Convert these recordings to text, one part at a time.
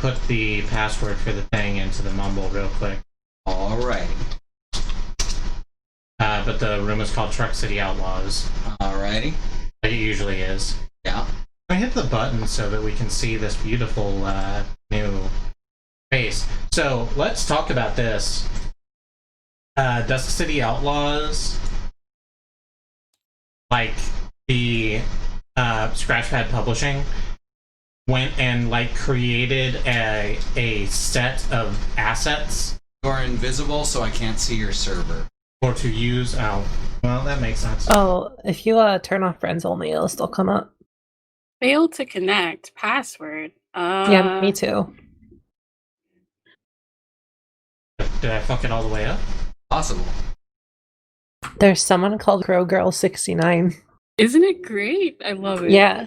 put the password for the thing into the mumble real quick. Alrighty. But the room is called Truck City Outlaws. Alrighty. Like it usually is. Yeah. I hit the button so that we can see this beautiful new face. So let's talk about this. Dusk City Outlaws, like the Scratchpad Publishing, went and like created a set of assets. You're invisible, so I can't see your server. Or to use. Oh, well, that makes sense. Oh, if you turn off friends only, it'll still come up. Failed to connect. Password. Yeah, me too. Did I fuck it all the way up? Possible. There's someone called Grow Girl 69. Isn't it great? I love it. Yeah.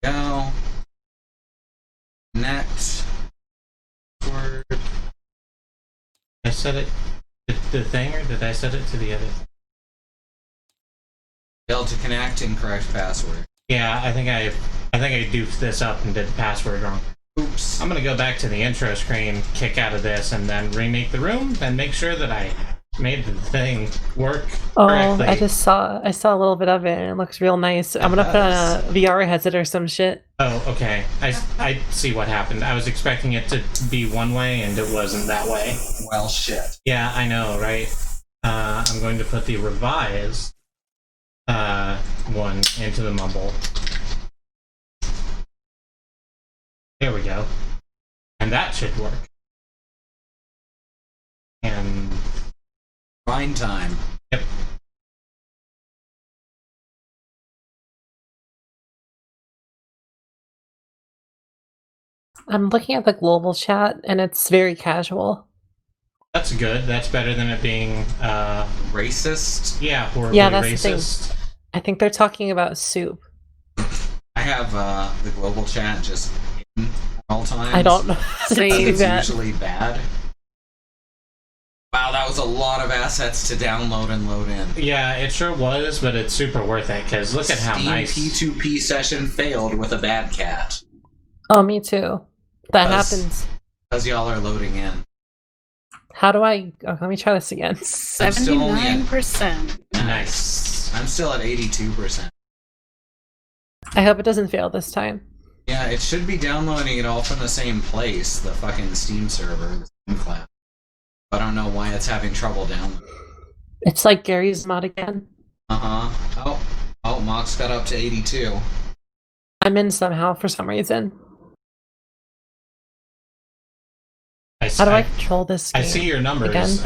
Go. Next. Word. I set it to the thing, or did I set it to the other thing? Failed to connect. Incorrect password. Yeah, I think I duped this up and did the password wrong. Oops. I'm gonna go back to the intro screen, kick out of this, and then remake the room, and make sure that I made the thing work correctly. I saw a little bit of it, and it looks real nice. I'm gonna put on a VR headset or some shit. Oh, okay. I see what happened. I was expecting it to be one way, and it wasn't that way. Well, shit. Yeah, I know, right? I'm going to put the revised one into the mumble. There we go. And that should work. And... Grind time. Yep. I'm looking at the global chat, and it's very casual. That's good. That's better than it being, Racist? yeah, horribly Yeah, that's racist. the thing. I think they're talking about soup. I have the global chat just hidden at all times. I don't know how to do It's that. usually bad. Wow, that was a lot of assets to download and load in. Yeah, it sure was, but it's super worth it, because look at how Steam nice... P2P session failed with a bad cat. Oh, me too. That happens. Because y'all are loading in. How do I... Oh, let me try this again. 79%. Nice. I'm still at 82%. I hope it doesn't fail this time. Yeah, it should be downloading it all from the same place, the fucking Steam server, the Steam class. I don't know why it's having trouble downloading. It's like Gary's mod again. Uh-huh. Oh, Mox got up to 82. I'm in somehow for some reason. How do I control this game? I see your numbers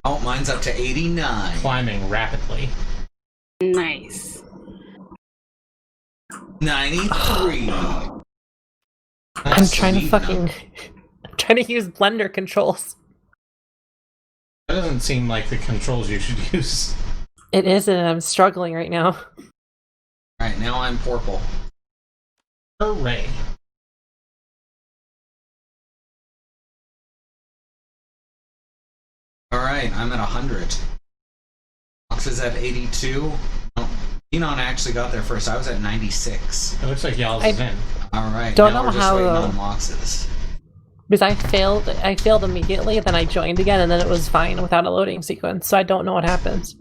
Oh, mine's up to 89. climbing rapidly. Nice. 93. I'm trying to fucking... I'm trying to use Blender controls. That doesn't seem like the controls you should use. It is, and I'm struggling right now. Alright, now I'm purple. Hooray. Alright, I'm at 100. Mox is at 82. Oh, Enon actually got there first. I was at 96. It looks like y'all's is in. Alright, Don't now know we're just how, waiting on Mox's. Because I failed immediately, then I joined again, and then it was fine without a loading sequence, so I don't know what happens.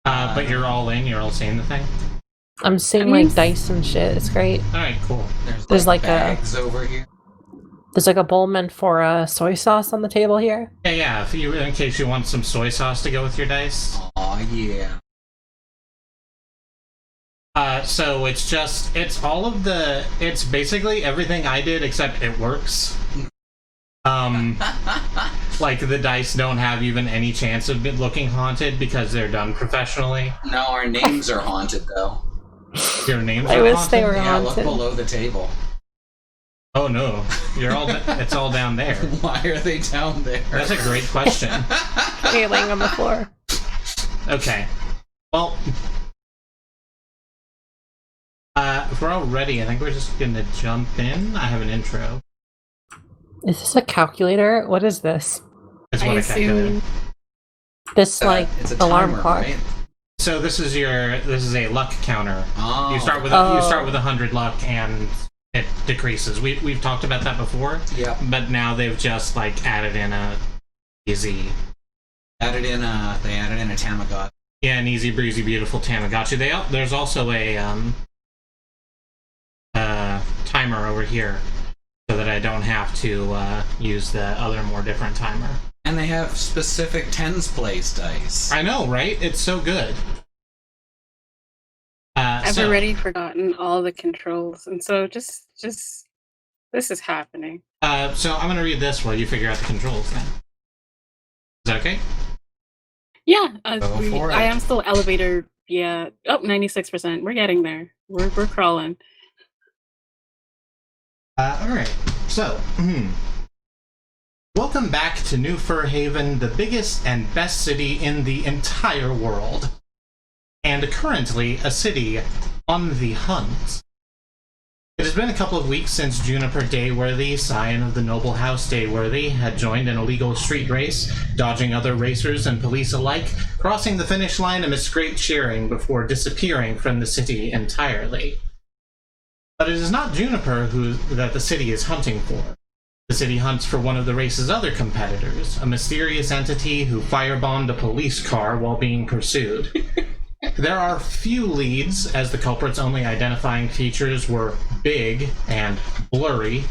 But you're all in? You're all seeing the thing? I'm seeing like dice and shit. It's great. Alright, cool. There's like bags over here. There's like a bowl meant for soy sauce on the table here. Yeah, if you, in case you want some soy sauce to go with your dice. Aw, yeah. So it's just, it's basically everything I did except it works. Like the dice don't have even any chance of looking haunted because they're done professionally. No, our names are haunted though. Your names I are wish haunted? they were Yeah, look haunted. below the table. Oh no, it's all down there. Why are they down there? That's a great question. Okay, laying on the floor. Okay. Well, if we're all ready, I think we're just gonna jump in. I have an intro. Is this a calculator? What is this? It's what I a calculator. assume This like it's a alarm timer, clock. right? So this is a luck counter. Oh. You start with 100 luck and it decreases. We've talked about that before. Yeah. But now they've just like added in a easy. They added in a Tamagotchi. Yeah, an easy breezy beautiful Tamagotchi. There's also a timer over here, so that I don't have to use the other more different timer. And they have specific tens place dice. I know, right? It's so good. I've already forgotten all the controls, and so just this is happening. So I'm gonna read this while you figure out the controls then. Is that okay? Yeah, Go for it. I am still elevator. Yeah, 96%. We're getting there. We're crawling. Alright, so, welcome back to New Fur Haven, the biggest and best city in the entire world. And currently a city on the hunt. It has been a couple of weeks since Juniper Dayworthy, scion of the noble house Dayworthy, had joined an illegal street race, dodging other racers and police alike, crossing the finish line amidst great cheering before disappearing from the city entirely. But it is not Juniper that the city is hunting for. The city hunts for one of the race's other competitors, a mysterious entity who firebombed a police car while being pursued. There are few leads, as the culprit's only identifying features were big and blurry,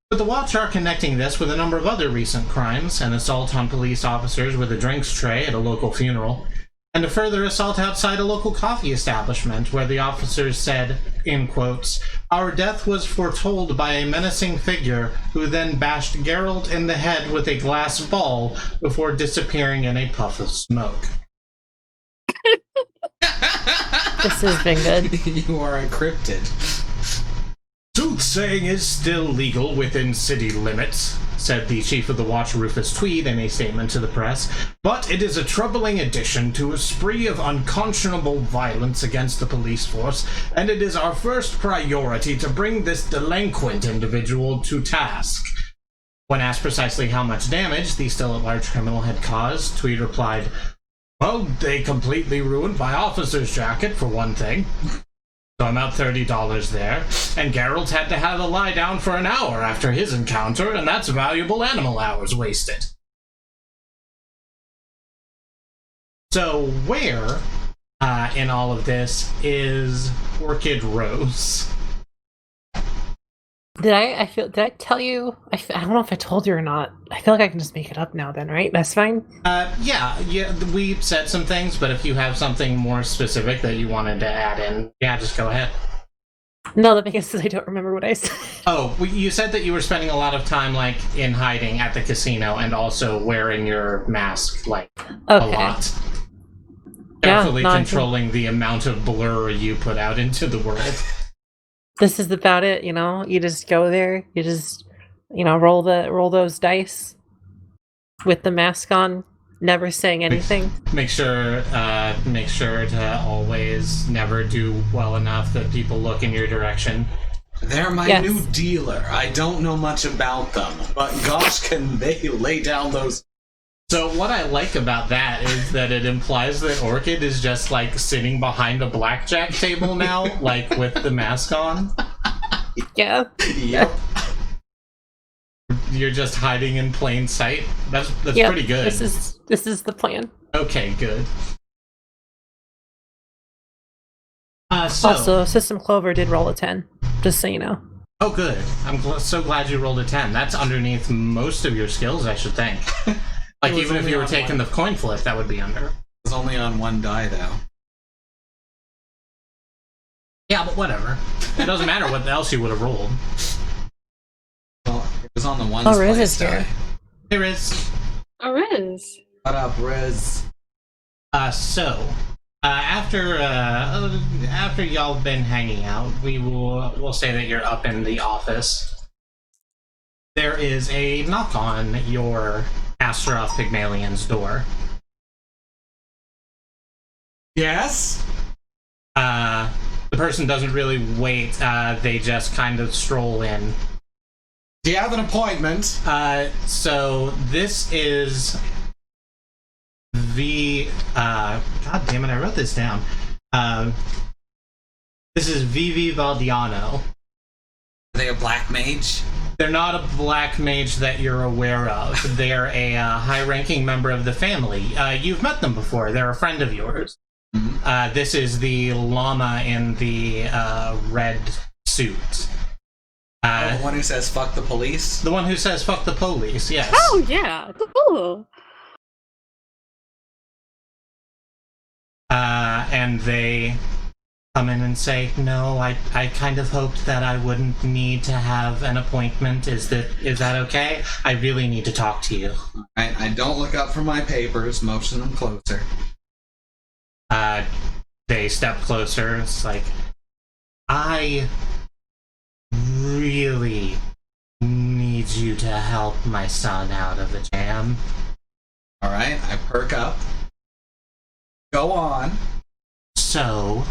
but the Watch are connecting this with a number of other recent crimes, an assault on police officers with a drinks tray at a local funeral, and a further assault outside a local coffee establishment where the officers said, in quotes, "Our death was foretold by a menacing figure who then bashed Geralt in the head with a glass ball before disappearing in a puff of smoke." This has been good. You are encrypted. Soothsaying is still legal within city limits, said the chief of the Watch, Rufus Tweed, in a statement to the press, but it is a troubling addition to a spree of unconscionable violence against the police force, and it is our first priority to bring this delinquent individual to task. When asked precisely how much damage the still-at-large criminal had caused, Tweed replied, "Well, they completely ruined my officer's jacket, for one thing. So I'm out $30 there, and Geralt had to have a lie down for an hour after his encounter, and that's valuable animal hours wasted." So where in all of this is Orchid Rose? Did I tell you? I don't know if I told you or not. I feel like I can just make it up now then, right? That's fine? Yeah, we said some things, but if you have something more specific that you wanted to add in, yeah, just go ahead. No, the biggest is I don't remember what I said. Oh, you said that you were spending a lot of time, like, in hiding at the casino and also wearing your mask, like, a lot. Carefully controlling the amount of blur you put out into the world. This is about it, you know? You just go there, you just, roll those dice with the mask on, never saying anything. Make sure to always never do well enough that people look in your direction. They're my new dealer. I don't know much about them, but gosh, can they lay down those... So what I like about that is that it implies that Orchid is just, like, sitting behind a blackjack table now, like, with the mask on. Yeah. Yep. You're just hiding in plain sight? That's pretty good. This is the plan. Okay, good. Also, System Clover did roll a 10, just so you know. Oh, good. I'm so glad you rolled a 10. That's underneath most of your skills, I should think. Like, even if you were taking the coin flip, that would be under. It was only on one die, though. Yeah, but whatever. It doesn't matter what else you would have rolled. Well, it was on the ones place Riz is die. here. Hey, Riz. Oh, Riz. What up, Riz? After y'all been hanging out, we'll say that you're up in the office. There is a knock on your Astaroth Pygmalion's door. Yes? The person doesn't really wait, they just kind of stroll in. Do you have an appointment? So this is God damn it, I wrote this down. This is Vivi Valdiano. Are they a black mage? They're not a black mage that you're aware of. They're a high-ranking member of the family. You've met them before. They're a friend of yours. Mm-hmm. This is the llama in the red suit. The one who says "fuck the police." The one who says "fuck the police." Yes. Oh yeah, cool. And they come in and say, "No, I kind of hoped that I wouldn't need to have an appointment. Is that okay? I really need to talk to you." I don't look up from my papers. Motion them closer. They step closer. It's like, I really need you to help my son out of a jam. All right, I perk up. Go on. So,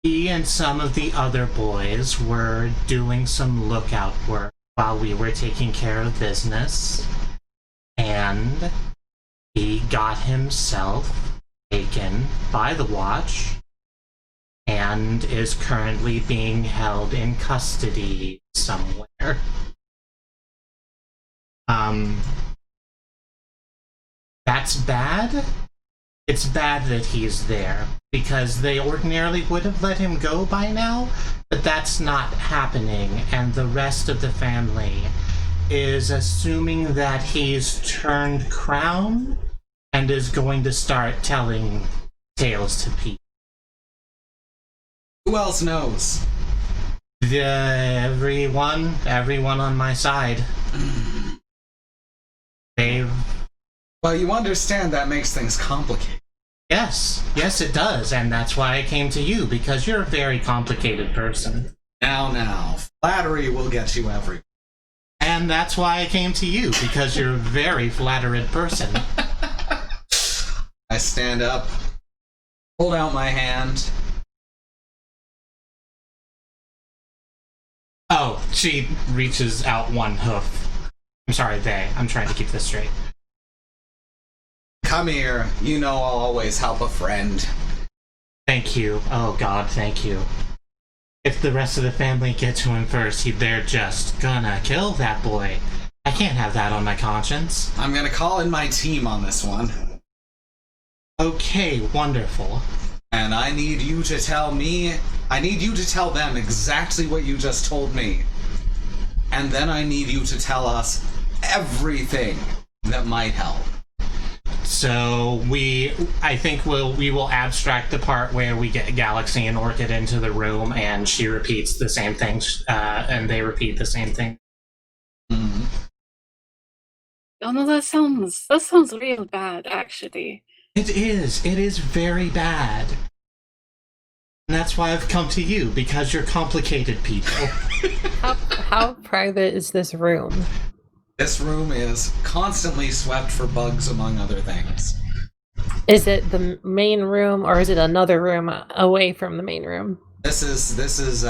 he and some of the other boys were doing some lookout work while we were taking care of business, and he got himself taken by the Watch and is currently being held in custody somewhere. That's bad. It's bad that he's there, because they ordinarily would have let him go by now, but that's not happening, and the rest of the family is assuming that he's turned crown and is going to start telling tales to people. Who else knows? Everyone on my side. Well, you understand that makes things complicated. Yes, it does, and that's why I came to you, because you're a very complicated person. Now, flattery will get you everywhere. And that's why I came to you, because you're a very flattered person. I stand up, hold out my hand. Oh, she reaches out one hoof. I'm sorry, I'm trying to keep this straight. Come here, you know I'll always help a friend. Thank you. Oh God, thank you. If the rest of the family get to him first, they're just gonna kill that boy. I can't have that on my conscience. I'm gonna call in my team on this one. Okay, wonderful. And I need you to tell them exactly what you just told me. And then I need you to tell us everything that might help. So I think we will abstract the part where we get Galaxy and Orchid into the room, and she repeats the same things, and they repeat the same thing. Mm-hmm. Oh no, that sounds real bad, actually. It is very bad. And that's why I've come to you, because you're complicated people. How private is this room? This room is constantly swept for bugs, among other things. Is it the main room, or is it another room away from the main room? This is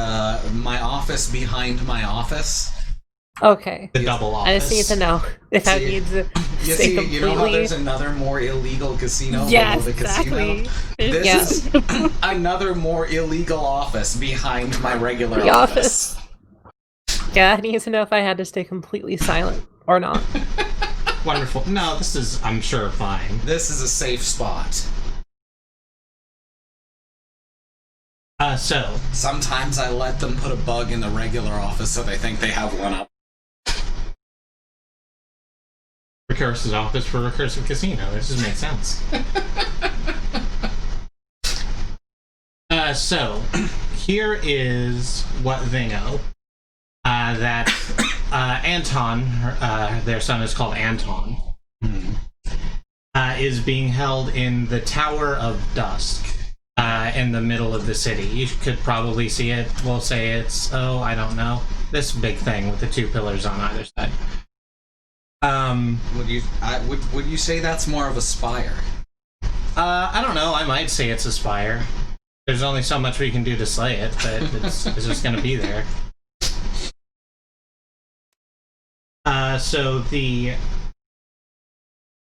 my office behind my office. Okay. The double office. I just need to know if that needs to stay completely... You know how there's another more illegal casino Yes, below the exactly. casino? This is another more illegal office behind my regular The office. Yeah, I need to know if I had to stay completely silent or not. Wonderful. No, this is, I'm sure, fine. This is a safe spot. So. Sometimes I let them put a bug in the regular office so they think they have one up. Recursive office for Recursive Casino. This just makes sense. So, here is what they know. That Anton, their son is called Anton, is being held in the Tower of Dusk, in the middle of the city. You could probably see it. We'll say it's, I don't know, this big thing with the two pillars on either side. Would you say that's more of a spire? I don't know. I might say it's a spire. There's only so much we can do to slay it, but it's just gonna be there. So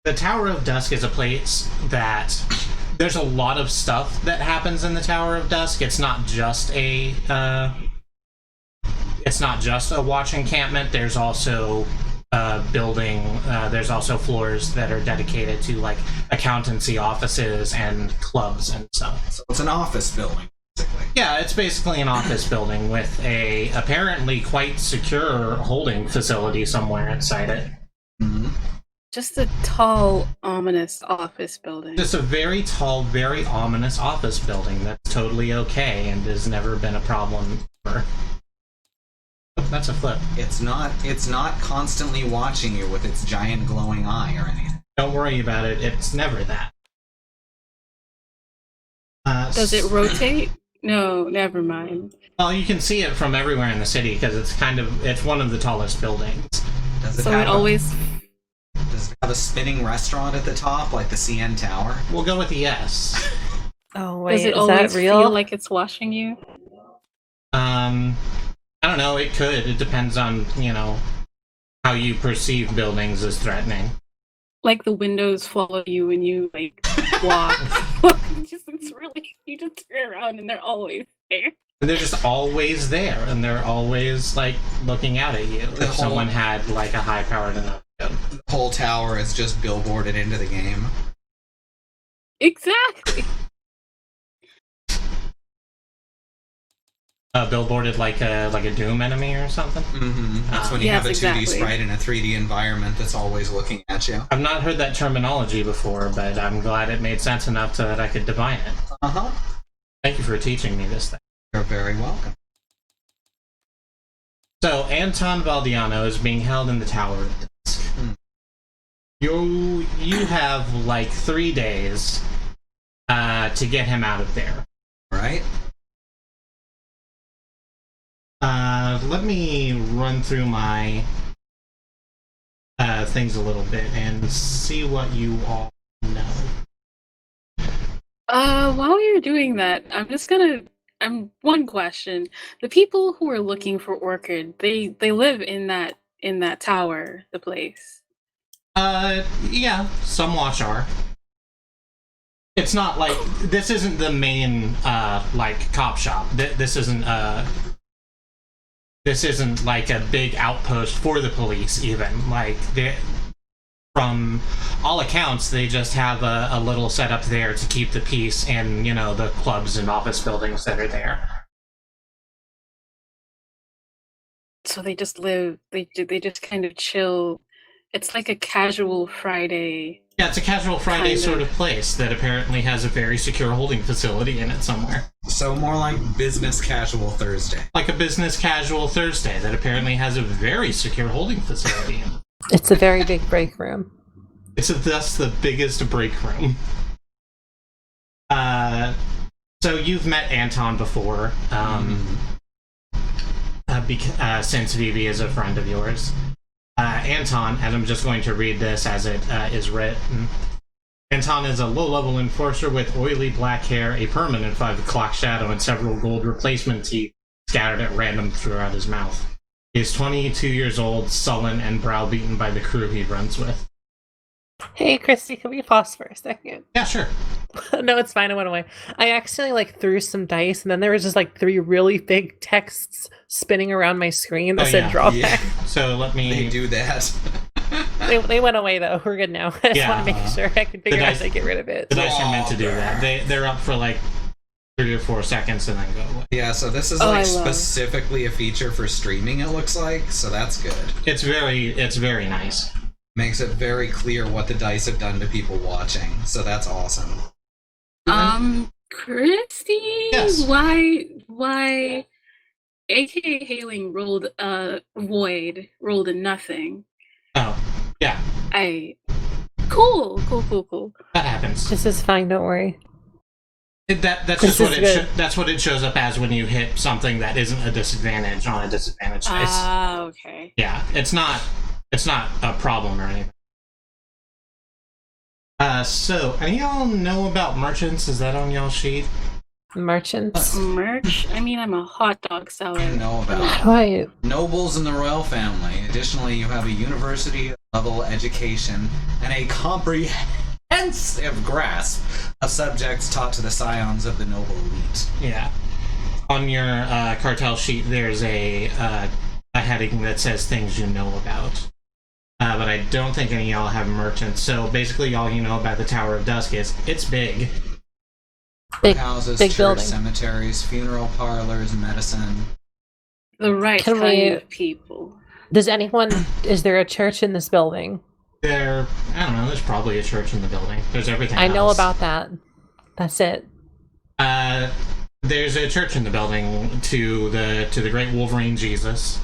The Tower of Dusk is a place that there's a lot of stuff that happens in the Tower of Dusk. It's not just a watch encampment. There's also building. There's also floors that are dedicated to like accountancy offices and clubs and stuff. So it's an office building, basically. Yeah, it's basically an office building with a apparently quite secure holding facility somewhere inside it. Mm-hmm. Just a tall, ominous office building. Just a very tall, very ominous office building that's totally okay and has never been a problem for. Oh, that's a flip. It's not constantly watching you with its giant glowing eye or anything. Don't worry about it. It's never that. Does it rotate? No, never mind. Well, you can see it from everywhere in the city because it's one of the tallest buildings. Does it So have it always. Does it have a spinning restaurant at the top, like the CN Tower? We'll go with the yes. Oh wait, Does it is always that real? feel like it's watching you? I don't know. It could. It depends on how you perceive buildings as threatening. Like the windows follow you when you like walk. It's really, you just turn around and they're always there. And they're just always there, and they're always like looking out at you. If someone had like a high-powered enough. The whole tower is just billboarded into the game. Exactly. Billboarded like a Doom enemy or something. Mm-hmm. That's when you Yes, have a 2D exactly. sprite in a 3D environment that's always looking at you. I've not heard that terminology before, but I'm glad it made sense enough so that I could divine it. Uh-huh. Thank you for teaching me this thing. You're very welcome. So, Anton Valdiano is being held in the Tower of Dusk. You have like 3 days to get him out of there. Right? Let me run through my things a little bit and see what you all know. While you're doing that, one question. The people who are looking for Orchid, they live in that tower, the place. Yeah, some watch are. It's not like this isn't the main like cop shop. This isn't like a big outpost for the police even. Like from all accounts, they just have a little setup there to keep the peace in, the clubs and office buildings that are there. So they just live. They just kind of chill. It's like a casual Friday. Yeah, it's a casual Friday Kind of. sort of place that apparently has a very secure holding facility in it somewhere. So more like business casual Thursday. Like a business casual Thursday that apparently has a very secure holding facility in it. It's a very big break room. It's thus the biggest break room. So you've met Anton before, since Vivi is a friend of yours. Anton, and I'm just going to read this as it is written. Anton is a low-level enforcer with oily black hair, a permanent 5 o'clock shadow, and several gold replacement teeth scattered at random throughout his mouth. He is 22 years old, sullen, and browbeaten by the crew he runs with. Hey, Christy, can we pause for a second? Yeah, sure. No, it's fine. I went away. I accidentally threw some dice, and then there was just 3 really big texts spinning around my screen that said drawback. Yeah. So let me... They do that. They went away though. We're good now. I just want to make sure I can figure out how to get rid of it. The dice are meant to do that. They're up for 3 or 4 seconds and then go away. Yeah, so this is specifically a feature for streaming, it looks like, so that's good. It's very nice. Makes it very clear what the dice have done to people watching, so that's awesome. Christy, Yes. why AKA Hailing rolled a void, rolled a nothing. Oh, yeah. Cool. That happens. This is fine. Don't worry. That's just what that's what it shows up as when you hit something that isn't a disadvantage on a disadvantage dice. Ah, okay. Yeah, it's not a problem or anything. So, any of y'all know about merchants? Is that on y'all's sheet? Merchants. Merch? I mean, I'm a hot dog seller. You know about How do I... nobles in the royal family. Additionally, you have a university-level education and a comprehensive grasp of subjects taught to the scions of the noble elite. Yeah. On your cartel sheet, there's a heading that says things you know about. But I don't think any of y'all have merchants. So basically, all you know about the Tower of Dusk is it's big. Big, Houses, big church, building. cemeteries, funeral parlors, medicine. The right Can kind we- of people. Is there a church in this building? I don't know, there's probably a church in the building. There's everything I know else. about that. That's it. There's a church in the building to the great Wolverine Jesus.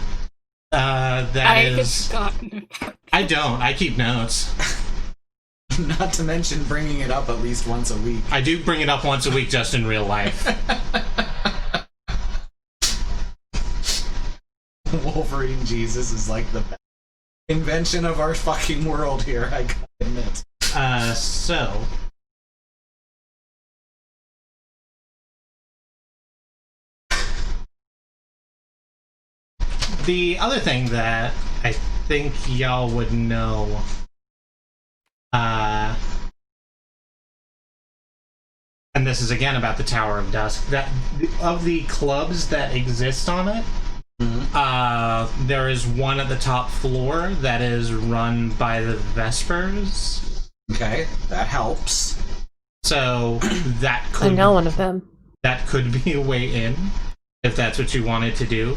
That I had is... forgotten about I don't. I keep notes. Not to mention bringing it up at least once a week. I do bring it up once a week just in real life. Wolverine Jesus is like the best invention of our fucking world here, I gotta admit. So... The other thing that I think y'all would know, and this is again about the Tower of Dusk, that of the clubs that exist on it, there is one at the top floor that is run by the Vespers. Okay, that helps. So that I could know one of them. that could be a way in, if that's what you wanted to do.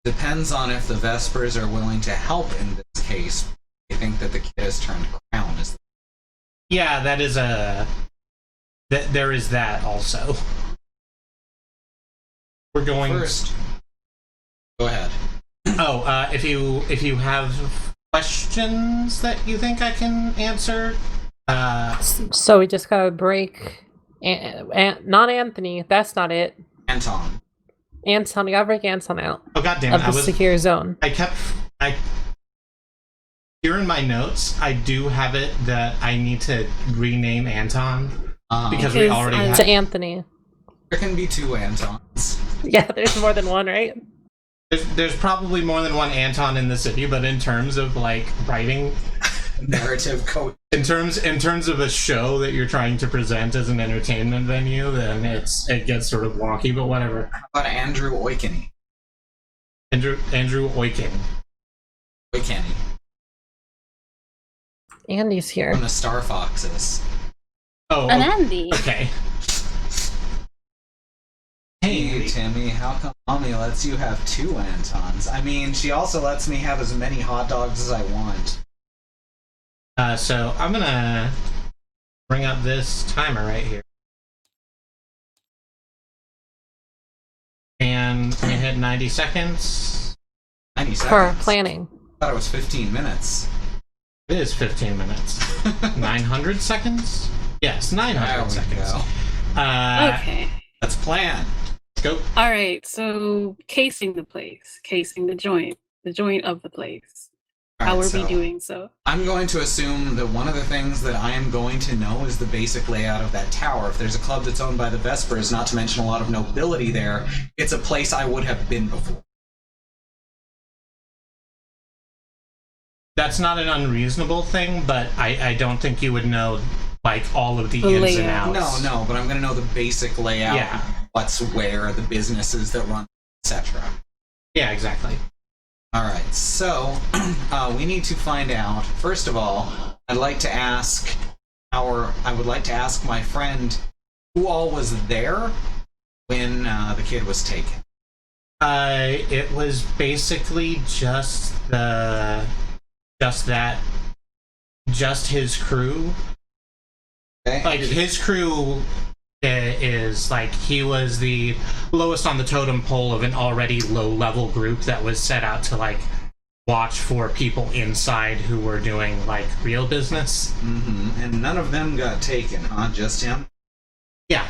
Depends on if the Vespers are willing to help in this case. I think that the kid has turned crown. Yeah, that is there is that also. We're going First, go ahead. Oh, if you have questions that you think I can answer, So we just gotta break... not Anthony. That's not it. Anton. Anton. We gotta break Anton out oh goddamn of it, the secure zone. here in my notes, I do have it that I need to rename Anton because we Because already I- have. To Anthony. There can be two Antons. Yeah, there's more than one, right? There's probably more than one Anton in the city, but in terms of like writing, Narrative coach. in terms of a show that you're trying to present as an entertainment venue, then it gets sort of wonky. But whatever. How about Andrew Oikeny? Andrew Oiken. Oikeny. Andy's here. From the Star Foxes. Oh, An Andy. okay. Hey, Timmy, how come Mommy lets you have two Antons? I mean, she also lets me have as many hot dogs as I want. So I'm gonna bring up this timer right here. And I'm gonna hit 90 seconds. 90 For seconds. planning. I thought it was 15 minutes. It is 15 minutes. 900 seconds? Yes, 900 There we seconds. go. Okay. Let's plan. Go. All right. So casing the place, casing the joint of the place. All How right, are so we doing so? I'm going to assume that one of the things that I am going to know is the basic layout of that tower. If there's a club that's owned by the Vespers, not to mention a lot of nobility there, it's a place I would have been before. That's not an unreasonable thing, but I don't think you would know like all of the The ins and layout. outs. No, but I'm going to know the basic layout, Yeah. what's where, the businesses that run, etc. Yeah, exactly. All right, so we need to find out. First of all, I would like to ask my friend who all was there when the kid was taken. It was basically just his crew. Okay? Like his crew is like he was the lowest on the totem pole of an already low-level group that was set out to like watch for people inside who were doing like real business. Mm-hmm. And none of them got taken, huh? Just him? Yeah.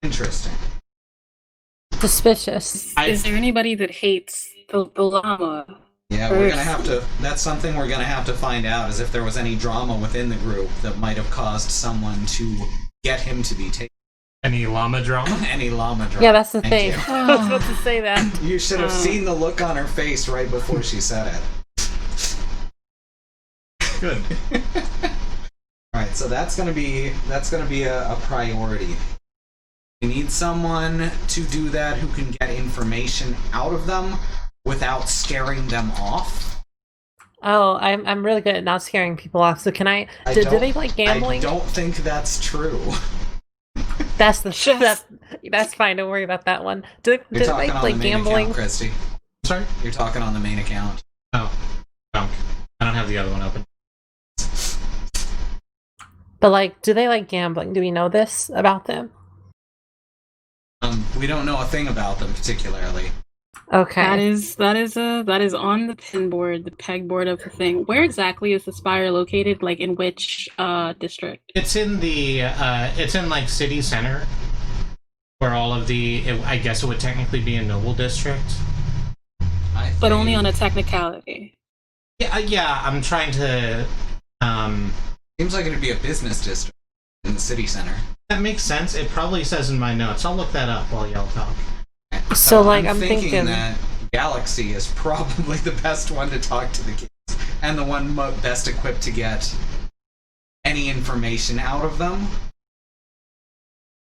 Interesting. Suspicious. Is there anybody that hates the llama? Yeah, we're gonna have to. That's something we're gonna have to find out. Is if there was any drama within the group that might have caused someone to get him to be taken. Any llama drama? Any llama drama. Yeah, that's the Thank thing. you. I was about to say that. You should have seen the look on her face right before she said it. Good. Alright, so that's gonna be a priority. We need someone to do that who can get information out of them without scaring them off. Oh, I'm really good at not scaring people off. So can I? Do they like gambling? I don't think that's true. That's that's fine. Don't worry about that one. Do they You're like gambling? Account, Christy. Sorry? You're talking on the main account. Oh. No. I don't have the other one open. But like, do they like gambling? Do we know this about them? We don't know a thing about them particularly. Okay. That is on the pinboard, the pegboard of the thing. Where exactly is the spire located? Like in which district? It's in the it's in like city center, where all of I guess it would technically be a noble district. But only on a technicality. Yeah. I'm trying to. Seems like it'd be a business district in the city center. That makes sense. It probably says in my notes. I'll look that up while y'all talk. So like, I'm I'm thinking that Galaxy is probably the best one to talk to the kids, and the one best equipped to get any information out of them.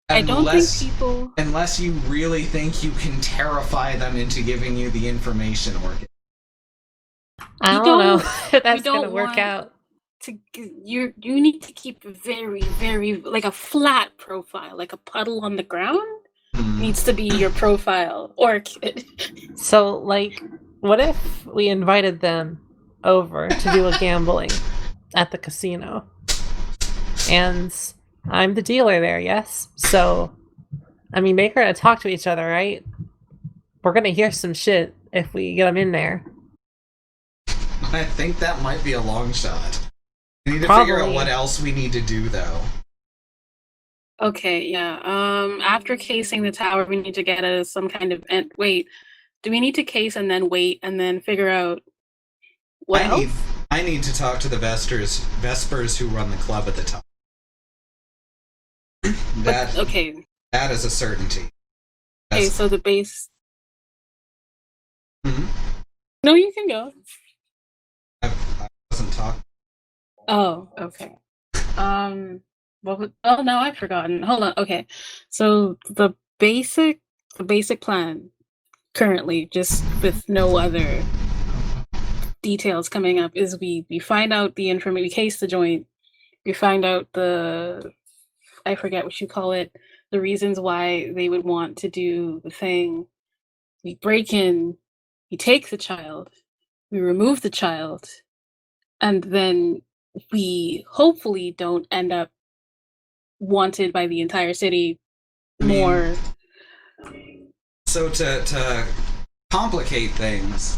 I don't think people... Unless you really think you can terrify them into giving you the information, Orchid. I don't know if that's gonna work out. You need to keep very, very, like a flat profile, like a puddle on the ground. Needs to be your profile, Orchid. So, like, what if we invited them over to do a gambling at the casino? And I'm the dealer there, yes? So, I mean, they're gonna talk to each other, right? We're gonna hear some shit if we get them in there. I think that might be a long shot. We need to figure out what else we need to do, though. Okay, yeah. After casing the tower, we need to get some kind of wait. Do we need to case and then wait and then figure out what else? I need to talk to the Vespers who run the club at the top. Okay. That is a certainty. Okay, so the base. Mm-hmm. No, you can go. I wasn't talking. Oh, okay. Oh no, I've forgotten. Hold on. Okay, so the basic plan currently, just with no other details coming up, is we find out the information, we case the joint, we find out I forget what you call it, the reasons why they would want to do the thing. We break in, we take the child, we remove the child, and then we hopefully don't end up wanted by the entire city more. So to complicate things,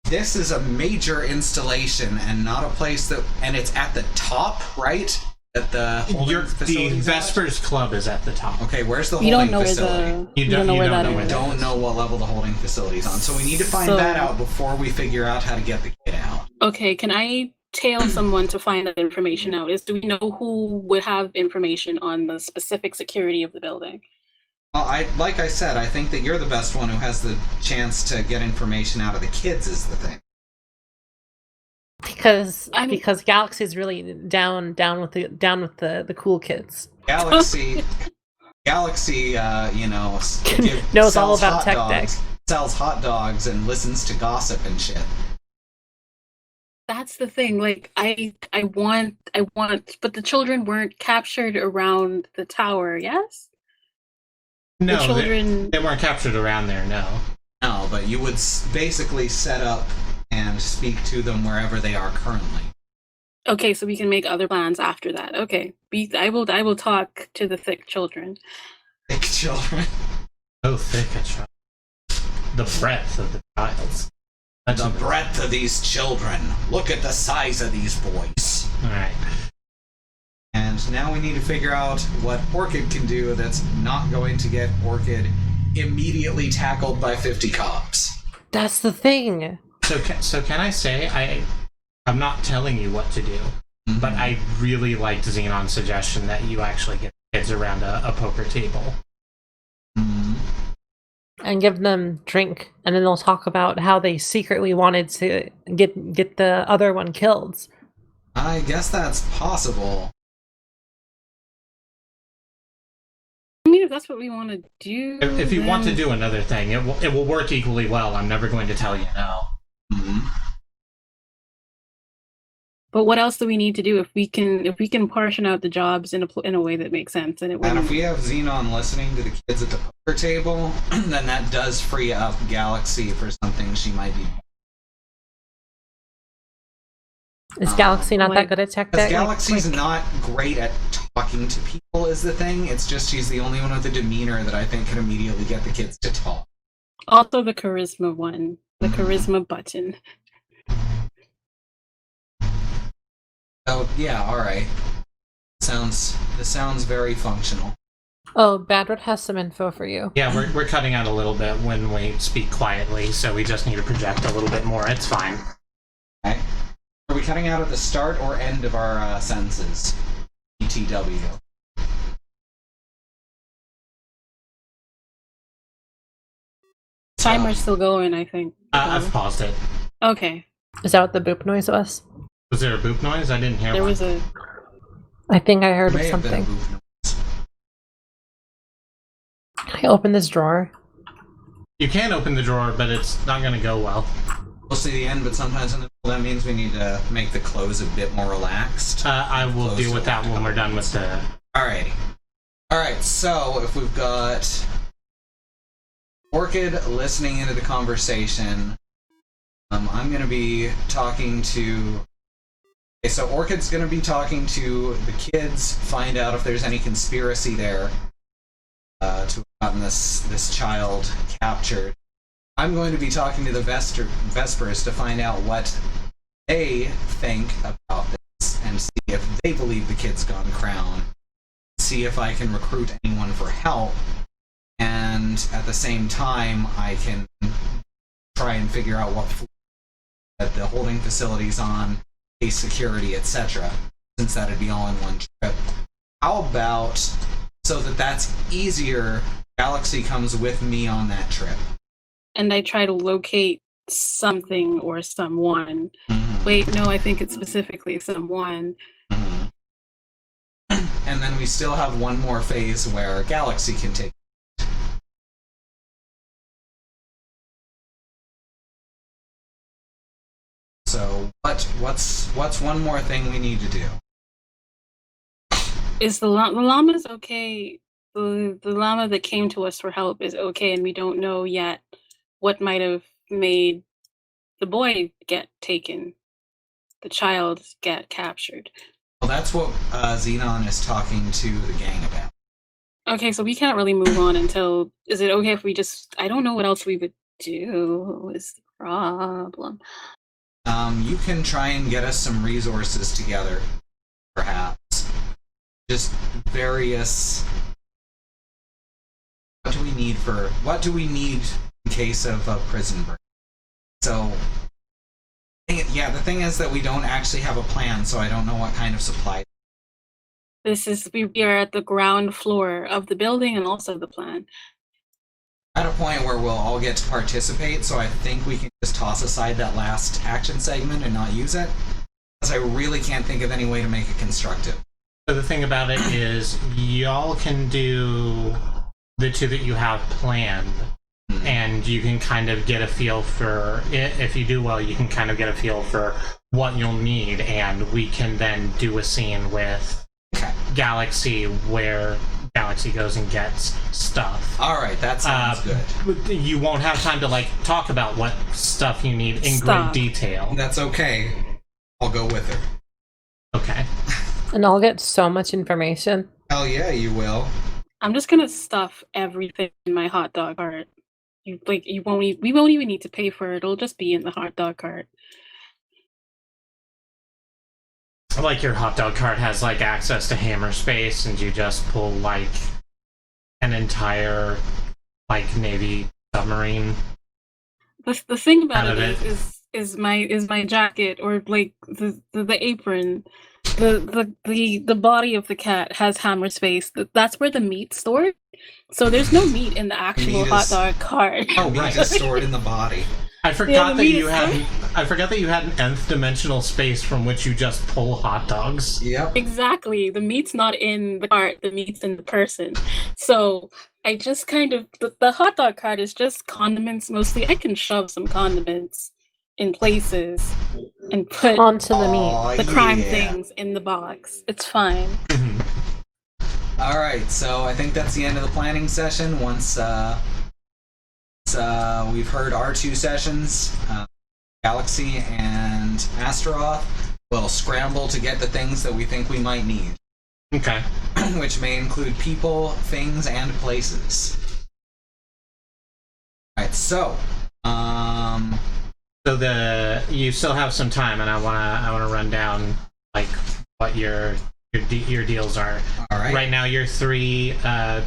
this is a major installation and not a place and it's at the top, right? At the holding facility. The Vespers Club is at the top. Okay, where's the You holding don't know facility? you don't know where that is. We don't know what level the holding facility's on, so we need to find that out before we figure out how to get the kid out. Okay, can I tail someone to find that information out? Do we know who would have information on the specific security of the building? Well, like I said, I think that you're the best one who has the chance to get information out of the kids is the thing. Because Galaxy's really down with the cool kids. Galaxy, knows all about tech deck. Sells hot dogs and listens to gossip and shit. That's the thing. Like, I want, but the children weren't captured around the tower. Yes. No, the children they weren't captured around there. No. No, but you would basically set up and speak to them wherever they are currently. Okay, so we can make other plans after that. Okay, I will talk to the thick children. Thick children. Oh, thick a child. The breadth of the child's. The breadth of these children. Look at the size of these boys. Alright. And now we need to figure out what Orchid can do that's not going to get Orchid immediately tackled by 50 cops. That's the thing. So can I say, I'm not telling you what to do, but I really liked Xenon's suggestion that you actually get guys around a poker table. And give them drink, and then they'll talk about how they secretly wanted to get the other one killed. I guess that's possible. I mean, if that's what we want to do. If you want to then- do another thing, it will work equally well. I'm never going to tell you no. But what else do we need to do if we can portion out the jobs in a way that makes sense? And it And if wouldn't. we have Xenon listening to the kids at the poker table, then that does free up Galaxy for something she might be. Is Galaxy not like- that good at tech Because deck? Galaxy's not great at talking to people is the thing. It's just she's the only one with a demeanor that I think can immediately get the kids to talk. Also, the charisma one, the charisma button. Oh yeah, alright. This sounds very functional. Oh, Badwood has some info for you. Yeah, we're cutting out a little bit when we speak quietly, so we just need to project a little bit more. It's fine. Okay. Are we cutting out at the start or end of our sentences? ETW. Timer's still going, I think. I've paused it. Okay. Is that what the boop noise was? Was there a boop noise? I didn't hear There one. was a. I think I heard May have been a something. move noise. I open this drawer. You can open the drawer, but it's not going to go well. We'll see the end, but sometimes in the that means we need to make the close a bit more relaxed. I will Close deal to with that when we're done with the... Alrighty. Alright, so if we've got Orchid listening into the conversation, I'm going to be talking to... Okay, so Orchid's going to be talking to the kids, find out if there's any conspiracy there to have gotten this child captured. I'm going to be talking to the Vespers to find out what they think about this and see if they believe the kid's gone crown. See if I can recruit anyone for help, and at the same time I can try and figure out what floor that the holding facility's on, base security, etc. Since that'd be all in one trip. How about, so that's easier, Galaxy comes with me on that trip. And I try to locate something or someone. Mhm. Wait, no, I think it's specifically someone. Mhm. And then we still have one more phase where Galaxy can take. So what's one more thing we need to do? Is the llama's okay? The llama that came to us for help is okay, and we don't know yet what might have made the boy get taken, the child get captured. Well, that's what Xenon is talking to the gang about. Okay, so we can't really move on until. Is it okay if we just? I don't know what else we would do. Is the problem? You can try and get us some resources together, perhaps. Just various. What do we need in case of a prison break? So, yeah, the thing is that we don't actually have a plan, so I don't know what kind of supplies. We are at the ground floor of the building and also the plan. At a point where we'll all get to participate, so I think we can just toss aside that last action segment and not use it. Because I really can't think of any way to make it constructive. So the thing about it is, y'all can do the two that you have planned, and you can kind of get a feel for, if you do well, you can kind of get a feel for what you'll need, and we can then do a scene with Galaxy where Galaxy goes and gets stuff. Alright, that sounds good. You won't have time to talk about what stuff you need in Stuff. great detail. That's okay. I'll go with her. Okay. And I'll get so much information. Hell yeah, you will. I'm just gonna stuff everything in my hot dog cart. We won't even need to pay for it. It'll just be in the hot dog cart. Like your hot dog cart has access to hammer space, and you just pull an entire Navy submarine. The thing about Out it of it. is is my jacket, or like the apron. The body of the cat has hammer space. That's where the meat's stored. So there's no meat in the actual Meat hot is- dog cart. Oh, Meat right. is stored in the body. I forgot the that meat you is had. I forgot that you had an nth dimensional space from which you just pull hot dogs. Yep. Exactly. The meat's not in the cart, the meat's in the person. So I just kind of the hot dog cart is just condiments mostly. I can shove some condiments in places and put Onto the meat. Aw, the crime yeah. things in the box. It's fine. Mhm. All right, so I think that's the end of the planning session. Once we've heard our 2 sessions, Galaxy and Astaroth will scramble to get the things that we think we might need, Okay. which may include people, things, and places. All right, so So you still have some time, and I wanna run down like what your deals are. all right. Right now, your 3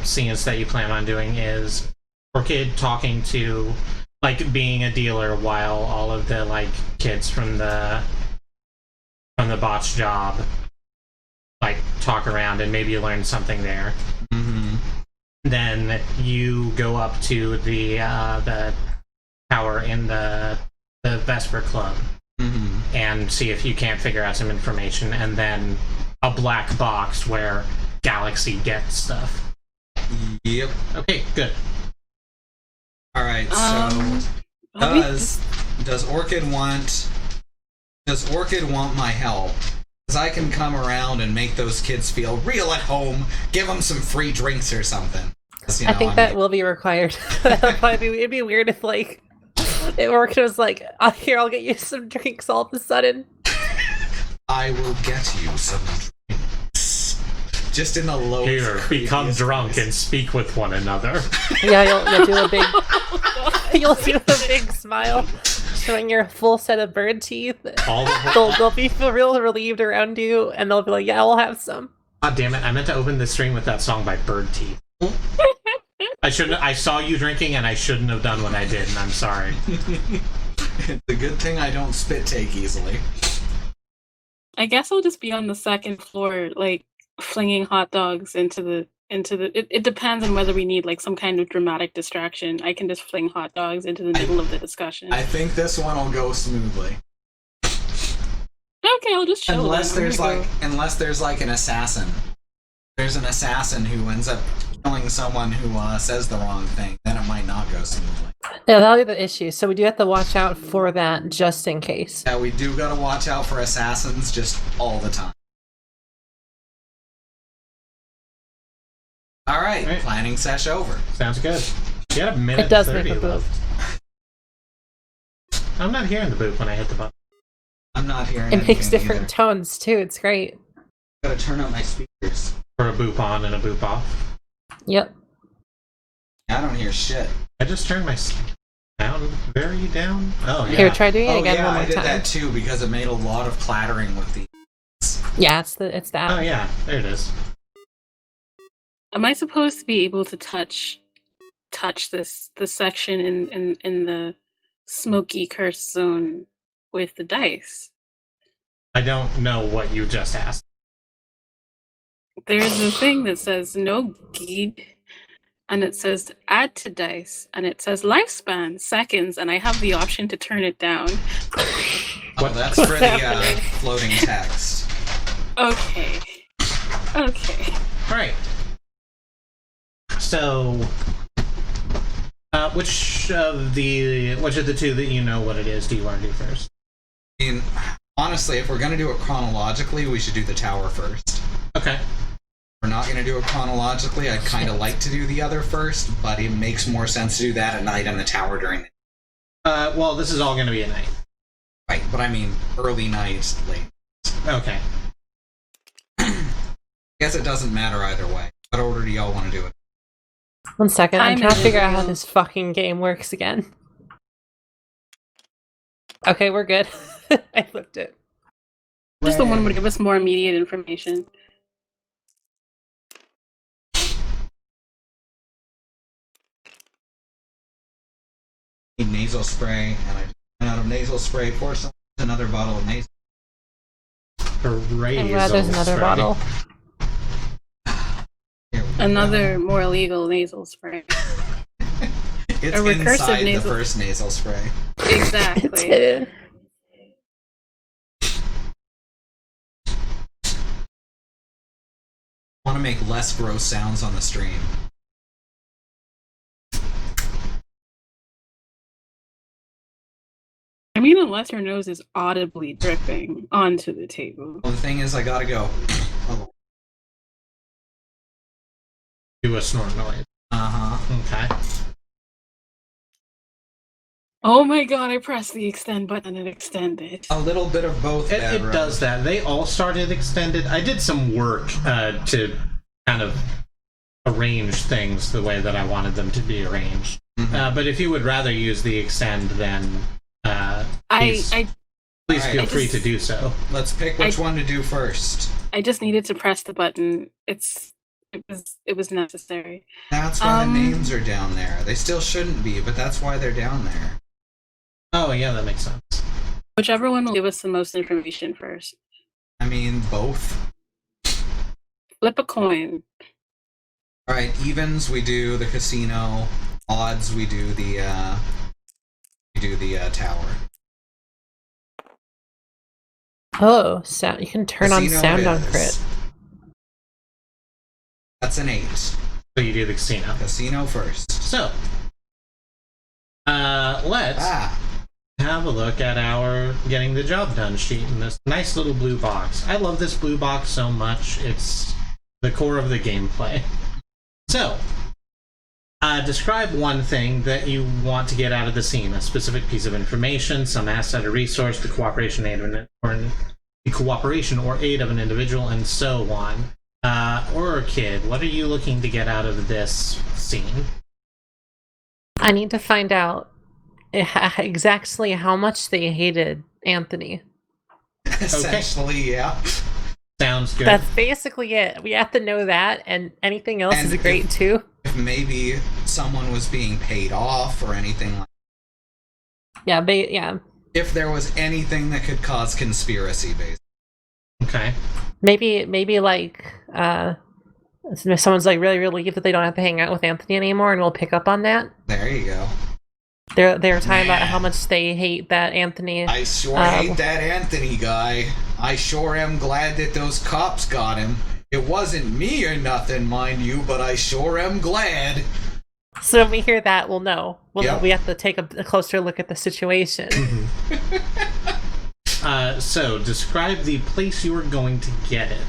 scenes that you plan on doing is Orchid talking to, like, being a dealer while all of the like kids from the botch job like talk around, and maybe you learn something there. Mm-hmm. Then you go up to the tower in the Vesper Club Mm-hmm. and see if you can't figure out some information, and then a black box where Galaxy gets stuff. Yep. Okay, good. All right. So Are we- does Orchid want my help? Because I can come around and make those kids feel real at home. Give them some free drinks or something. 'Cause, you I know, think that will be required. It'd be weird if like it worked. It was like, here, I'll get you some drinks all of a sudden. I will get you some drinks. Just in the low. Here, become drunk and speak with one another. Yeah, you'll do a big, you'll do a big smile, showing your full set of bird teeth. All the They'll be real relieved around you, and they'll be like, "Yeah, we'll have some." God damn it! I meant to open the stream with that song by Bird Teeth. I shouldn't. I saw you drinking, and I shouldn't have done what I did, and I'm sorry. It's a good thing I don't spit take easily. I guess I'll just be on the second floor, like flinging hot dogs into the. It depends on whether we need like some kind of dramatic distraction. I can just fling hot dogs into the middle of the discussion. I think this one will go smoothly. Okay, I'll just show Unless them. there's like an assassin. There's an assassin who ends up killing someone who says the wrong thing. Then it might not go smoothly. Yeah, that'll be the issue. So we do have to watch out for that, just in case. Yeah, we do gotta watch out for assassins just all the time. All right, Right. planning sesh over. Sounds good. You had a minute. It does 30 make a boop. left. I'm not hearing the boop when I hit the button. I'm not hearing It makes anything different either. tones too. It's great. Gotta turn up my speakers. For a boop on and a boop off. Yep. I don't hear shit. I just turned my sound very down. Oh yeah. Here, try doing it Oh again yeah, one more I did time. that too because it made a lot of clattering with the. Yeah, it's that. Oh yeah, there it is. Am I supposed to be able to touch this section in the smoky curse zone with the dice? I don't know what you just asked. There's a thing that says no guide, and it says add to dice, and it says lifespan seconds, and I have the option to turn it down. Oh, that's for the happening? floating text. Okay. All right. So, which of the 2 that you know what it is do you want to do first? I mean, honestly, if we're gonna do it chronologically, we should do the tower first. Okay. If we're not gonna do it chronologically, I'd kind of like to do the other first, but it makes more sense to do that at night and the tower during the Well, this is all going to be at night. right. But I mean, early night, late. Okay. I guess it doesn't matter either way. What order do y'all want to do it? 1 second. I'm Time trying to is figure out how real. this fucking game works again. Okay, we're good. I flipped it. Just the one would give us more immediate information. Need nasal spray, and I just ran out out of nasal spray. Fortunately, another bottle of nasal. I'm glad there's another spray. bottle. Here we Another go. more legal nasal spray. It's a recursive inside nasal- the first nasal spray. Exactly. Want to make less gross sounds on the stream. I mean, unless your nose is audibly dripping onto the table. Well, the thing is, I gotta go. Do a snort noise. Uh-huh. Okay. Oh my god, I pressed the extend button and it extended. A little bit of both. It Bad Road. does that. They all started extended. I did some work to kind of arrange things the way that I wanted them to be arranged. Mhm. But if you would rather use the extend, then please I feel Alright. free to do so. Let's pick which one to do first. just needed to press the button. It was necessary. That's why the names are down there. They still shouldn't be, but that's why they're down there. Oh, yeah, that makes sense. Whichever one will give us the most information first. I mean, both. Flip a coin. Alright, evens, we do the casino. Odds, we do the tower. Oh, sound! You can turn on Casino sound on is- crit. That's an 8. So you do the casino. Casino first. So, let's have a look at our getting the job done sheet in this nice little blue box. I love this blue box so much. It's the core of the gameplay. So, describe one thing that you want to get out of the scene, a specific piece of information, some asset or resource, the cooperation or aid of an individual, and so on. Orchid, what are you looking to get out of this scene? I need to find out exactly how much they hated Anthony. Essentially, yeah. Sounds good. That's basically it. We have to know that, and anything else And is great too. If maybe someone was being paid off or anything like Yeah, yeah. if there was anything that could cause conspiracy, basically. Okay. Maybe like someone's like really relieved that they don't have to hang out with Anthony anymore, and we'll pick up on that. There you go. They're talking about Man. how much they hate that Anthony. I sure hate that Anthony guy. I sure am glad that those cops got him. It wasn't me or nothing, mind you, but I sure am glad. So when we hear that, we'll know. Yep. We have to take a closer look at the situation. So, describe the place you are going to get it.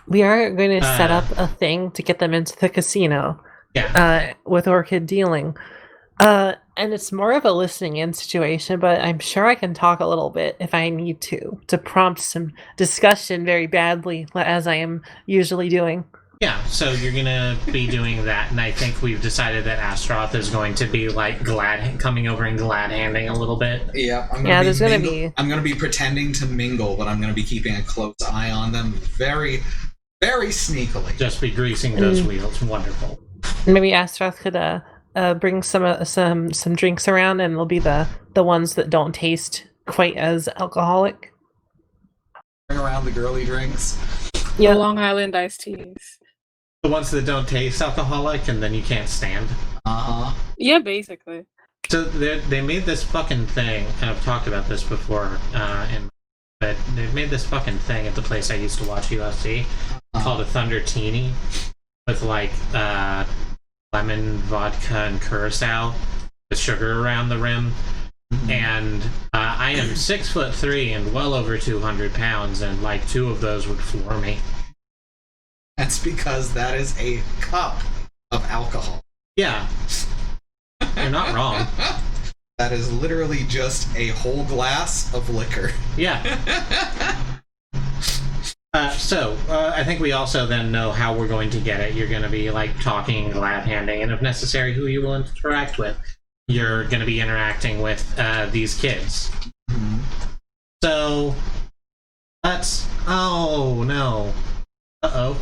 We are going to set up a thing to get them into the casino. Yeah. With Orchid dealing. And it's more of a listening in situation, but I'm sure I can talk a little bit if I need to prompt some discussion very badly, as I am usually doing. Yeah, so you're gonna be doing that, and I think we've decided that Astaroth is going to be like coming over and glad handing a little bit. Yeah, There's gonna be. I'm gonna be pretending to mingle, but I'm gonna be keeping a close eye on them very, very sneakily. Just be greasing those wheels. Wonderful. Maybe Astaroth could bring some drinks around, and they'll be the ones that don't taste quite as alcoholic. Bring around the girly drinks. Yeah. The Long Island iced teas. The ones that don't taste alcoholic, and then you can't stand. Uh-huh. Yeah, basically. So they made this fucking thing, and I've talked about this before, but they've made this fucking thing at the place I used to watch UFC called a Thunder Teeny with like lemon, vodka, and curacao with sugar around the rim. And I am 6'3" and well over 200 pounds, and like 2 of those would floor me. That's because that is a cup of alcohol. Yeah, you're not wrong. That is literally just a whole glass of liquor. Yeah. So I think we also then know how we're going to get it. You're going to be like talking, glad handing, and if necessary, who you will interact with. You're going to be interacting with these kids. Mhm. So let's. Oh no. Uh-oh.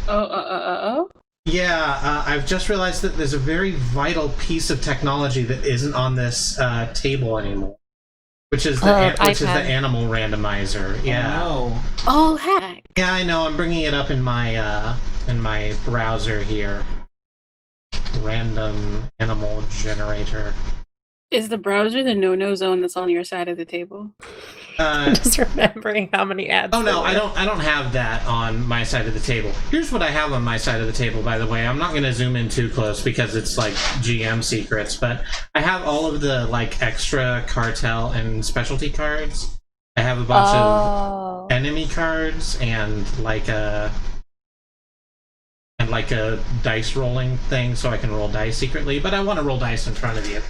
Oh. Yeah, I've just realized that there's a very vital piece of technology that isn't on this table anymore. which is the iPad. animal randomizer. Yeah. Oh, Oh heck! Yeah, I know. I'm bringing it up in my browser here. Random animal generator. Is the browser the no-no zone that's on your side of the table? Just remembering how many ads. Oh no, there were. I don't have that on my side of the table. Here's what I have on my side of the table, by the way. I'm not going to zoom in too close because it's like GM secrets, but I have all of the like extra cartel and specialty cards. I have a bunch of enemy cards and like a dice rolling thing so I can roll dice secretly, but I want to roll dice in front of you.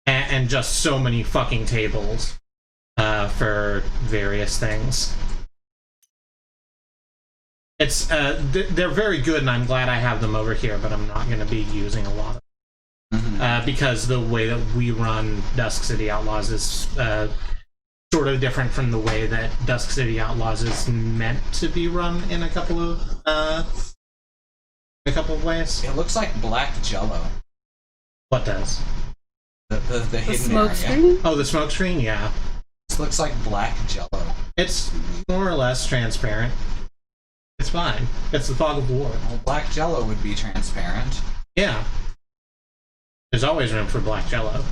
And just so many fucking tables for various things. It's they're very good, and I'm glad I have them over here, but I'm not going to be using a lot of them. Because the way that we run Dusk City Outlaws is sort of different from the way that Dusk City Outlaws is meant to be run in a couple of ways. it looks like black Jello. What does? The The hidden smoke area. screen? Oh, the smoke screen? Yeah. This looks like black Jello. It's more or less transparent. It's fine. It's the fog of war. Well, black Jello would be transparent. Yeah. There's always room for black jello.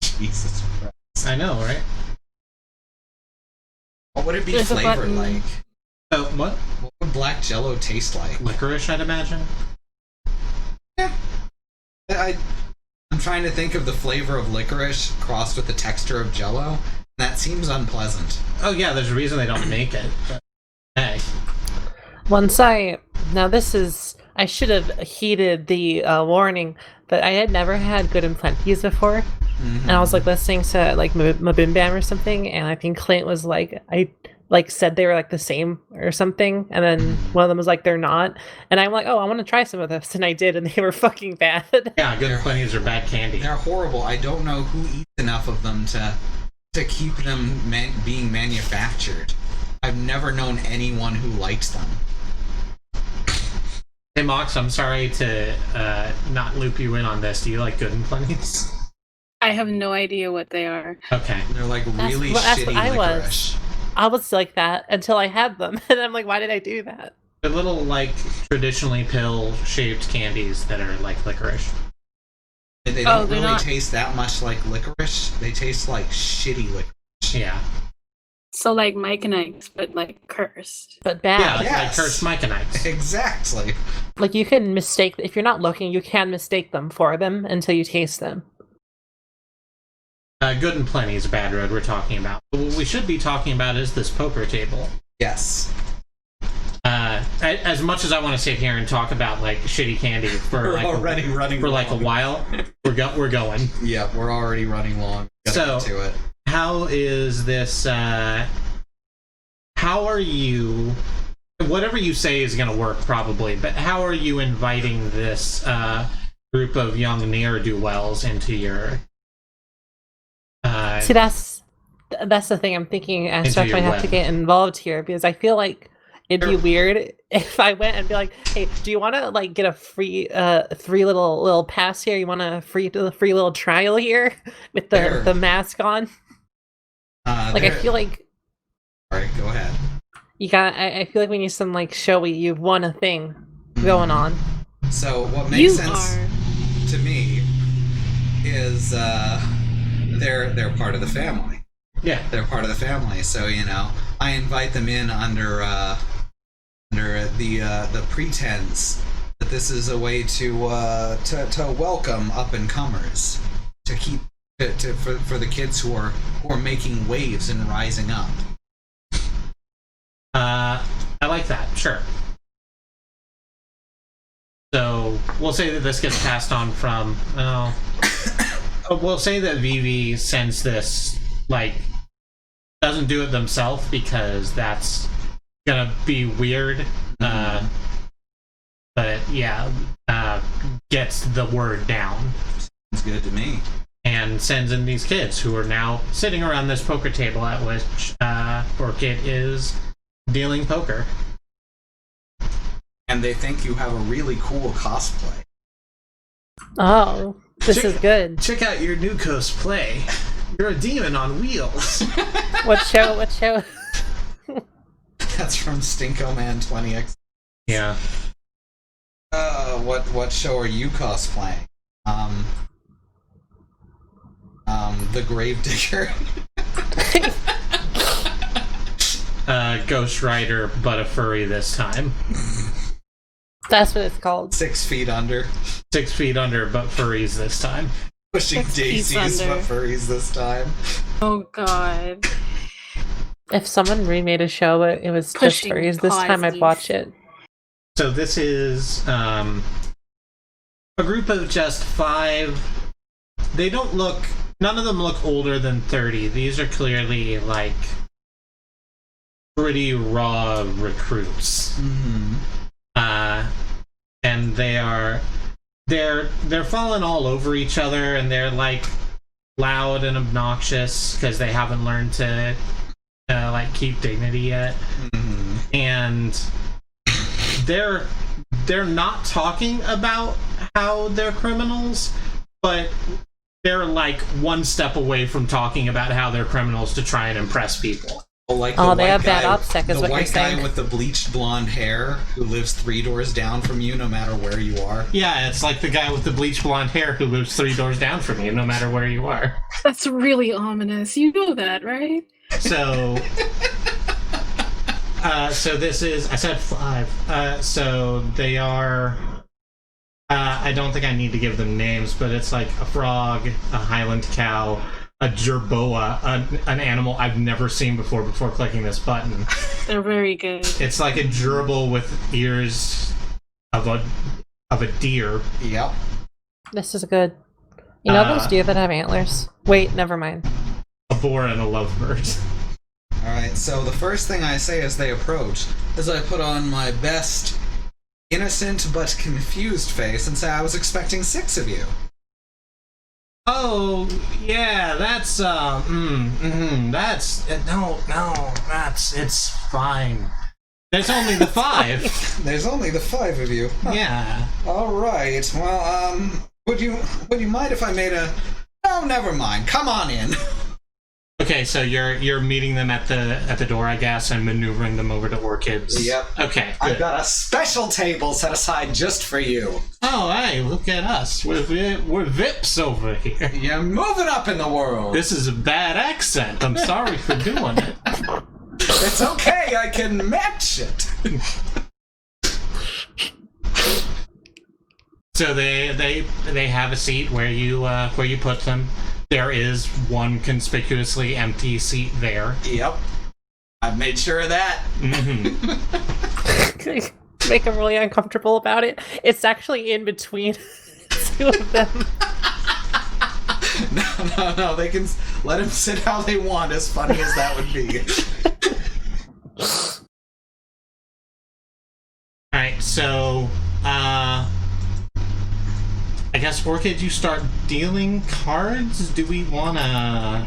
Jesus Christ. I know, right? What would it be There's a flavored button. like? Oh, what? What would black Jello taste like? Licorice, I'd imagine. I'm trying to think of the flavor of licorice crossed with the texture of Jello. That seems unpleasant. Oh, yeah, there's a reason they don't make it. But, hey. I should have heeded the warning, but I had never had Good and Plenty's before. And I was like listening to like Mabim Bam or something, and I think Clint was like, I like said they were like the same or something, and then one of them was like they're not, and I'm like, oh, I want to try some of this, and I did, and they were fucking bad. Yeah, good and plenty's are bad candy. They're horrible. I don't know who eats enough of them to keep them being manufactured. I've never known anyone who likes them. Hey, Mox, I'm sorry to not loop you in on this. Do you like good and plenty's? I have no idea what they are. Okay. They're like really that's shitty what I was. licorice. I was like that until I had them, and I'm like, why did I do that? They're little, like, traditionally pill-shaped candies that are like licorice. They Oh, don't they're really not- taste that much like licorice. They taste like shitty licorice. Yeah. So like Mike and Ike's, but like cursed. But Yeah, bad. like Yes. cursed Myconites. Exactly. Like you can mistake, if you're not looking, you can mistake them for them until you taste them. Good and plenty is a bad road we're talking about. But what we should be talking about is this poker table. Yes. As much as I want to sit here and talk about like shitty candy for We're like already running for like a long. while, we're going. Yeah, we're already running long. Gotta So- get to it. How is this? How are you? Whatever you say is going to work probably, but how are you inviting this group of young ne'er-do-wells into your? See, that's the thing I'm thinking. Astaroth your might have to web. get involved here because I feel like it'd be weird if I went and be like, "Hey, do you want to like get a free free little pass here? You want a free little trial here with Sure. the mask on?" Like I feel like Alright, go ahead. you got. I feel like we need some like showy. You've won a thing going on. So what makes You sense are. to me is they're part of the family. Yeah. They're part of the family. So, you know, I invite them in under the pretense that this is a way to welcome up and comers, to keep for the kids who are making waves and rising up. I like that. Sure. So we'll say that this gets passed on from. We'll say that Vivi sends this, like, doesn't do it themselves because that's gonna be weird. But yeah, gets the word down It's good to me. and sends in these kids who are now sitting around this poker table at which Orchid is dealing poker. And they think you have a really cool cosplay. Oh, this is good. Check out your new cosplay. You're a demon on wheels. What show? What show? That's from Stinko Man 20X. Yeah. What show are you cosplaying? The Gravedigger. Ghost Rider, but a furry this time. That's what it's called. 6 feet under. 6 feet under, but furries this time. Pushing 6 feet daisies, under. but furries this time. Oh god. If someone remade a show, but it was just Pushing furries this time, I'd posies. watch it. So this is a group of just 5. They don't look. None of them look older than 30. These are clearly like pretty raw recruits. Mm-hmm. And they're falling all over each other, and they're like loud and obnoxious because they haven't learned to like keep dignity yet. Mm-hmm. And they're not talking about how they're criminals, but they're like one step away from talking about how they're criminals to try and impress people. Like Oh, the they white have bad guy- ops tech, is the what you're white guy saying. with the bleached blonde hair who lives 3 doors down from you, no matter where you are. Yeah, it's like the guy with the bleached blonde hair who lives 3 doors down from you, no matter where you are. That's really ominous. You know that, right? So, so this is, I said 5. So they are, I don't think I need to give them names, but it's like a frog, a Highland cow, a jerboa, an animal I've never seen before clicking this button. They're very good. It's like a gerbil with ears of a deer. Yep. This is good. You know those deer that have antlers? Wait, never mind. A boar and a lovebird. Alright, so the first thing I say as they approach is I put on my best innocent but confused face and say I was expecting 6 of you. Oh, yeah, that's, it's fine. There's only the 5. There's only the 5 of you. Huh. Yeah. Alright, well, would you mind if I made a... No, never mind. Come on in. Okay, so you're meeting them at the door, I guess, and maneuvering them over to Orchid's. Yep. Okay, I've good. got a special table set aside just for you. Oh, hey, look at us. We're Vips over here. You're moving up in the world. This is a bad accent. I'm sorry for doing it. It's okay, I can match it. So they have a seat where you put them. There is one conspicuously empty seat there. Yep. I've made sure of that. Mm-hmm. Make them really uncomfortable about it. It's actually in between 2 of them. No, they can let them sit how they want, as funny as that would be. Alright, so I guess, Orchid, you start dealing cards? Do we wanna... I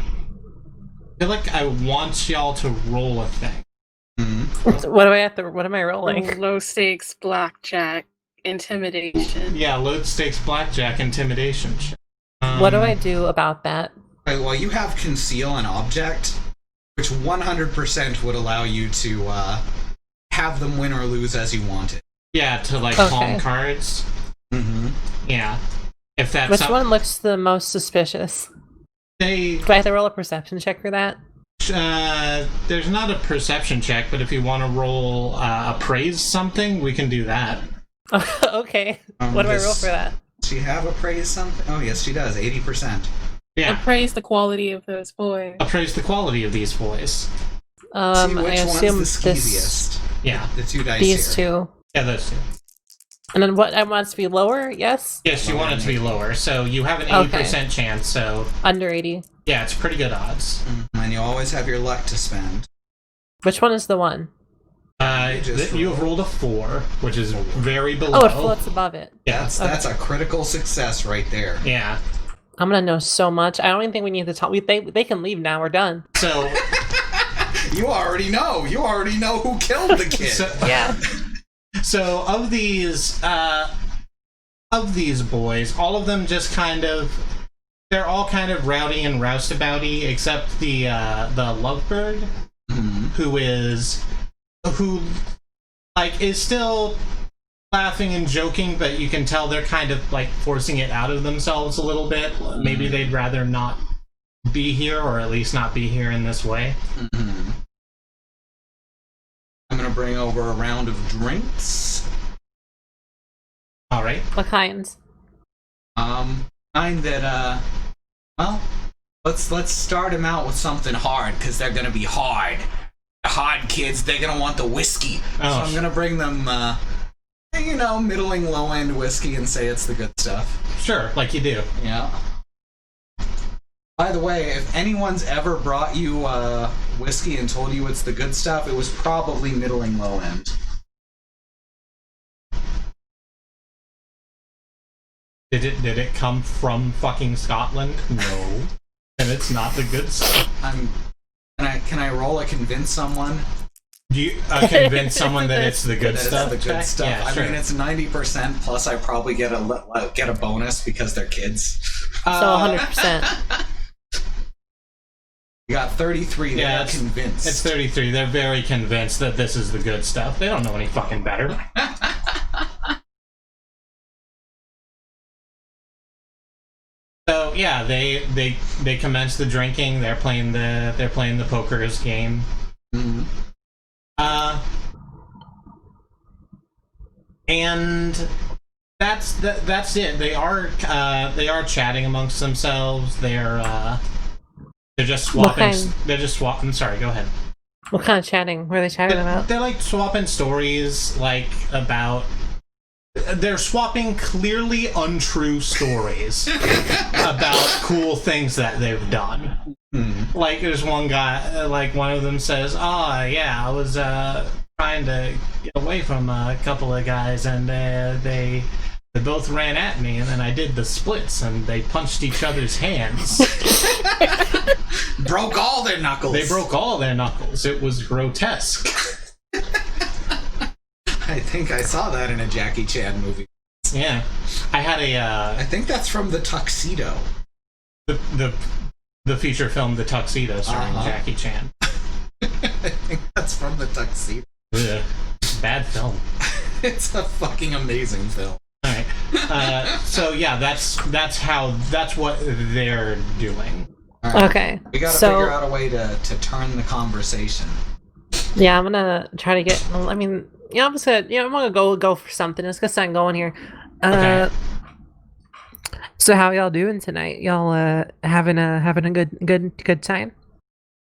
feel like I want y'all to roll a thing. Mm-hmm. What am I rolling? Low stakes blackjack intimidation. Yeah, load stakes blackjack intimidation. What do I do about that? Well, you have conceal an object, which 100% would allow you to have them win or lose as you want it. Yeah, to like Okay. palm cards. Mm-hmm. Yeah. If that's Which one looks the most suspicious? they Do I have to roll a perception check for that? there's not a perception check, but if you want to roll appraise something, we can do that. Okay. What do I roll for that? Does she have appraise something? Oh, yes, she does. 80%. Yeah. Appraise the quality of those boys. Appraise the quality of these boys. See I which assume one's the this, skeeziest. Yeah. The 2 dice these here. 2. Yeah, those two. And then what? I want it to be lower? Yes? Yes, you want it to be lower, so you have an 80% chance, so Under 80. yeah, it's pretty good odds. And you always have your luck to spend. Which one is the one? You have rolled a 4, which is very below. Oh, it floats above it. Yeah. That's a critical success right there. Yeah. I'm gonna know so much. I don't even think we need to talk. They can leave now. We're done. So You already know. You already know who killed the kid. Yeah. So of these boys, all of them just kind of they're all kind of rowdy and roustabouty, except the lovebird, who is still laughing and joking, but you can tell they're kind of like forcing it out of themselves a little bit. Maybe they'd rather not be here, or at least not be here in this way. I'm gonna bring over a round of drinks. All right. What kinds? Kind that well, let's start them out with something hard, because they're gonna be hard. Hard kids, they're gonna want the whiskey. So I'm gonna bring them middling low-end whiskey and say it's the good stuff. Sure, like you do. Yeah. By the way, if anyone's ever brought you whiskey and told you it's the good stuff, it was probably middling low-end. Did it come from fucking Scotland? No. And it's not the good stuff. Can I roll a convince someone? Do you convince someone that it's the good stuff? It's the good stuff. Yeah, I sure. mean, it's 90%, plus I probably get a bonus because they're kids. So 100%. You got 33. Yeah, They're convinced. It's 33. They're very convinced that this is the good stuff. They don't know any fucking better. So yeah, they commence the drinking. They're playing the poker's game. And that's it. They are chatting amongst themselves. They're just swapping. They're just swapping. I'm sorry. Go ahead. What kind of chatting? What are they chatting about? They're like swapping stories, like about. They're swapping clearly untrue stories about cool things that they've done. Like there's one guy, like one of them says, yeah, I was trying to get away from a couple of guys, and they both ran at me, and then I did the splits, and they punched each other's hands. Broke all their knuckles. They broke all their knuckles. It was grotesque. I think I saw that in a Jackie Chan movie. Yeah, I had I think that's from The Tuxedo. The feature film The Tuxedo, starring Jackie Chan. I think that's from The Tuxedo. Ugh. Bad film. It's a fucking amazing film. All right. So yeah, that's what they're doing. All right. Okay. We gotta figure out a way to turn the conversation. Yeah, I'm gonna try to get. I mean, yeah, I'm just gonna. Yeah, I'm gonna go for something. Let's get something going here. Okay. So how y'all doing tonight? Y'all having a good time?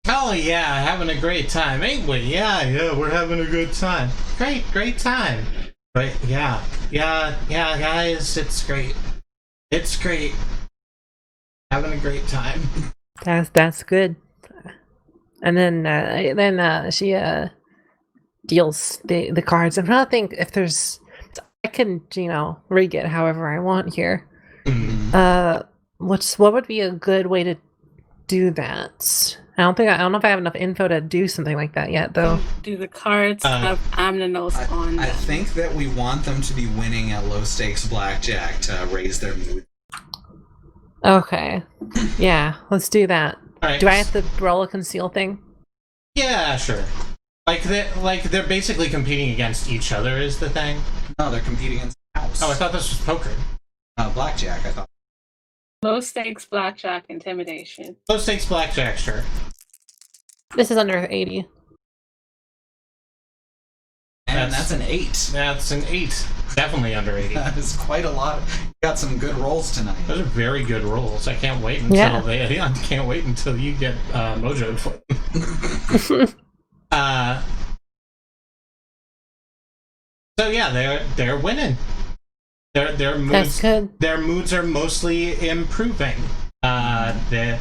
Oh yeah, having a great time, ain't we? Yeah, we're having a good time. Great time. Right? Yeah, guys, it's great. It's great. Having a great time. That's good. And then she deals the cards. I'm trying to think if there's. I can rig it however I want here. What would be a good way to do that? I don't know if I have enough info to do something like that yet, though. Do the cards have Amnanos on them? I think that we want them to be winning at low stakes blackjack to raise their mood. Okay. Yeah, let's do that. Right. Do I have to roll a conceal thing? Yeah, sure. They're basically competing against each other is the thing. No, they're competing against the house. Oh, I thought this was poker. Blackjack, I thought. Low stakes blackjack intimidation. Low stakes blackjack, sure. This is under 80. And that's an 8. That's an 8. Definitely under 80. That is quite a lot. You got some good rolls tonight. Those are very good rolls. I can't wait until I can't wait until you get mojoed for them. So yeah, they're winning. Their moods. That's good. Their moods are mostly improving. They're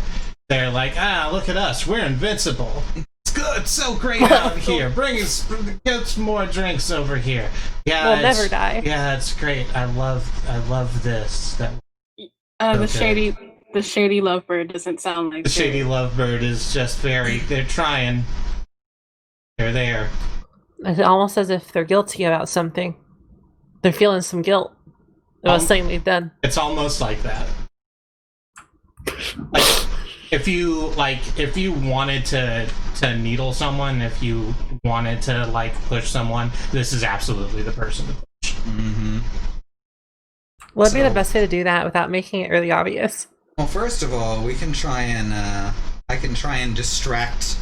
like, look at us, we're invincible. It's good, so great out here. Get some more drinks over here. Yeah, We'll never die. Yeah, it's great. I love this. The shady lovebird doesn't sound like The shady lovebird is just they're trying. They're there. It's almost as if they're guilty about something. They're feeling some guilt about something they've done. It's almost like that. Like, if you wanted to needle someone, if you wanted to like push someone, this is absolutely the person to push. Mm-hmm. What would be the So- best way to do that without making it really obvious? Well, first of all, we can try and I can try and distract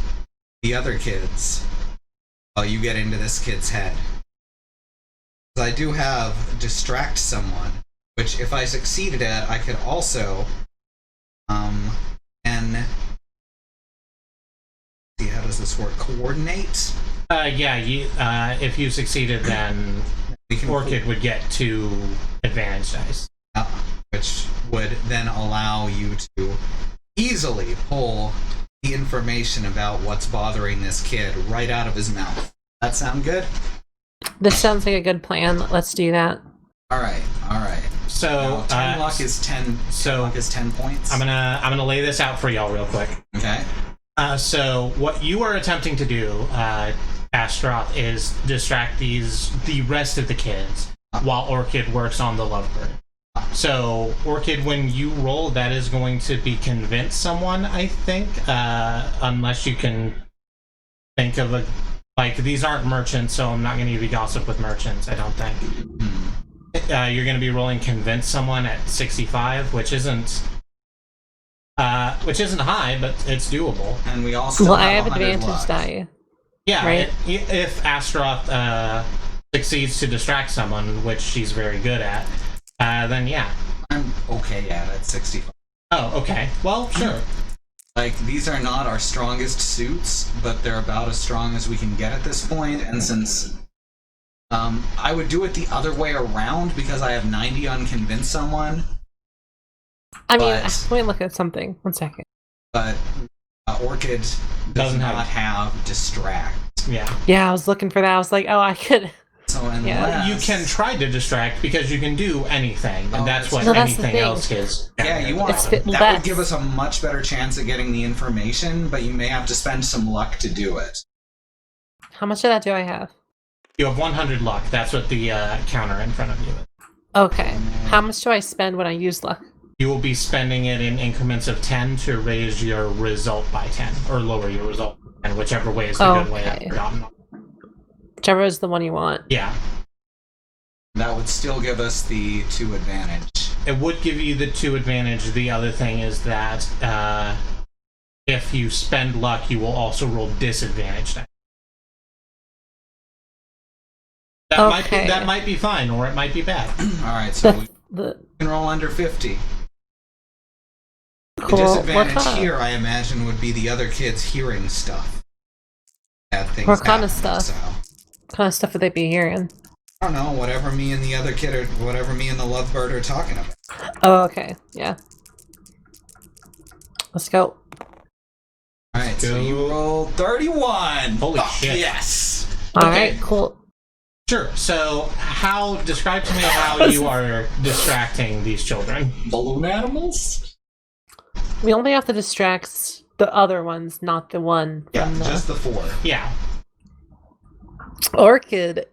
the other kids while you get into this kid's head. 'Cause I do have distract someone, which if I succeeded at, I could also and see, how does this work? Coordinate. Yeah, if you succeeded, then We can Orchid would get 2 advantage dice. which would then allow you to easily pull the information about what's bothering this kid right out of his mouth. That sound good? This sounds like a good plan. Let's do that. All right. So, Now, 10 luck is 10. so 10 luck is 10 points. I'm gonna lay this out for y'all real quick. Okay. So what you are attempting to do, Astaroth, is distract the rest of the kids while Orchid works on the lovebird. So Orchid, when you roll, that is going to be convince someone, I think, unless you can think of a these aren't merchants, so I'm not going to give you gossip with merchants. I don't think. You're going to be rolling convince someone at 65, which isn't high, but it's doable. And we all still Well, have I have 100 advantage luck. die. Yeah, Right. if Astaroth succeeds to distract someone, which she's very good at, then yeah. I'm okay at 65. Oh, okay. Well, sure. Like, these are not our strongest suits, but they're about as strong as we can get at this point, and since I would do it the other way around because I have 90 on convince someone, I mean, But- let me look at something. 1 second. but Orchid does Doesn't not have distract. Yeah. Yeah, I was looking for that. I was like, oh, I could. So unless Yeah. You can try to distract because you can do anything, and Oh, that's that's what true. Well, that's the anything thing. else is. Yeah, you want It's fit- that that's- would give us a much better chance at getting the information, but you may have to spend some luck to do it. How much of that do I have? You have 100 luck. That's what the counter in front of you is. Okay. How much do I spend when I use luck? You will be spending it in increments of 10 to raise your result by 10, or lower your result, and whichever way is the good way. I've Okay. forgotten. Whichever is the one you want. Yeah. That would still give us the 2 advantage. It would give you the 2 advantage. The other thing is that if you spend luck, you will also roll disadvantage. Okay. That might be fine, or it might be bad. Alright, so we The can roll under 50. The cool. What disadvantage kind here, I imagine, would be the other kids hearing stuff. Bad things What kind of happening, stuff? So. kind of stuff would they be hearing? I don't know, whatever me and the other kid or whatever me and the lovebird are talking about. Oh, okay. Yeah. Let's go. Alright, so you rolled 31! Holy Fuck shit. yes! All Okay. right. Cool. Sure. So, describe to me how you are distracting these children. Balloon animals? We only have to distract the other ones, not the one Yeah, from the just the 4. Yeah. Orchid.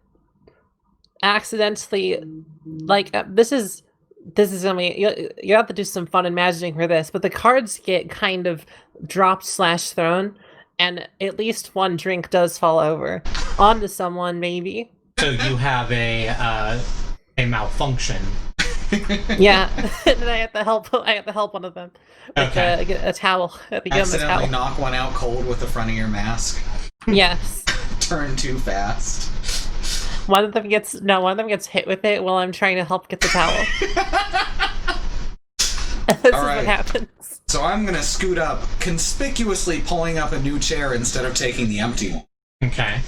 Accidentally, like this is I mean you have to do some fun imagining for this, but the cards get kind of dropped / thrown, and at least one drink does fall over onto someone, maybe. So you have a malfunction. Yeah, and then I have to help one of them with Okay. a towel. I think a Accidentally towel. knock one out cold with the front of your mask. Yes. Turn too fast. One of them gets hit with it while I'm trying to help get the towel. This is Alright. what happens. So I'm gonna scoot up, conspicuously pulling up a new chair instead of taking the empty one. Okay.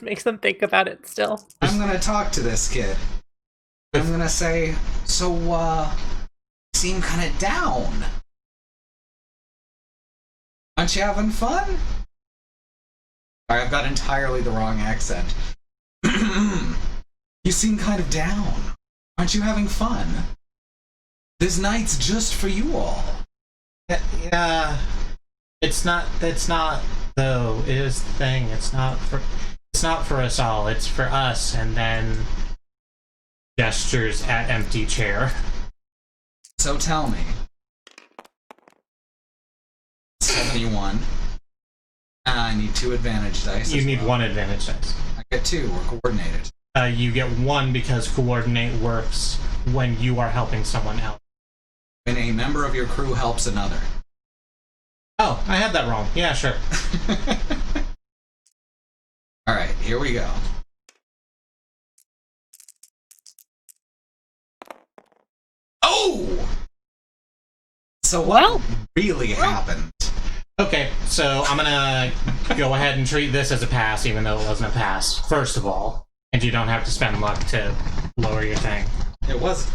Makes them think about it still. I'm gonna talk to this kid. I'm gonna say, so, you seem kinda down. Aren't you having fun? Sorry, I've got entirely the wrong accent. You seem kind of down. Aren't you having fun? This night's just for you all. Yeah. That's not though. It is the thing. It's not for us all. It's for us. And then gestures at empty chair. So tell me, me one. I need 2 advantage dice. You as need well. 1 advantage dice. I get 2. We're coordinated. You get 1 because coordinate works when you are helping someone else. When a member of your crew helps another. Oh, I had that wrong. Yeah, sure. Alright, here we go. Oh! So what really happened? Okay, so I'm gonna go ahead and treat this as a pass, even though it wasn't a pass, first of all. And you don't have to spend luck to lower your thing. It was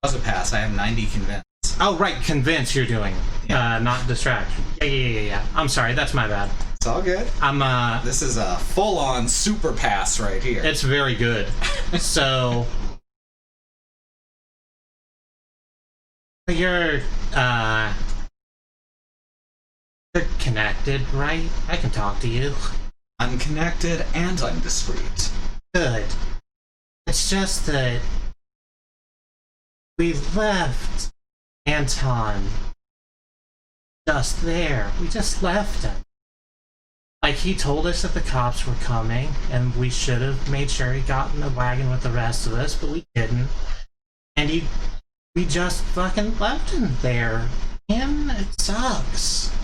a pass. I have 90 convince. Oh, right, convince you're doing. Yeah. Not distract. Yeah. I'm sorry, that's my bad. It's all good. This is a full-on super pass right here. It's very good. So... You're connected, right? I can talk to you. I'm connected and I'm discreet. Good. It's just that we left Anton just there. We just left him. Like, he told us that the cops were coming, and we should have made sure he got in the wagon with the rest of us, but we didn't. And we just fucking left him there. And it sucks.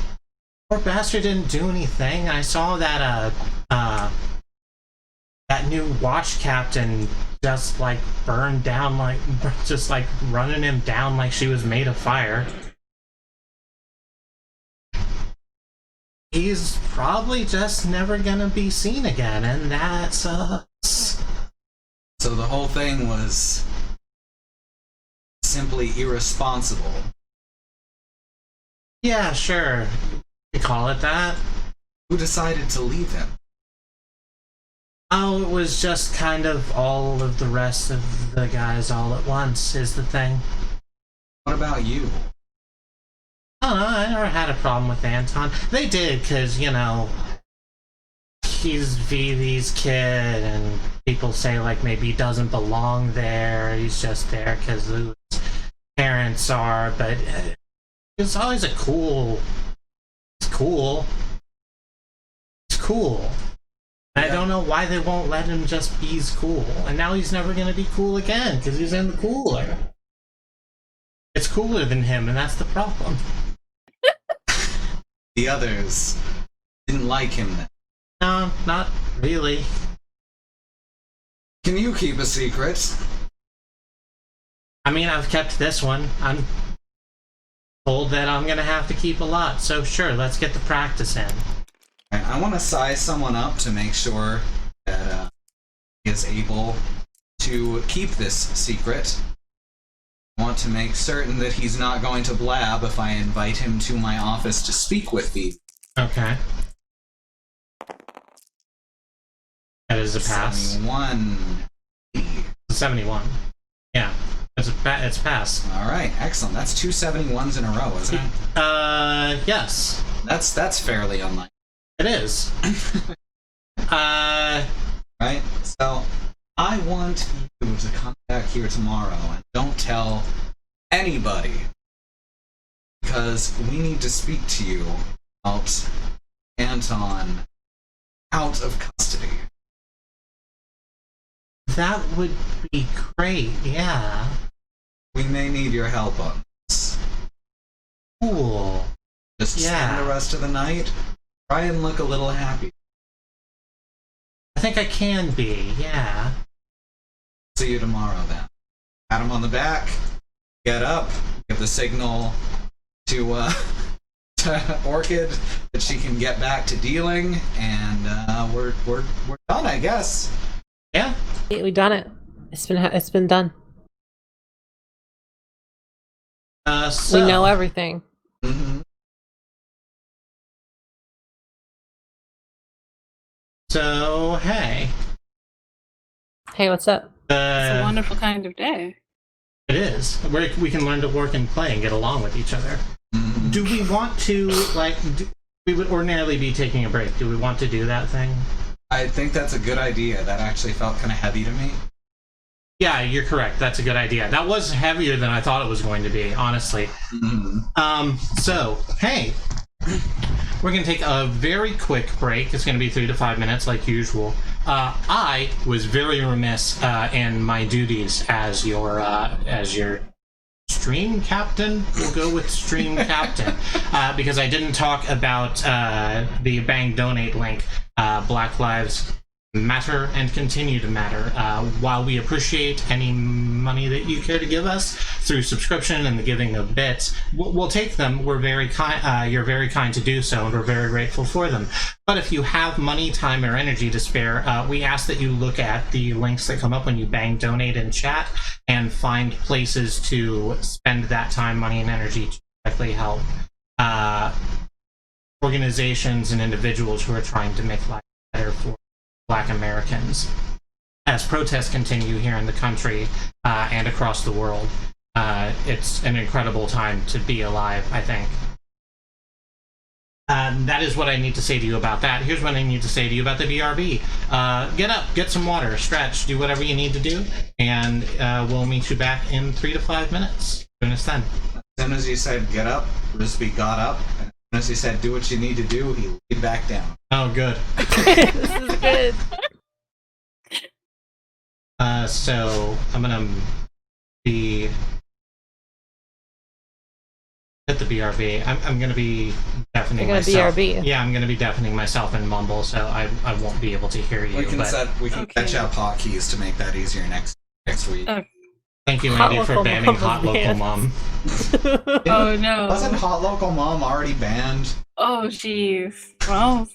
Poor bastard didn't do anything. I saw that, that new watch captain just, like, burned down, like, just, like, running him down like she was made of fire. He's probably just never gonna be seen again, and that sucks. So the whole thing was simply irresponsible. Yeah, sure. You call it that? Who decided to leave him? Oh, it was just kind of all of the rest of the guys all at once, is the thing. What about you? I don't know, I never had a problem with Anton. They did, because, you know, he's Vivi's kid, and people say, like, maybe he doesn't belong there, he's just there because his parents are, but it's always a cool... It's cool. It's cool. And I don't know why they won't let him just be cool. And now he's never going to be cool again, because he's in the cooler. It's cooler than him, and that's the problem. The others didn't like him then. No, not really. Can you keep a secret? I mean, I've kept this one. I'm told that I'm going to have to keep a lot, so sure, let's get the practice in. I want to size someone up to make sure that he is able to keep this secret. I want to make certain that he's not going to blab if I invite him to my office to speak with me. Okay. That is a pass. 71. 71. Yeah. It's a pass. Alright, excellent. That's 2 71s in a row, isn't it? Yes. That's fairly unlikely. It is. Right? So, I want you to come back here tomorrow and don't tell anybody. Because we need to speak to you about Anton out of custody. That would be great, yeah. We may need your help on this. Cool. Just spend the rest of the night. Try and look a little happy. I think I can be, yeah. See you tomorrow then. Pat him on the back. Get up. Give the signal to Orchid that she can get back to dealing, and we're done, I guess. Yeah. We done it. It's been done. So, We know everything. Mm-hmm. So, hey. Hey, what's up? It's a wonderful kind of day. It is. We can learn to work and play and get along with each other. Mm-hmm. Do we want to, like, we would ordinarily be taking a break. Do we want to do that thing? I think that's a good idea. That actually felt kind of heavy to me. Yeah, you're correct. That's a good idea. That was heavier than I thought it was going to be, honestly. Mm-hmm. So, hey. we're going to take a very quick break. It's going to be 3 to 5 minutes, like usual. I was very remiss in my duties as your stream captain. We'll go with stream captain because I didn't talk about the Bang Donate link. Black Lives Matter and continue to matter. While we appreciate any money that you care to give us through subscription and the giving of bits, we'll take them. We're very kind. You're very kind to do so, and we're very grateful for them. But if you have money, time, or energy to spare, we ask that you look at the links that come up when you bang donate in chat and find places to spend that time, money, and energy to directly help organizations and individuals who are trying to make life better for Black Americans. As protests continue here in the country and across the world, it's an incredible time to be alive, I think. That is what I need to say to you about that. Here's what I need to say to you about the BRB. Get up, get some water, stretch, do whatever you need to do, and we'll meet you back in 3 to 5 minutes. Join us then. As soon as you said get up, Risby got up. And as soon as he said do what you need to do, he laid back down. Oh, good. This is good. So I'm gonna be hit the BRB. I'm gonna be deafening You're gonna myself. BRB. Yeah, I'm gonna be deafening myself and mumble, so I won't be able to hear you. We can but catch up hotkeys to make that easier next week. thank you, Hot Andy, for Local banning Mom Hot was Local banned. Mom. Oh no. Wasn't Hot Local Mom already banned? Oh jeez. Well,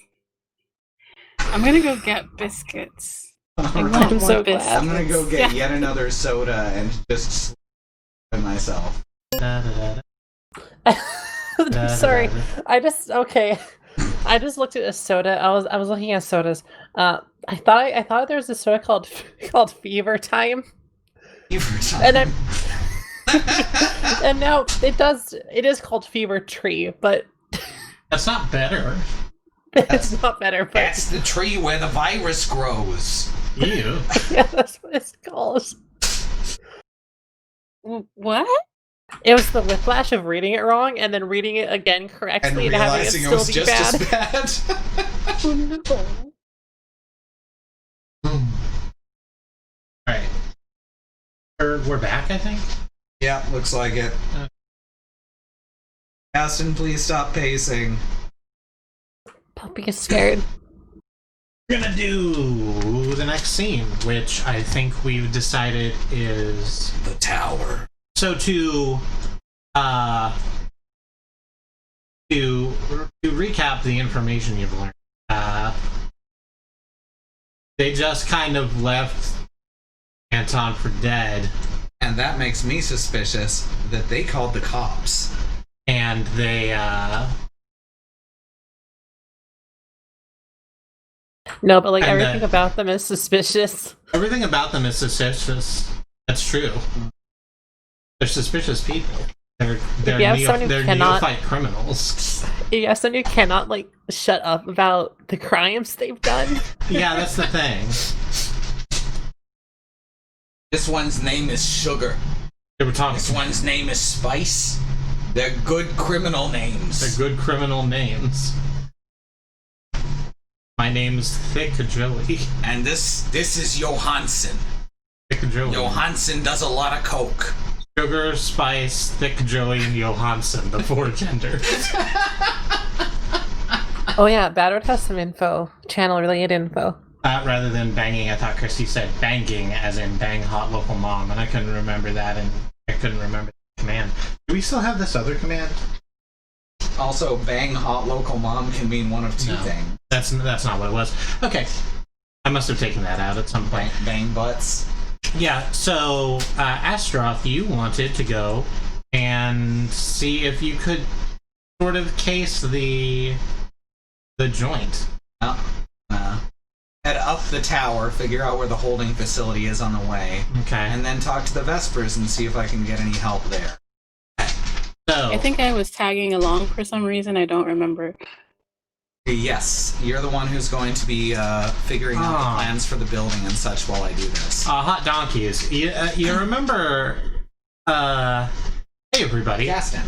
I'm gonna go get biscuits. I want I'm more so glad. biscuits. I'm gonna go get Yeah. yet another soda and just sleep myself. Sorry, I just looked at a soda. I was looking at sodas. I thought there was a soda called Fever Time, and I'm and now it is called Fever Tree, but That's not better. it's not better. But That's the tree where the virus grows. You. yeah, that's what it's called. What? It was the whiplash of reading it wrong and then reading it again And correctly and having it realizing it still was be just bad. as bad. Oh no. Alright. We're back, I think? Yeah, looks like it. Aston, please stop pacing. Puppy is scared. We're gonna do the next scene, which I think we've decided is... The tower. So to recap the information you've learned, they just kind of left Anton for dead, And that makes me suspicious that they called the cops. and they No, but like And, everything about them is suspicious. everything about them is suspicious. That's true. They're suspicious people. They're you have someone who they're cannot- neophyte criminals. Yeah, someone who cannot like shut up about the crimes they've done. Yeah, that's the thing. This one's name is Sugar. They were talking. This one's name is Spice. They're good criminal names. They're good criminal names. My name's Thick Joey. And this is Johansson. Thick Joey. Johansson does a lot of coke. Sugar, Spice, Thick Joey, and Johansson, the four genders. Oh yeah, Badwood has some info, channel related info. Rather than banging, I thought Christy said banging, as in bang hot local mom, and I couldn't remember that, and I couldn't remember the command. Do we still have this other command? Also, bang hot local mom can mean one of two No. things. That's not what it was. Okay. I must have taken that out at some point. Bang butts. Yeah, so, Astaroth, you wanted to go and see if you could sort of case the joint. Head up the tower, figure out where the holding facility is on the way, Okay. and then talk to the Vespers and see if I can get any help there. So, I think I was tagging along for some reason. I don't remember. Yes, you're the one who's going to be figuring out the plans for the building and such while I do this. hot donkeys. You remember, hey everybody. Gaston.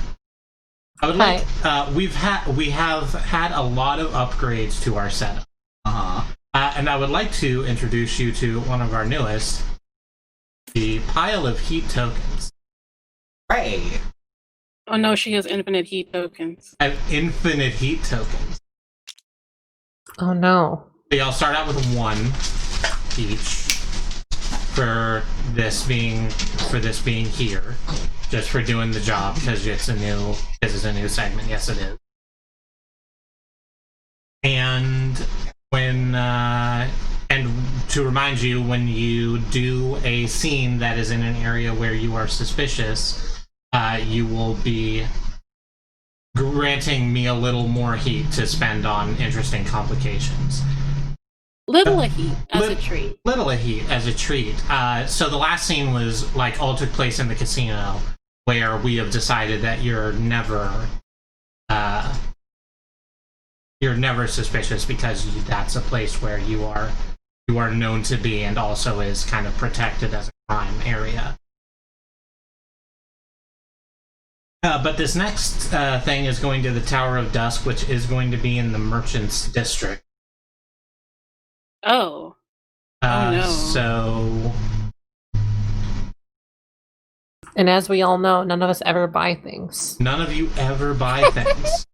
I would like. We have had a lot of upgrades to our setup. And I would like to introduce you to one of our newest, the pile of heat tokens. Hey. Oh no, she has infinite heat tokens. I have infinite heat tokens. Oh no. So y'all start out with one each for this being here, just for doing the job because this is a new segment. Yes, it is. And and to remind you, when you do a scene that is in an area where you are suspicious, you will be granting me a little more heat to spend on interesting complications. Little a heat as a treat. Little a heat as a treat. So the last scene was all took place in the casino, where we have decided that you're never suspicious because that's a place where you are known to be and also is kind of protected as a crime area. But this next thing is going to the Tower of Dusk, which is going to be in the Merchants District. Oh. Oh no. So... And as we all know, none of us ever buy things. None of you ever buy things.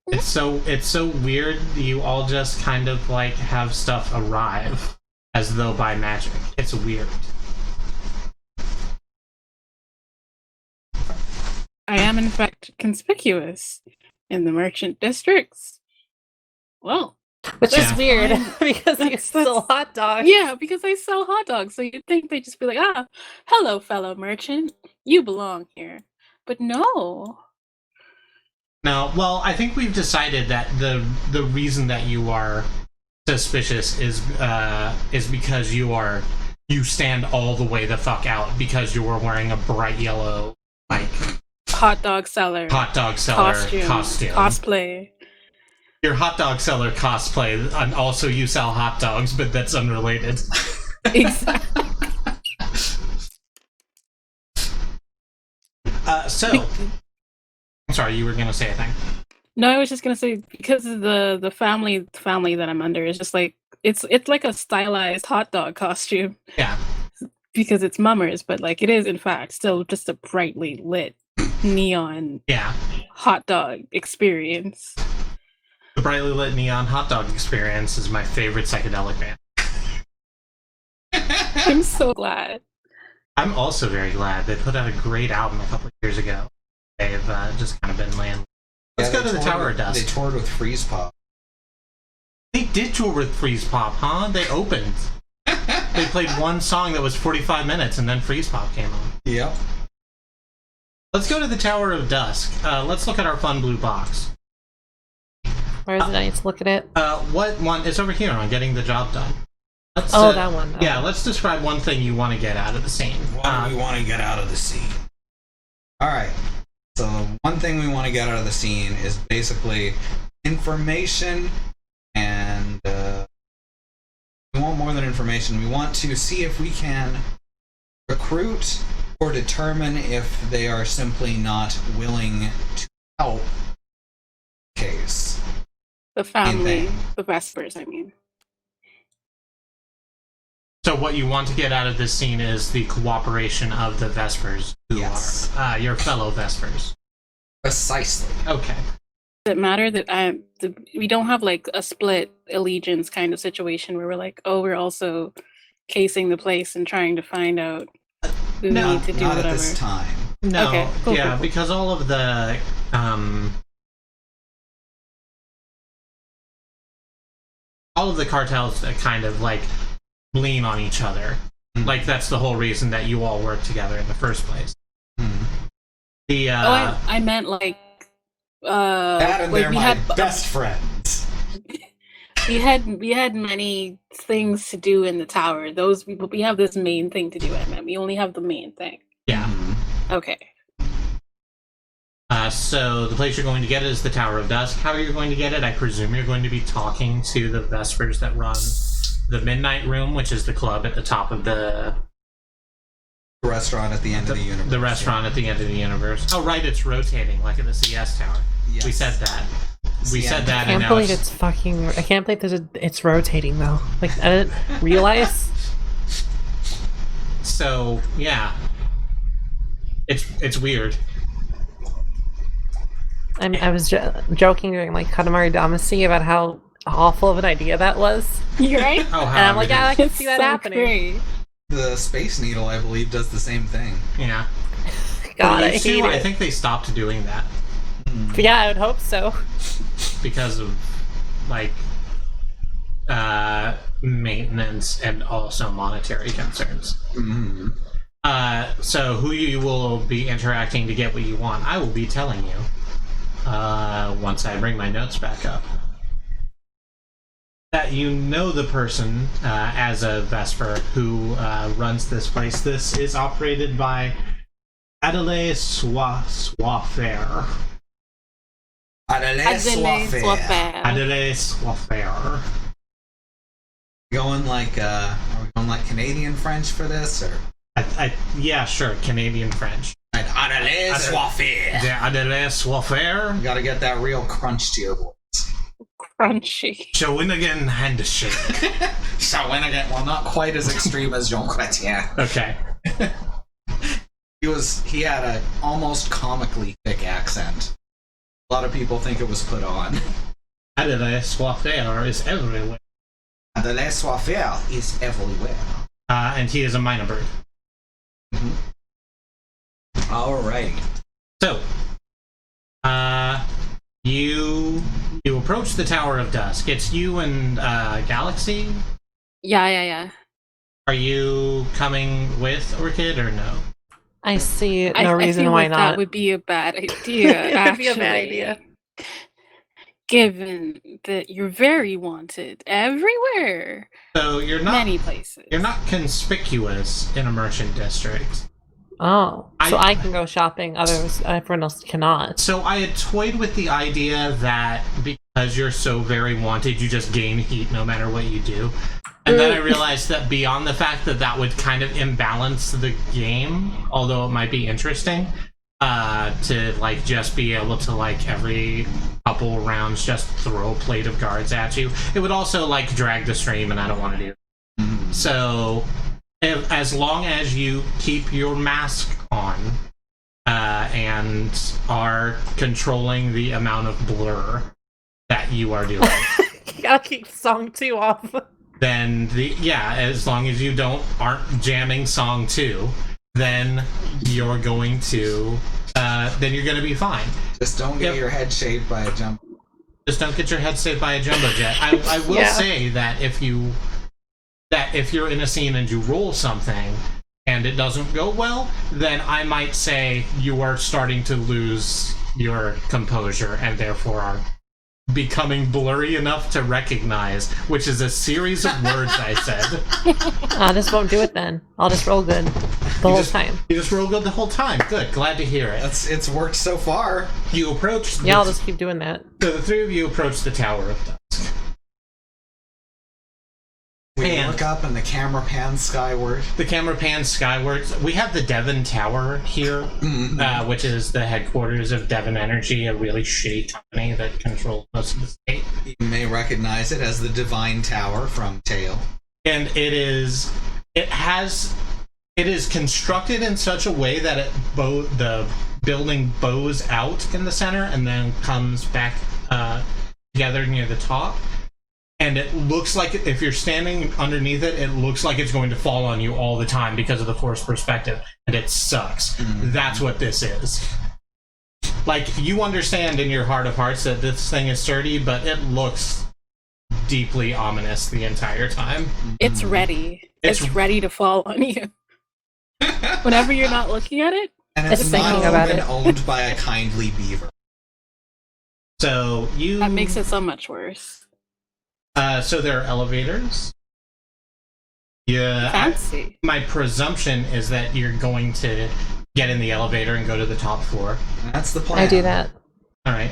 It's so weird you all just kind of have stuff arrive as though by magic. It's weird. I am in fact conspicuous in the merchant districts. Well, which is weird because you that's- sell hot dogs. yeah, because I sell hot dogs, so you'd think they'd just be like, hello, fellow merchant, you belong here. But no. No, well, I think we've decided that the reason that you are suspicious is because you stand all the way the fuck out because you were wearing a bright yellow hot dog seller costume. Cosplay. Your hot dog seller cosplay, and also you sell hot dogs, but that's unrelated. Exactly. So, I'm sorry, you were gonna say a thing. No, I was just gonna say because of the family that I'm under is just it's like a stylized hot dog costume. Yeah. Because it's mummers, but it is in fact still just a brightly lit neon hot dog experience. The brightly lit neon hot dog experience is my favorite psychedelic band. I'm so glad. I'm also very glad. They put out a great album a couple of years ago. They've just kind of been laying. Let's go to the Tower of Dusk. They toured with Freeze Pop. They did tour with Freeze Pop, huh? They opened. They played one song that was 45 minutes, and then Freeze Pop came on. Yep. Let's go to the Tower of Dusk. Let's look at our fun blue box. Where is it? I need to look at it. What one? It's over here on Getting the Job Done. That one. Yeah, let's describe one thing you want to get out of the scene. What do we want to get out of the scene? Alright. So, one thing we want to get out of the scene is basically information, and we want more than information. We want to see if we can recruit or determine if they are simply not willing to help case. The family, the Vespers, I mean. So what you want to get out of this scene is the cooperation of the Vespers, who are your fellow Vespers. Precisely. Okay. Does it matter that we don't have a split allegiance kind of situation where we're we're also casing the place and trying to find out who we need to do not whatever. At this time. No. Okay, cool, yeah, cool. because all of the cartels kind of lean on each other. Mm-hmm. That's the whole reason that you all work together in the first place. Mm-hmm. The I meant that and they're we my had best friends. we had many things to do in the tower. We have this main thing to do. I meant we only have the main thing. Yeah. Okay. So the place you're going to get it is the Tower of Dusk. How are you going to get it? I presume you're going to be talking to the Vespers that run the Midnight Room, which is the club at the top of the The restaurant at the end of the universe. The restaurant at the end of the universe. Oh, right, it's rotating like in the CS tower. Yes. We said that. We said that, I and can't now believe it's fucking. I can't believe it's rotating though. Like I didn't realize. So yeah, it's weird. I was joking during like Katamari Damacy about how awful of an idea that was, You're right. Oh, and I'm like, yeah, I can It's see that so happening. great. The Space Needle, I believe, does the same thing. Yeah. God, But I Ensue, hate I it. think they stopped doing that Yeah, I would hope so. because of like maintenance and also monetary concerns. Mm-hmm. So who you will be interacting to get what you want, I will be telling you once I bring my notes back up. That you know the person as a Vesper who runs this place. This is operated by Adelaide Swafair. Adelaide Swafair. Adelaide Swafair. Going like, are we going like Canadian French for this, or? Yeah, sure, Canadian French. Adelaide Swafair. Adelaide Swafair. You gotta get that real crunch to your voice. Crunchy. Shawinigan handshake. So when again, well, not quite as extreme as Jean Chrétien. Okay. He had a almost comically thick accent. A lot of people think it was put on. Adelaide Swafair is everywhere. Adelaide Swafair is everywhere. And he is a minor bird. Alright. So, you approach the Tower of Dusk. It's you and Galaxy. Yeah. Are you coming with Orchid or no? I see no I reason feel why like not. That would be a bad idea. It would be a actually, bad idea. Given that you're very wanted everywhere, So you're not many places. You're not conspicuous in a merchant district. Oh, so I- I can go shopping. Everyone else cannot. So I had toyed with the idea that because you're so very wanted, you just gain heat no matter what you do. And then I realized that beyond the fact that that would kind of imbalance the game, although it might be interesting, to like just be able to like every couple rounds just throw a plate of guards at you, it would also like drag the stream, and I don't want to do that. So as long as you keep your mask on and are controlling the amount of blur that you are doing, You gotta keep song 2 off. then as long as you aren't jamming song 2, then you're going to be fine. Just don't get your head shaved by a jump. Just don't get your head saved by a jumbo jet. I will Yeah. say that if you're in a scene and you roll something and it doesn't go well, then I might say you are starting to lose your composure and therefore are becoming blurry enough to recognize, which is a series of words I said. I just won't do it then. I'll just roll good the whole time. You just roll good the whole time. Good, glad to hear it. It's worked so far. You approach. Yeah, I'll just keep doing that. So the three of you approach the Tower of Dusk. We And- look up and the camera pans skyward. The camera pans skywards. We have the Devon Tower here, which is the headquarters of Devon Energy, a really shitty company that controls most of the state. You may recognize it as the Divine Tower from Tale. And it is constructed in such a way that the building bows out in the center and then comes back together near the top. And it looks like, if you're standing underneath it, it looks like it's going to fall on you all the time because of the forced perspective. And it sucks. That's what this is. Like, you understand in your heart of hearts that this thing is sturdy, but it looks deeply ominous the entire time. It's ready. It's- It's ready to fall on you. Whenever you're not looking at it, And it's Just not thinking about even it. owned by a kindly beaver. So you... that makes it so much worse. So there are elevators. Yeah. Fancy. My presumption is that you're going to get in the elevator and go to the top floor. That's the plan. I do that. All right.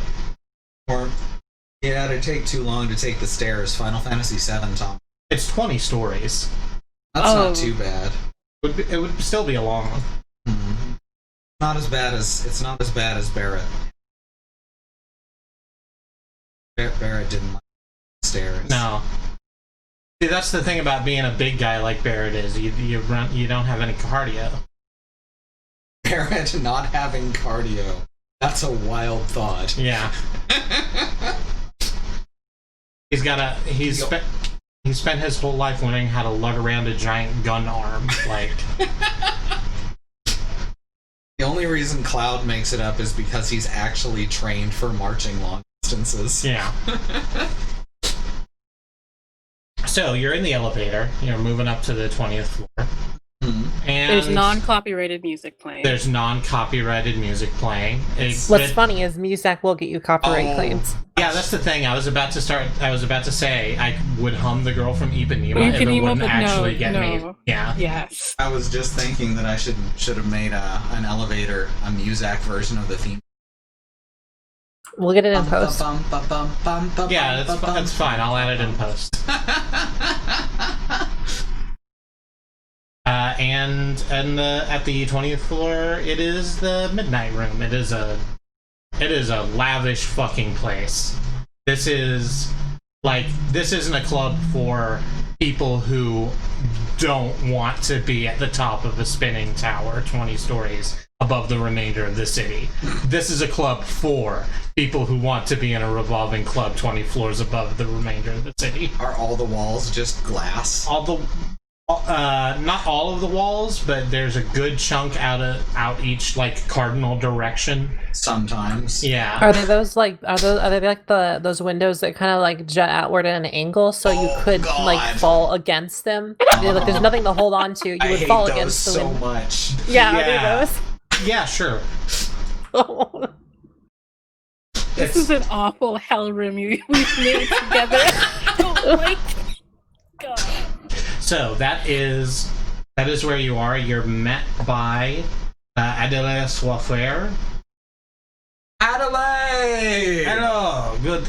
Or, yeah, it'd take too long to take the stairs. Final Fantasy VII, Tom. It's 20 stories. That's Oh. not too bad. It would still be a long one. Not as bad as it's not as bad as Barrett. Barrett didn't like stairs. No. See, that's the thing about being a big guy like Barrett is you don't have any cardio. Barrett not having cardio. That's a wild thought. Yeah. He spent his whole life learning how to lug around a giant gun arm. Like, the only reason Cloud makes it up is because he's actually trained for marching long distances. yeah. So you're in the elevator. You're moving up to the 20th floor. And There's non-copyrighted music playing. There's non-copyrighted music playing. What's funny is Muzak will get you copyright claims. Yeah, that's the thing. I was about to say I would hum the girl from Ipanema if it Ipanema, wouldn't but actually no, get me. no. Yeah. Yes. I was just thinking that I should have made an elevator, a Muzak version of the theme. We'll get it in post. Yeah, that's fine. I'll add it in post. And at the 20th floor, it is the Midnight Room. It is a lavish fucking place. This isn't a club for people who don't want to be at the top of a spinning tower 20 stories above the remainder of the city. This is a club for people who want to be in a revolving club 20 floors above the remainder of the city. Are all the walls just glass? Not all of the walls, but there's a good chunk out each like cardinal direction. Sometimes. Yeah. Are they those like those windows that kind of like jut outward at an angle, so you could like fall against them? Like there's nothing to hold on to. You would fall against the so window. much. Yeah, are they those? Yeah, sure. This is an awful hell room we've made together. Oh my god. So that is where you are. You're met by Adelaide Soiffer. Adelaide! Hello, good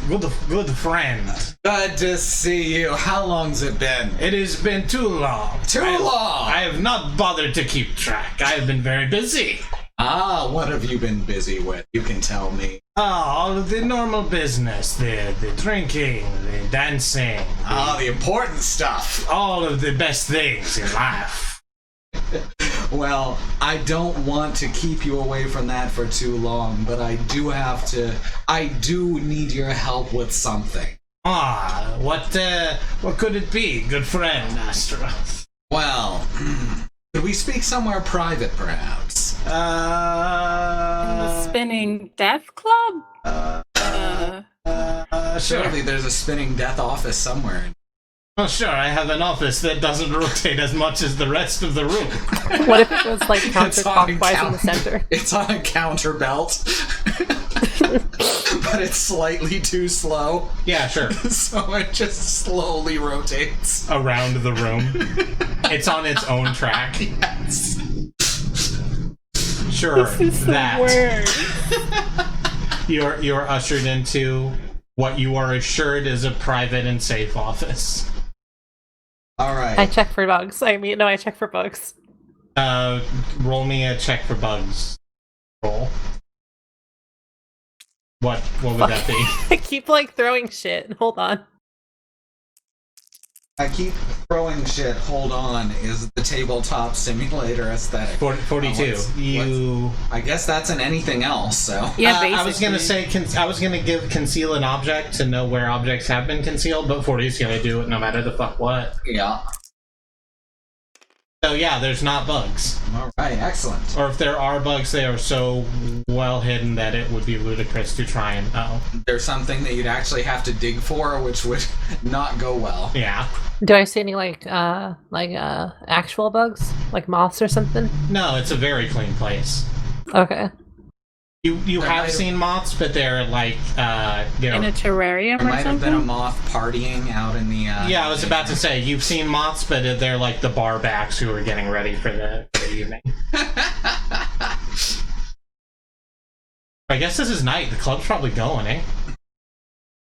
friend. Good to see you. How long's it been? It has been too long. I have not bothered to keep track. I have been very busy. Ah, what have you been busy with? You can tell me. All of the normal business, the drinking, the dancing. The important stuff. All of the best things in life. Well, I don't want to keep you away from that for too long, but I do need your help with something. What could it be, good friend, Astaroth? Well, could we speak somewhere private, perhaps? The Spinning Death Club? Sure. Surely there's a spinning death office somewhere. Oh, sure, I have an office that doesn't rotate as much as the rest of the room. What if it was like counterclockwise in the center? It's on a counter belt. But it's slightly too slow. Yeah, sure. So it just slowly rotates. Around the room. It's on its own track. Yes. Sure, This is that. the word. You're ushered into what you are assured is a private and safe office. Alright. I check for bugs. I check for bugs. Roll me a check for bugs. Roll. What would that be? I keep like throwing shit. Hold on. I keep throwing shit. Hold on. Is the tabletop simulator aesthetic? 42. I guess that's an anything else, so. Yeah, I was gonna say, I was gonna give conceal an object to know where objects have been concealed, but 40 is gonna do it no matter the fuck what. Yeah. So yeah, there's not bugs. Alright, excellent. Or if there are bugs, they are so well hidden that it would be ludicrous to try and There's something that you'd actually have to dig for, which would not go well. Yeah. Do I see any actual bugs, like moths or something? No, it's a very clean place. Okay. You have seen moths, but they're like they're In a terrarium There or might have been a something? moth partying out in the. yeah, I was about to say you've seen moths, but they're like the barbacks who are getting ready for the evening. I guess this is night. The club's probably going, eh?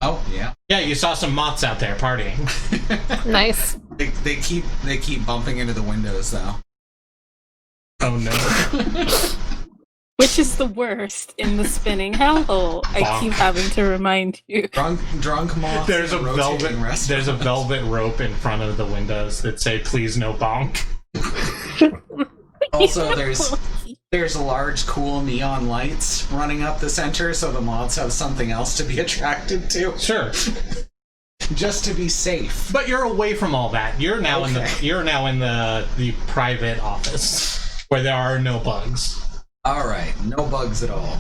Oh yeah. Yeah, you saw some moths out there partying. Nice. They keep bumping into the windows though. Oh no. Which is the worst in the spinning hellhole? I keep having to remind you. Drunk moth. There's a rotating velvet rope in front of the windows that say "Please no bonk." Also, there's large, cool neon lights running up the center, so the moths have something else to be attracted to. Sure. Just to be safe. But you're away from all that. You're now in the private office where there are no bugs. Alright, no bugs at all.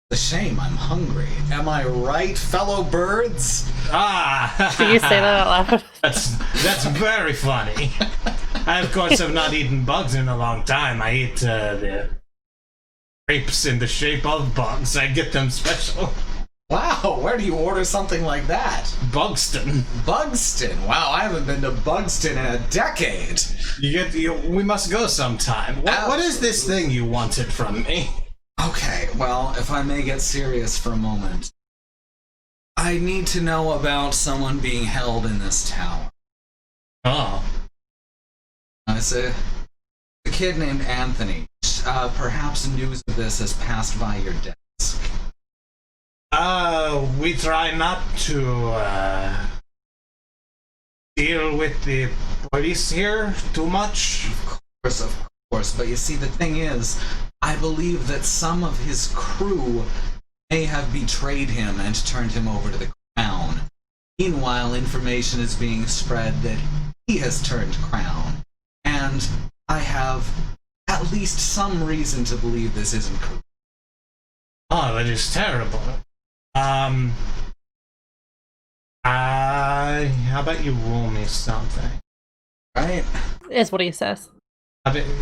It's a shame, I'm hungry. Am I right, fellow birds? Ah! Did you say that out loud? That's very funny. I, of course, have not eaten bugs in a long time. I eat the grapes in the shape of bugs. I get them special. Wow, where do you order something like that? Bugston. Bugston? Wow, I haven't been to Bugston in a decade. We must go sometime. What is this thing you wanted from me? Okay, well, if I may get serious for a moment. I need to know about someone being held in this tower. Oh. It's a kid named Anthony. Perhaps news of this has passed by your desk. We try not to deal with the police here too much. Of course, but you see, the thing is, I believe that some of his crew may have betrayed him and turned him over to the Crown. Meanwhile, information is being spread that he has turned Crown, and I have at least some reason to believe this isn't correct. Oh, that is terrible. How about you roll me something? Right? Is what he says.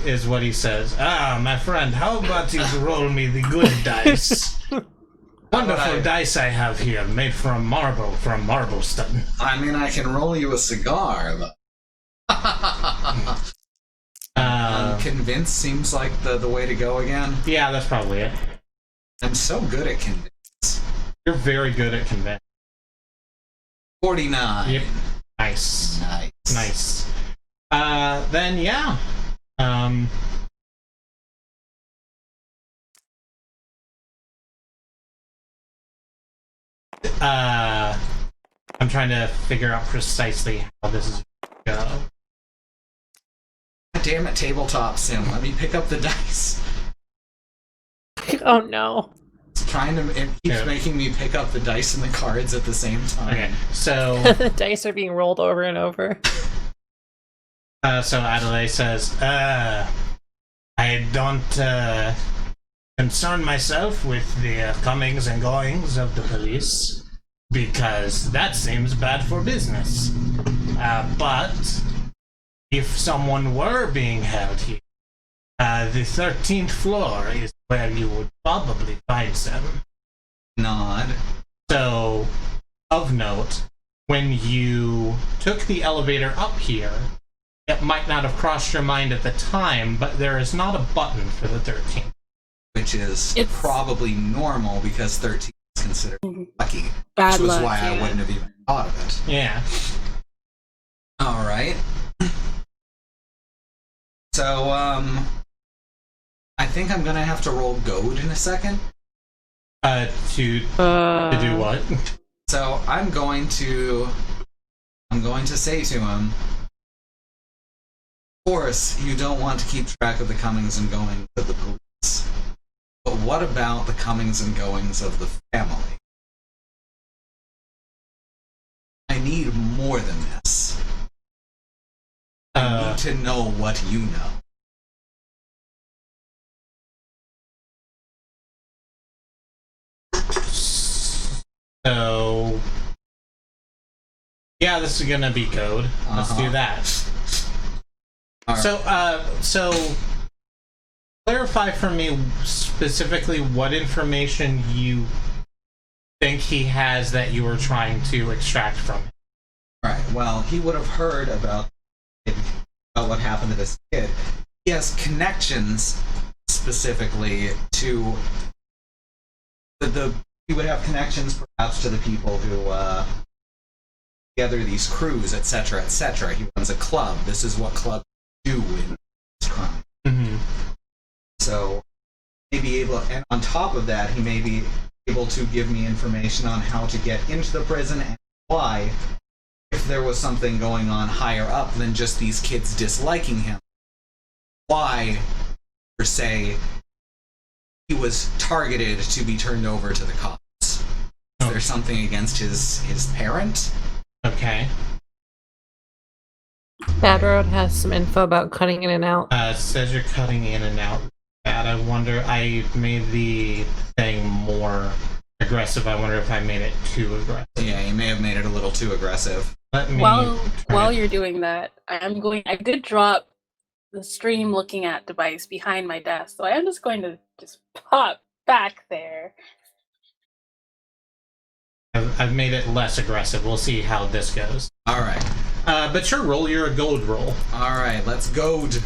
Is what he says. My friend, how about you roll me the good dice? Wonderful dice I have here, made from marble, from Marblestone. I mean, I can roll you a cigar, but... Convince seems like the way to go again. Yeah, that's probably it. I'm so good at convince. You're very good at convince. 49. Yep. Nice. Nice. Then yeah. I'm trying to figure out precisely how this is going to go. Damn it, tabletop sim. Let me pick up the dice. Oh no. It keeps making me pick up the dice and the cards at the same time. Okay, so The dice are being rolled over and over. so Adelaide says, I don't concern myself with the comings and goings of the police because that seems bad for business. But if someone were being held here, the 13th floor is where you would probably find them. Nod. So, of note, when you took the elevator up here, it might not have crossed your mind at the time, but there is not a button for the 13th. Which is It's- probably normal because 13 is considered lucky. Bad which was luck, why I yeah. wouldn't have even thought of it. Yeah. Alright. So, I think I'm gonna have to roll goad in a second. To do what? So I'm going to say to him, of course, you don't want to keep track of the comings and goings of the police. But what about the comings and goings of the family? I need more than this. I need to know what you know. So, yeah, this is gonna be code. Let's do that. All right. So clarify for me specifically what information you think he has that you were trying to extract from him. Right. Well, he would have heard about what happened to this kid. He has connections specifically to he would have connections perhaps to the people who gather these crews, etc., etc. He runs a club. This is what clubs do in this crime. Mm-hmm. So, he may be able, and on top of that, he may be able to give me information on how to get into the prison and why, if there was something going on higher up than just these kids disliking him, why, per se, he was targeted to be turned over to the cops. Is there something against his parent? Okay. Bad Road has some info about cutting in and out. It says you're cutting in and out. Bad. I wonder. I made the thing more aggressive. I wonder if I made it too aggressive. Yeah, you may have made it a little too aggressive. Let me. While you're doing that, I did drop the stream looking at device behind my desk, so I am just going to just pop back there. I've made it less aggressive. We'll see how this goes. All right. But sure, roll your gold roll. All right, let's goad.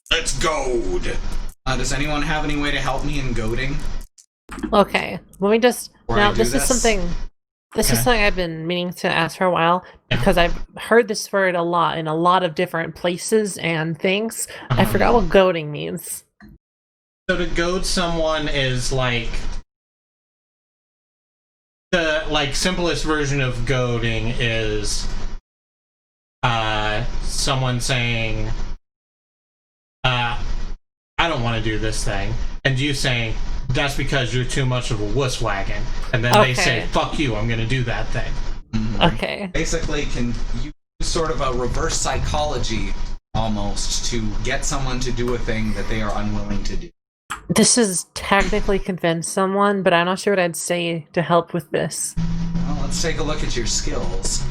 Let's goad. Does anyone have any way to help me in goading? Okay, let me just... Before now, I do this is this? something... This is Okay. something I've been meaning to ask for a while, because I've heard this word a lot in a lot of different places and things. I forgot what goading means. So to goad someone is like the simplest version of goading is someone saying I don't want to do this thing, and you saying that's because you're too much of a wuss wagon, and then they say Okay. fuck you, I'm gonna do that thing. Okay. Basically, can use sort of a reverse psychology almost to get someone to do a thing that they are unwilling to do. This is technically convince someone, but I'm not sure what I'd say to help with this. Well, let's take a look at your skills.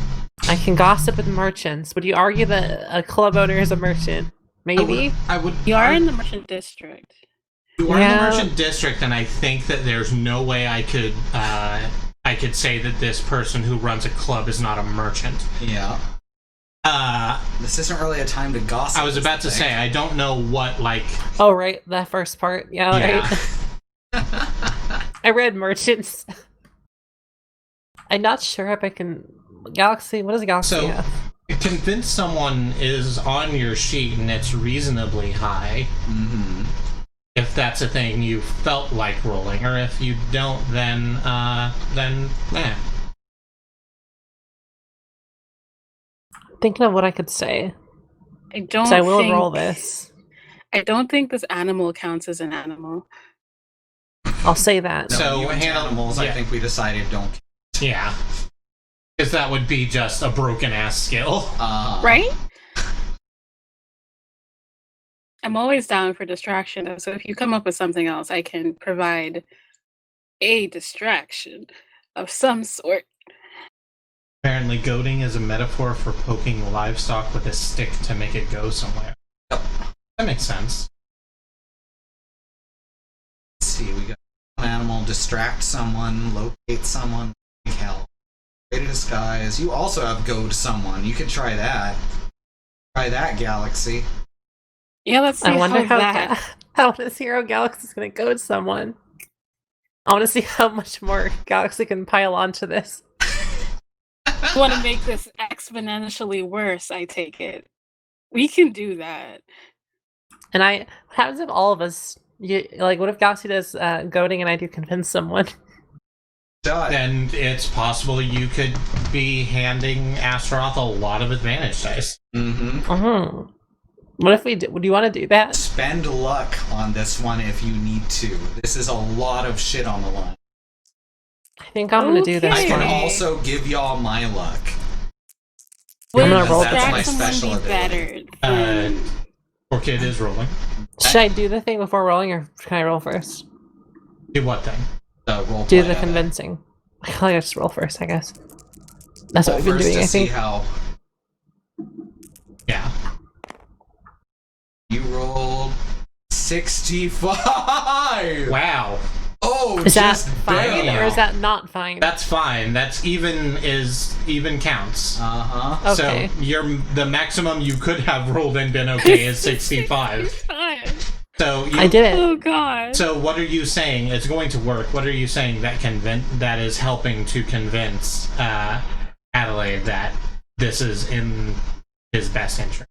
I can gossip with merchants. Would you argue that a club owner is a merchant? Maybe? I would. You are in the merchant district. You are in the Yeah. merchant district, and I think that there's no way I could say that this person who runs a club is not a merchant. Yeah. This isn't really a time to gossip. I was about to say, I don't know what, Oh, right. That first part. Yeah, Yeah. right. I read merchants. I'm not sure if I can... Galaxy? What does Galaxy So, have? convince someone is on your sheet and it's reasonably high. Mm-hmm. If that's a thing you felt like rolling, or if you don't, then eh. Thinking of what I could say. I don't. So I will think, roll this. I don't think this animal counts as an animal. I'll say that. No, So, you and handle- animals, I yeah. think we decided don't. Yeah. Because that would be just a broken ass skill. Right? I'm always down for distraction, so if you come up with something else, I can provide a distraction of some sort. Apparently, goading is a metaphor for poking livestock with a stick to make it go somewhere. Yep. That makes sense. Let's see, we got an animal, distract someone, locate someone, hell. Create a disguise. You also have goad someone. You could try that. Try that, Galaxy. Yeah, let's see I wonder how that. how this hero Galaxy is going to goad someone. I want to see how much more Galaxy can pile onto this. You want to make this exponentially worse, I take it. We can do that. And what happens if all of us, what if Galaxy does goading and I do convince someone? Done. And it's possible you could be handing Astaroth a lot of advantage dice. Mm-hmm. What if we do? Do you want to do that? Spend luck on this one if you need to. This is a lot of shit on the line. I think I'm going to do Okay. this I can one. also give y'all my luck. I'm gonna Because roll that's that. my Distract special someone be ability. better. Orchid is rolling. Should I do the thing before rolling, or can I roll first? Do what thing? Role Do play the of it. convincing. I'll just roll first, I guess. That's Roll what we've been first doing, to I see think. how Yeah. you rolled 65. Wow. Oh, Is that just fine, barely. or is that not fine? That's fine. That's even counts. Uh-huh. Okay. So the maximum you could have rolled and been okay is 65. Five. So I did it. Oh god. So what are you saying? It's going to work. What are you saying that is helping to convince Adelaide that this is in his best interest?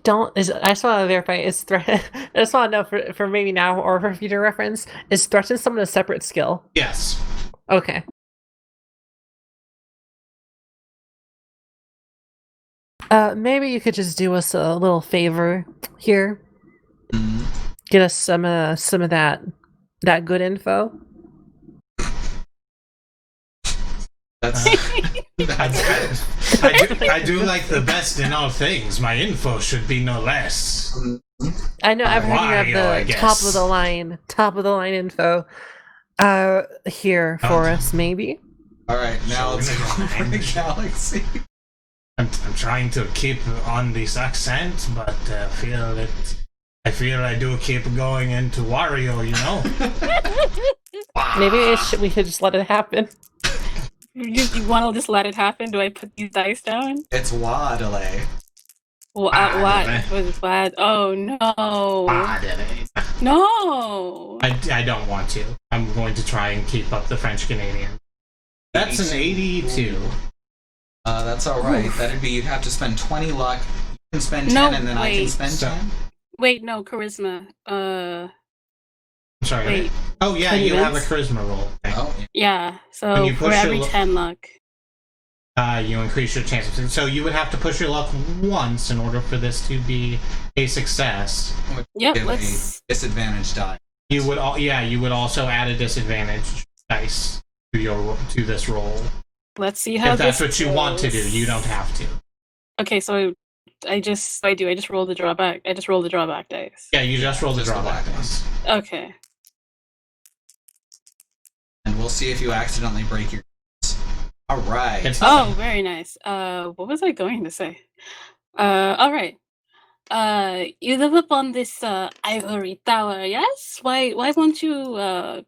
I just want to verify. Is threat? I just want to know for maybe now or for future reference. Is threaten someone a separate skill? Yes. Okay. Maybe you could just do us a little favor here. Get us some of that good info. I do like the best in all things. My info should be no less. I know I've heard you have the top of the line info. Here for us, maybe. All right, now let's go for the galaxy. I'm trying to keep on this accent, but I feel I do keep going into Wario, you know? Maybe we should just let it happen. You want to just let it happen? Do I put these dice down? It's Wadale. What? What? Oh no! No! I don't want to. I'm going to try and keep up the French Canadian. That's an 82. That's alright. That'd be, you'd have to spend 20 luck. You can spend 10 and then I can spend 10. Wait, no, charisma. Sorry. Wait. Oh yeah, you have a charisma roll. Oh. Yeah, so for every 10 luck. You increase your chances. So you would have to push your luck once in order for this to be a success. Yep, Give let's... a disadvantage die. You would also add a disadvantage dice to this roll. Let's see how if that's this what you goes. want to do, you don't have to. Okay, so I just roll the drawback. I just roll the drawback dice. Yeah, you just roll the drawback dice. Okay. And we'll see if you accidentally break your. All right. Oh, very nice. What was I going to say? All right. You live up on this ivory tower, yes? Why won't you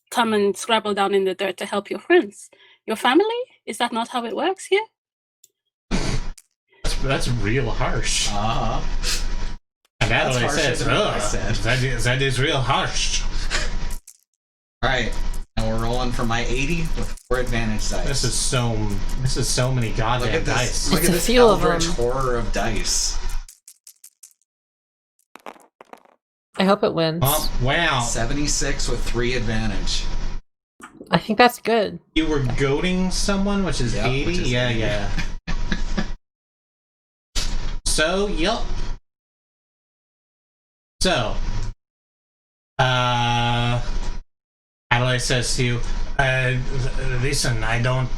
come and scrabble down in the dirt to help your friends? Your family? Is that not how it works here? That's real harsh. And Adelaide says, that is real harsh. All right. And we're rolling for my 80 with 4 advantage dice. This is so many goddamn dice. Look at this eldritch horror of dice. I hope it wins. Oh, wow. 76 with 3 advantage. I think that's good. You were goading someone, which is 80? Which is 80. Yeah. So, yep. So, Adelaide says to you, listen, I don't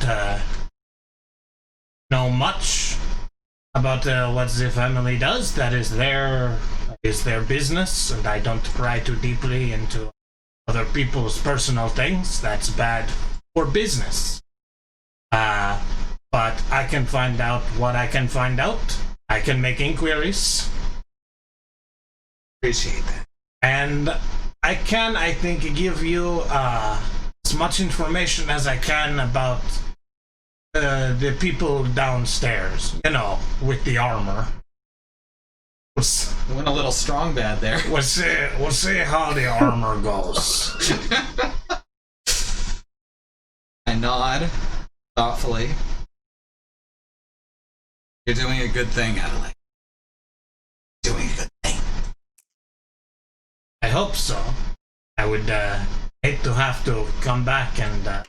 know much about what the family does. That is their business, and I don't pry too deeply into other people's personal things. That's bad for business. But I can find out what I can find out. I can make inquiries. Appreciate that. And I can, I think, give you as much information as I can about the people downstairs. You know, with the armor. Went a little strong bad there. We'll see how the armor goes. I nod thoughtfully. You're doing a good thing, Adelaide. Doing a good thing. I hope so. I would hate to have to come back and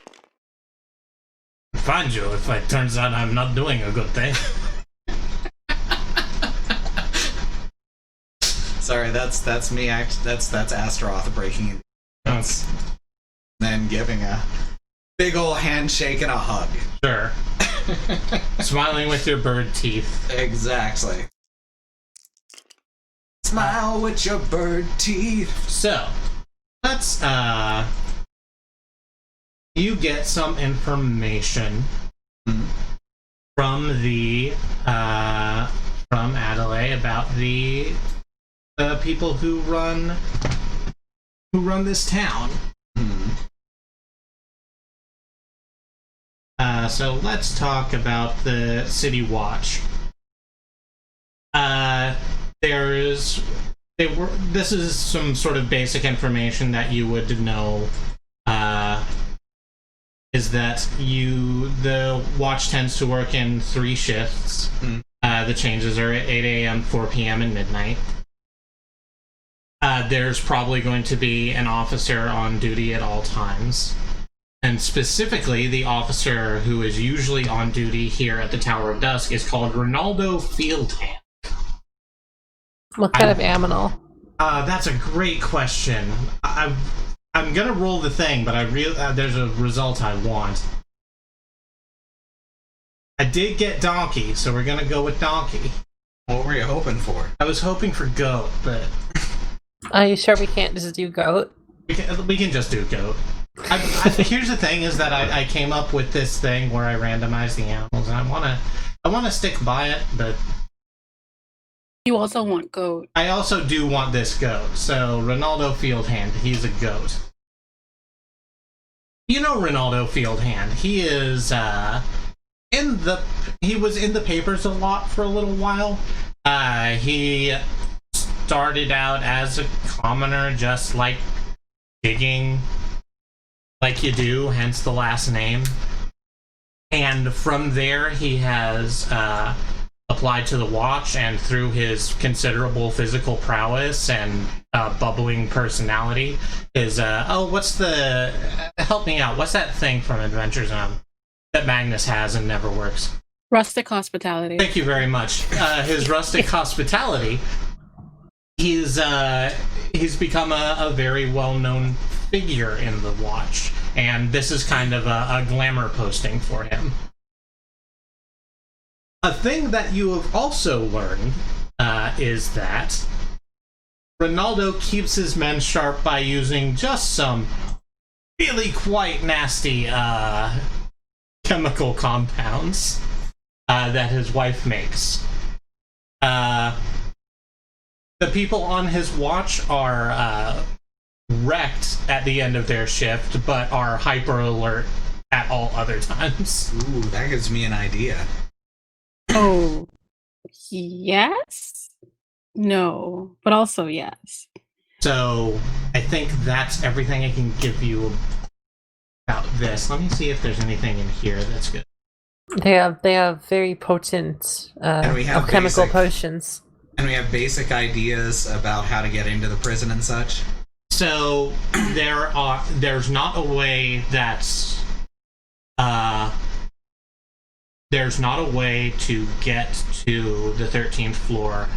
find you if it turns out I'm not doing a good thing. Sorry, that's me. That's Astaroth breaking in. Okay. Then giving a big ol' handshake and a hug. Sure. Smiling with your bird teeth. Exactly. Smile with your bird teeth. So, let's you get some information from the from Adelaide about the people who run this town. So let's talk about the City Watch. This is some sort of basic information that you would know. Is that the watch tends to work in 3 shifts. The changes are at 8 a.m., 4 p.m., and midnight. There's probably going to be an officer on duty at all times. And specifically, the officer who is usually on duty here at the Tower of Dusk is called Ronaldo Fieldhand. What kind of aminal? That's a great question. I'm gonna roll the thing, but there's a result I want. I did get donkey, so we're gonna go with donkey. What were you hoping for? I was hoping for goat, but Are you sure we can't just do goat? we can just do goat. Here's the thing: is that I came up with this thing where I randomize the animals, and I wanna stick by it, but You also want goat. I also do want this goat. So Ronaldo Fieldhand, he's a goat. You know Ronaldo Fieldhand. He is he was in the papers a lot for a little while. He started out as a commoner, just like digging like you do, hence the last name. And from there, he has applied to the watch, and through his considerable physical prowess and bubbling personality, is help me out, what's that thing from Adventure Zone that Magnus has and never works? Rustic hospitality. Thank you very much. His rustic hospitality, he's become a very well-known figure in the watch, and this is kind of a glamour posting for him. A thing that you have also learned is that Ronaldo keeps his men sharp by using just some really quite nasty chemical compounds that his wife makes. The people on his watch are wrecked at the end of their shift, but are hyper alert at all other times. Ooh, that gives me an idea. Oh, yes? No, but also yes. So I think that's everything I can give you about this. Let me see if there's anything in here that's good. They have very potent And we have chemical basic- potions. And we have basic ideas about how to get into the prison and such. So there's not a way that's there's not a way to get to the 13th floor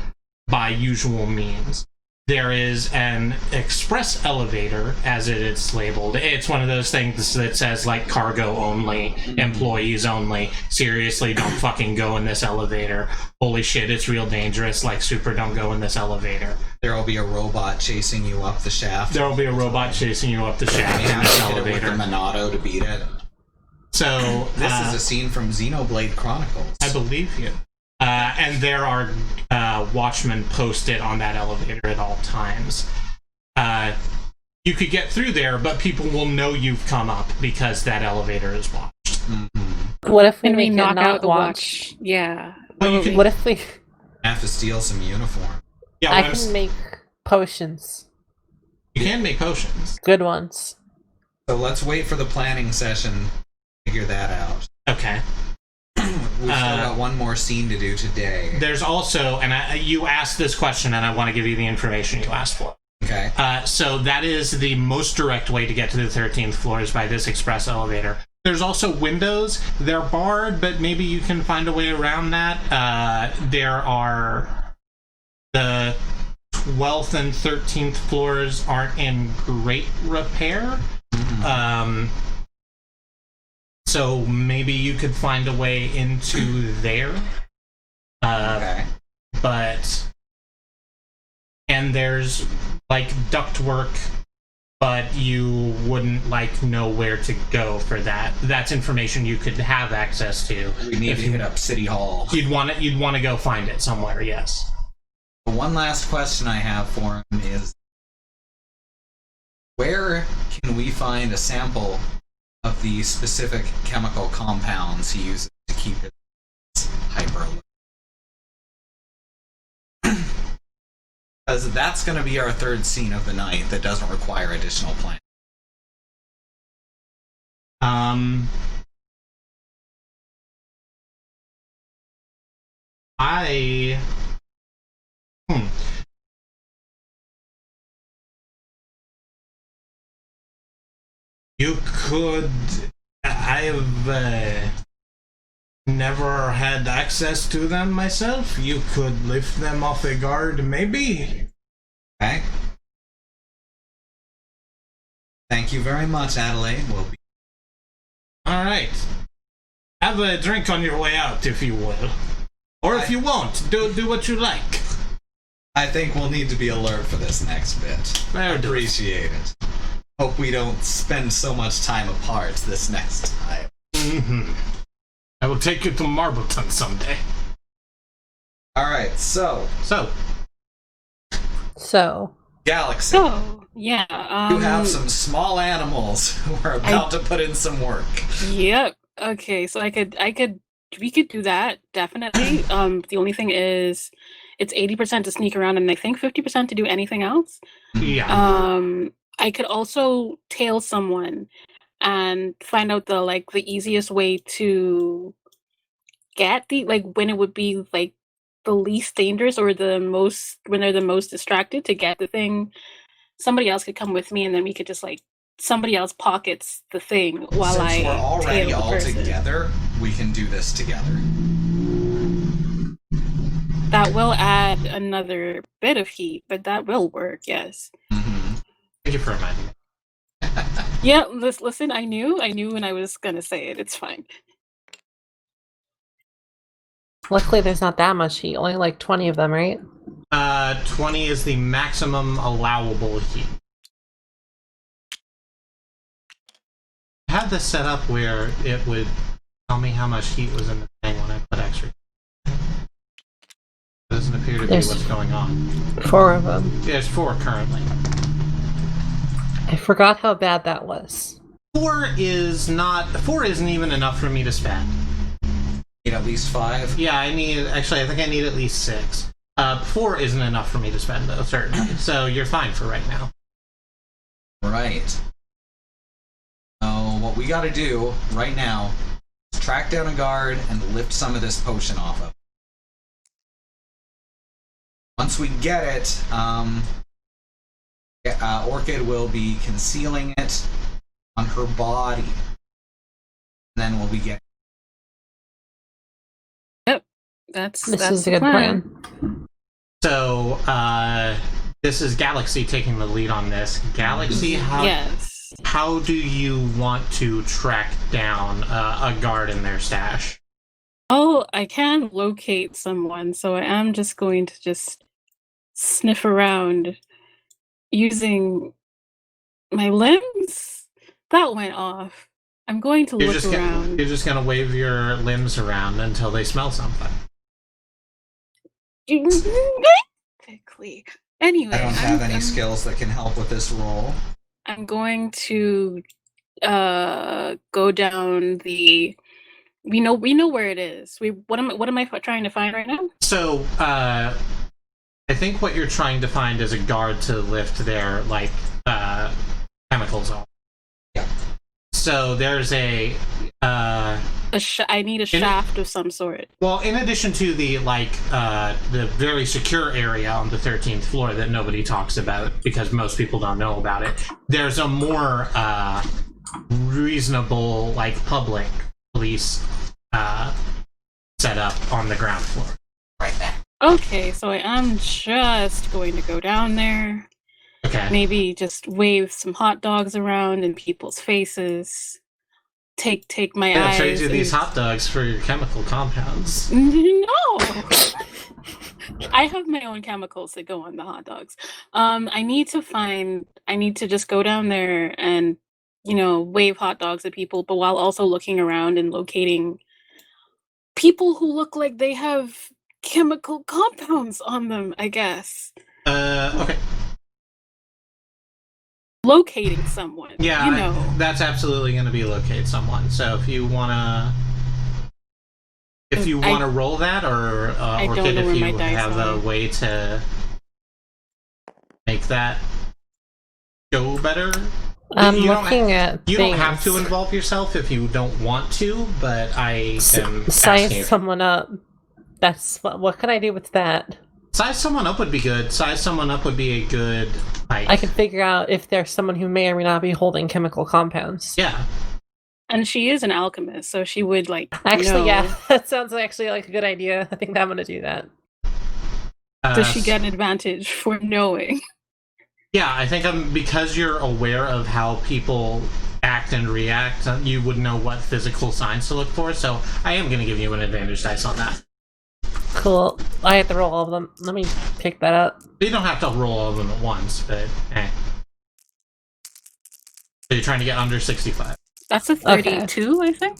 by usual means. There is an express elevator, as it is labeled. It's one of those things that says, like, cargo only, employees only. Seriously, don't fucking go in this elevator. Holy shit, it's real dangerous. Like, super, don't go in this elevator. There will be a robot chasing you up the shaft. There will be a robot chasing you up the shaft You in have this to hit it with elevator. the Monado to beat it. So, This is a scene from Xenoblade Chronicles. I believe you. And there are watchmen posted on that elevator at all times. You could get through there, but people will know you've come up because that elevator is watched. Mm-hmm. What if we And we make it knock not out the watch? watch. Yeah. Well, you can, What if we? I have to steal some uniform. yeah, I can make potions, you can make potions. good ones. So let's wait for the planning session to figure that out. Okay. We've still got one more scene to do today. There's also, and you asked this question, and I want to give you the information you asked for. Okay. So that is the most direct way to get to the 13th floor is by this express elevator. There's also windows. They're barred, but maybe you can find a way around that. There are the 12th and 13th floors aren't in great repair. Mm-hmm. So maybe you could find a way into there. Okay. And there's like ductwork, but you wouldn't like know where to go for that. That's information you could have access to. We need if to you- hit up City Hall. You'd want to go find it somewhere. Yes. One last question I have for him is, where can we find a sample of the specific chemical compounds he uses to keep it hyper alert? Because that's going to be our third scene of the night that doesn't require additional planning. I... You could... I've never had access to them myself. You could lift them off a guard, maybe? Okay. Thank you very much, Adelaide. We'll be... Alright. Have a drink on your way out, if you will. Or if you won't, do what you like. I think we'll need to be alert for this next bit. There it is. Appreciate it. Hope we don't spend so much time apart this next time. Mm-hmm. I will take you to Marbleton someday. Alright, so... Galaxy. So, yeah. You have some small animals who are about to put in some work. Yep. Okay, so we could do that, definitely. The only thing is, it's 80% to sneak around and I think 50% to do anything else. Yeah. I could also tail someone and find out the easiest way to get when it would be the least dangerous or when they're the most distracted to get the thing. Somebody else could come with me and then we could just somebody else pockets the thing while Since I we're already tail the all person. together, we can do this together. That will add another bit of heat, but that will work, yes. Mm-hmm. Thank you for reminding me. Yeah, listen, I knew when I was gonna say it. It's fine. Luckily, there's not that much heat. Only 20 of them, right? 20 is the maximum allowable heat. I had this set up where it would tell me how much heat was in the thing when I put extra. It doesn't appear to be what's going on. 4 of them. There's 4 currently. I forgot how bad that was. 4 isn't even enough for me to spend. Need at least 5? Yeah, I think I need at least 6. 4 isn't enough for me to spend, though, certainly. So you're fine for right now. Right. So what we gotta do right now is track down a guard and lift some of this potion off of. Once we get it, Orchid will be concealing it on her body. Then we'll be getting... Yep, This that's is a the good plan. So, this is Galaxy taking the lead on this. Galaxy, Yes. how do you want to track down a guard in their stash? Oh, I can locate someone, so I am just going to sniff around using my limbs. That went off. I'm going to look around. You're just gonna wave your limbs around until they smell something. Quickly. Anyway, I don't have any skills that can help with this roll. I'm going to go down the. We know where it is. What am I trying to find right now? So, I think what you're trying to find is a guard to lift their chemicals off. Yeah. So there's I need a shaft of some sort. Well, in addition to the very secure area on the 13th floor that nobody talks about because most people don't know about it, there's a more reasonable public police setup on the ground floor right there. Okay, so I am just going to go down there. Okay. Maybe just wave some hot dogs around in people's faces. Take my eyes. Trade you these hot dogs for your chemical compounds. No. I have my own chemicals that go on the hot dogs. I need to just go down there and wave hot dogs at people, but while also looking around and locating people who look like they have chemical compounds on them, I guess. Okay. Locating someone. Yeah, that's absolutely going to be locate someone. So if you wanna roll that, or Orchid, if you have a way to make that go better. I'm looking at You things. don't have to involve yourself if you don't want to, but I am Size asking. someone up. What could I do with that? Size someone up would be good. Size someone up would be a good hike. I can figure out if there's someone who may or may not be holding chemical compounds. Yeah. And she is an alchemist, so she would Actually, know. yeah, that sounds actually like a good idea. I think I'm gonna do that. Does she get an advantage for knowing? Yeah, I think because you're aware of how people act and react, you would know what physical signs to look for, so I am going to give you an advantage dice on that. Cool. I have to roll all of them. Let me pick that up. You don't have to roll all of them at once, but eh. So you're trying to get under 65. That's a 32, I think.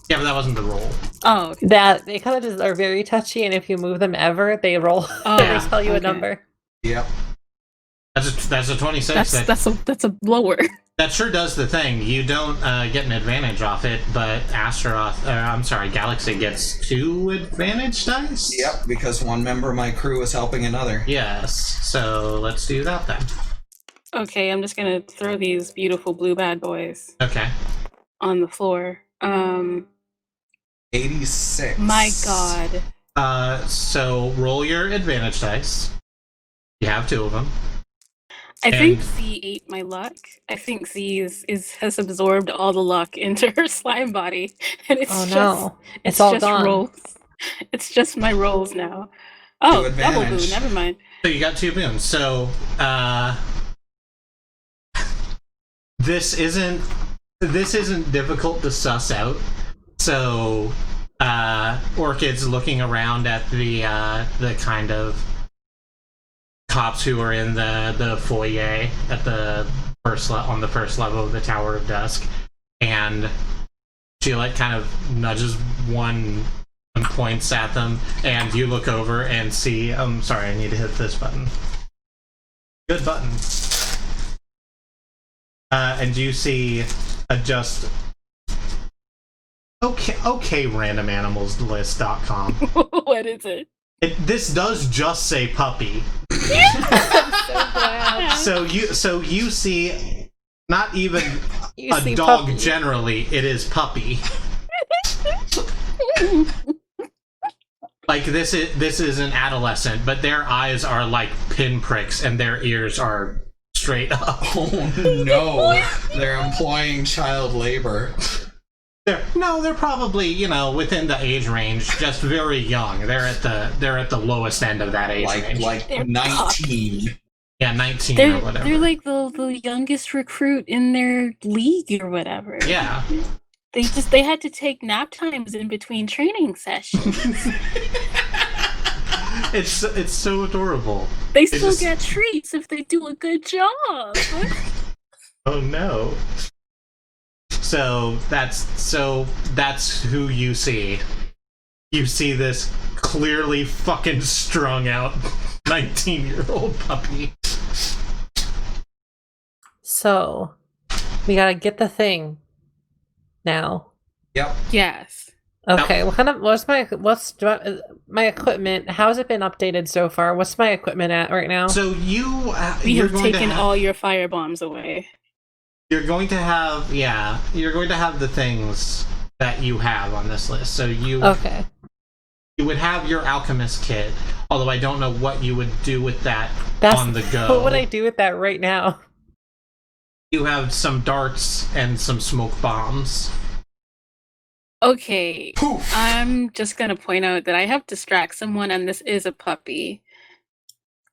Yeah, but that wasn't the roll. Oh, okay. That they kind of just are very touchy, and if you move them ever, they roll. Oh, they tell you a okay. number. Yep. That's a 26. That's a blower. That sure does the thing. You don't get an advantage off it, but Galaxy gets 2 advantage dice? Yep, because one member of my crew is helping another. Yes, so let's do that then. Okay, I'm just gonna throw these beautiful blue bad boys Okay. on the floor. 86. My god. So roll your advantage dice. You have 2 of them. I think And- Z ate my luck. I think Z has absorbed all the luck into her slime body, and it's Oh just no, it's all just gone. rolls. It's just my rolls now. Oh, To double advantage. boo. Never mind. So you got 2 boons. So this isn't difficult to suss out. So Orchid's looking around at the kind of cops who are in the foyer at the on the first level of the Tower of Dusk, and she kind of nudges one and points at them, and you look over and see. I'm sorry, I need to hit this button. Good button. And you see just okay randomanimals.list.com. What is it? This does just say puppy. So glad. So you see not even You a see dog puppy. generally, it is puppy. Like this is an adolescent, but their eyes are like pinpricks and their ears are straight up. Oh no, they're employing child labor. They're probably, within the age range, just very young. They're at the lowest end of that age range. Like They're 19. Yeah, 19 They're or whatever. they're like the youngest recruit in their league or whatever. Yeah. They had to take nap times in between training sessions. It's so adorable. They It still just- get treats if they do a good job. Oh no. So that's who you see. You see this clearly fucking strung out 19-year-old puppy. So we gotta get the thing now. Yep. Yes. Okay, what's my equipment? How's it been updated so far? What's my equipment at right now? So We you're have going taken to all your fire bombs away. you're going to have the things that you have on this list. So you Okay. you would have your alchemist kit, although I don't know what you would do with that That's on the go. What would I do with that right now? You have some darts and some smoke bombs. Okay. Poof. I'm just gonna point out that I have distract someone, and this is a puppy,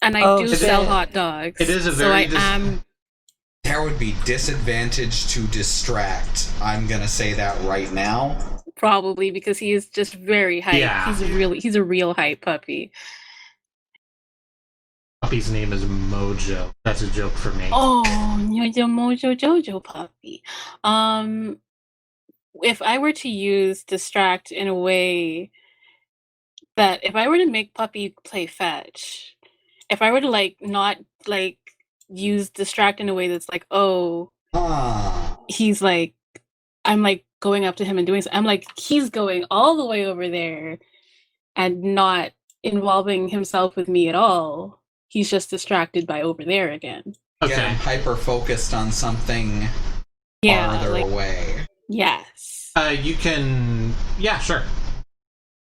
and I Oh, do shit. sell hot dogs. It is a so very I am. There would be disadvantage to distract. I'm gonna say that right now. Probably because he is just very hype. Yeah. He's a real hype puppy. Puppy's name is Mojo. That's a joke for me. Oh, Mojo Mojo Jojo puppy. If I were to use distract in a way that if I were to make puppy play fetch, if I were to not use distract in a way that's like, oh, he's like, I'm going up to him and doing so. I'm like, he's going all the way over there and not involving himself with me at all. He's just distracted by over there again. Okay. Get him hyper focused on something Yeah, farther away. yes. You can. Yeah, sure.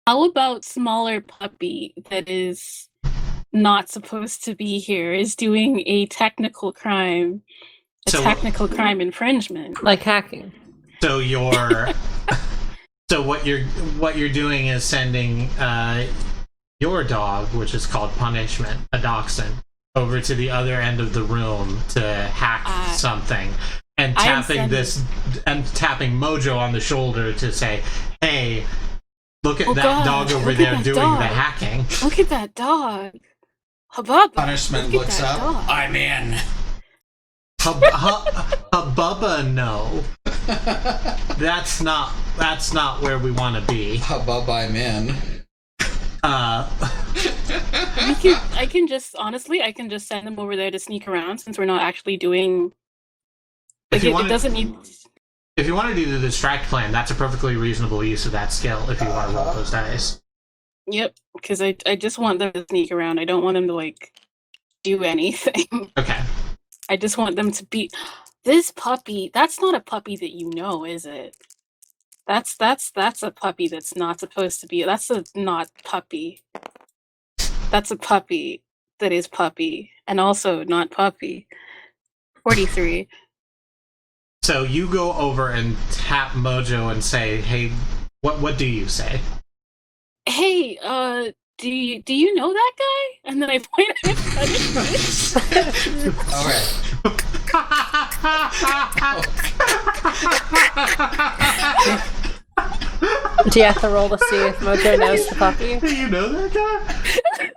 How about smaller puppy that is not supposed to be here is doing a technical crime, technical crime infringement. Like hacking. So what you're doing is sending your dog, which is called Punishment, a dachshund, over to the other end of the room to hack something, and tapping Mojo on the shoulder to say, "Hey, look at that dog over there doing the hacking. Look at that dog. Hababa. Punishment looks up. Dog. I'm in. Habubba, no. That's not where we want to be. Hubbub, I'm in. I can just send them over there to sneak around since we're not actually doing. Like, it doesn't need. If you want to do the distract plan, that's a perfectly reasonable use of that skill. If you want to roll those dice. Yep, because I just want them to sneak around. I don't want them to like do anything. Okay. I just want them to be. This puppy. That's not a puppy that you know, is it? That's a puppy that's not supposed to be. That's a not puppy. That's a puppy that is puppy and also not puppy. 43. So you go over and tap Mojo and say, "Hey, what do you say?" Hey, do you know that guy? And then I point at him. Do you have to roll to see if Mojo knows the puppy? Do you know that guy?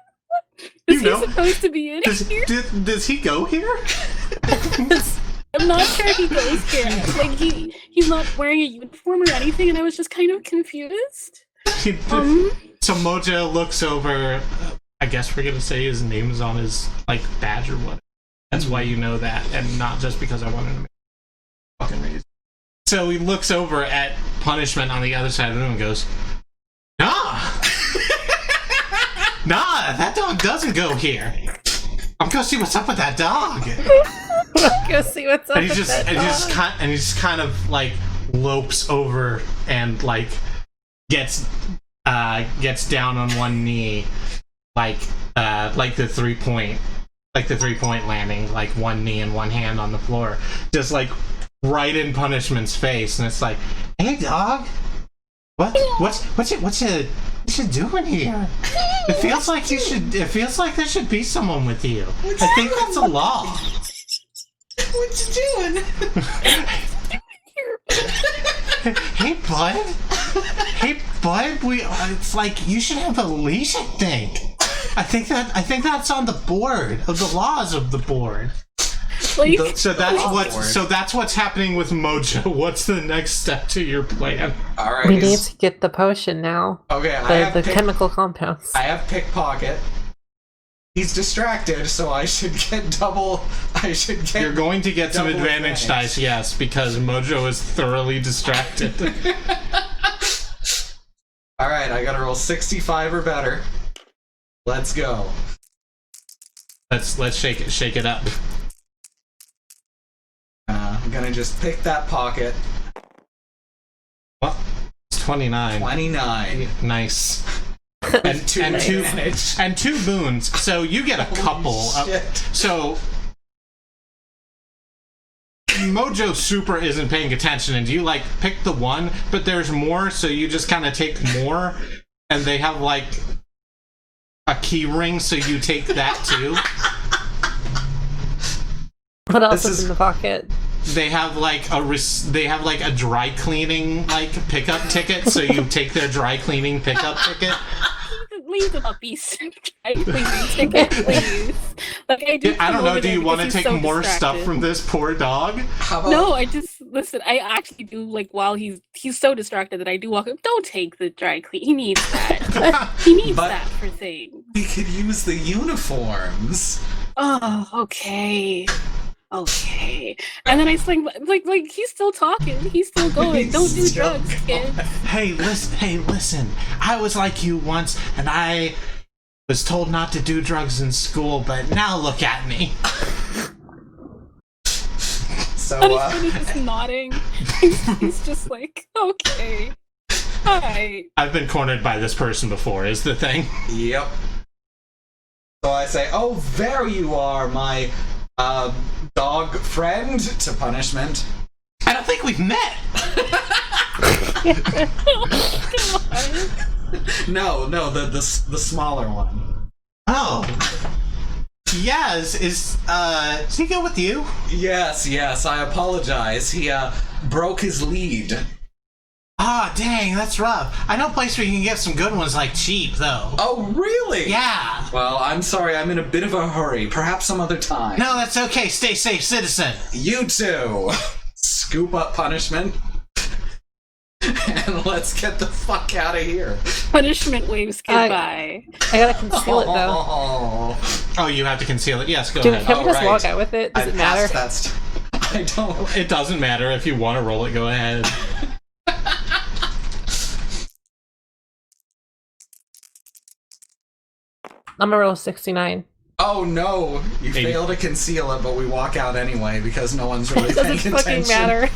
Is he supposed to be in here? Does he go here? I'm not sure he goes here. Like he's not wearing a uniform or anything, and I was just kind of confused. So Mojo looks over. I guess we're gonna say his name is on his like badge or what. That's why you know that, and not just because I wanted to make fucking reason. So he looks over at Punishment on the other side of the room and goes, "Nah, that dog doesn't go here. I'm gonna see what's up with that dog." Go see what's up. And he just kind of like lopes over and like gets down on one knee, like the 3-point landing, like one knee and one hand on the floor, just like right in Punishment's face, and it's like, "Hey, dog, what's you doing here? It feels like there should be someone with you. I think that's a law." What you doing? Hey, bud. It's like you should have a leash, I think. I think that's on the board of the laws of the board. So that's what's happening with Mojo. What's the next step to your plan? All right. We need to get the potion now. Okay, The chemical compounds. I have pickpocket. He's distracted, so I should get double. You're going to get some advantage dice, yes, because Mojo is thoroughly distracted. All right, I gotta roll 65 or better. Let's go. Let's shake it up. I'm gonna just pick that pocket. What? It's 29. 29. Nice. And two boons. So you get a couple. So Mojo super isn't paying attention, and you like pick the one, but there's more, so you just kind of take more, and they have like a key ring, so you take that too. What else is in the pocket? They have like a dry cleaning like pickup ticket, so you take their dry cleaning pickup ticket. Leave the puppies. Please. Like, I don't know. Do you want to take more stuff from this poor dog? No, I just listen. I actually do like while he's so distracted that I do walk up. Don't take the dry clean. He needs that. He needs that for things. We could use the uniforms. Oh, okay. And then I sling like he's still talking. He's still going. Don't do drugs, kid. Hey, listen. I was like you once, and I was told not to do drugs in school, but now look at me. So he's just nodding. He's just like, okay. I've been cornered by this person before, is the thing. Yep. So I say, oh, there you are, my dog friend, to Punishment. I don't think we've met. No, the smaller one. Oh. Yeah, is he go with you? Yes, I apologize. He broke his lead. Ah, dang, that's rough. I know a place where you can get some good ones, like, cheap, though. Oh, really? Yeah. Well, I'm sorry, I'm in a bit of a hurry. Perhaps some other time. No, that's okay. Stay safe, citizen. You too. Scoop up Punishment. And let's get the fuck out of here. Punishment waves goodbye. I gotta conceal it, though. Oh, you have to conceal it. Yes, go Can ahead. we just right. walk out with it? Does it matter? I don't. It doesn't matter. If you want to roll it, go ahead. I'm gonna roll 69. Oh no! You 80. fail to conceal it, but we walk out anyway because no one's really It paying doesn't attention. fucking matter.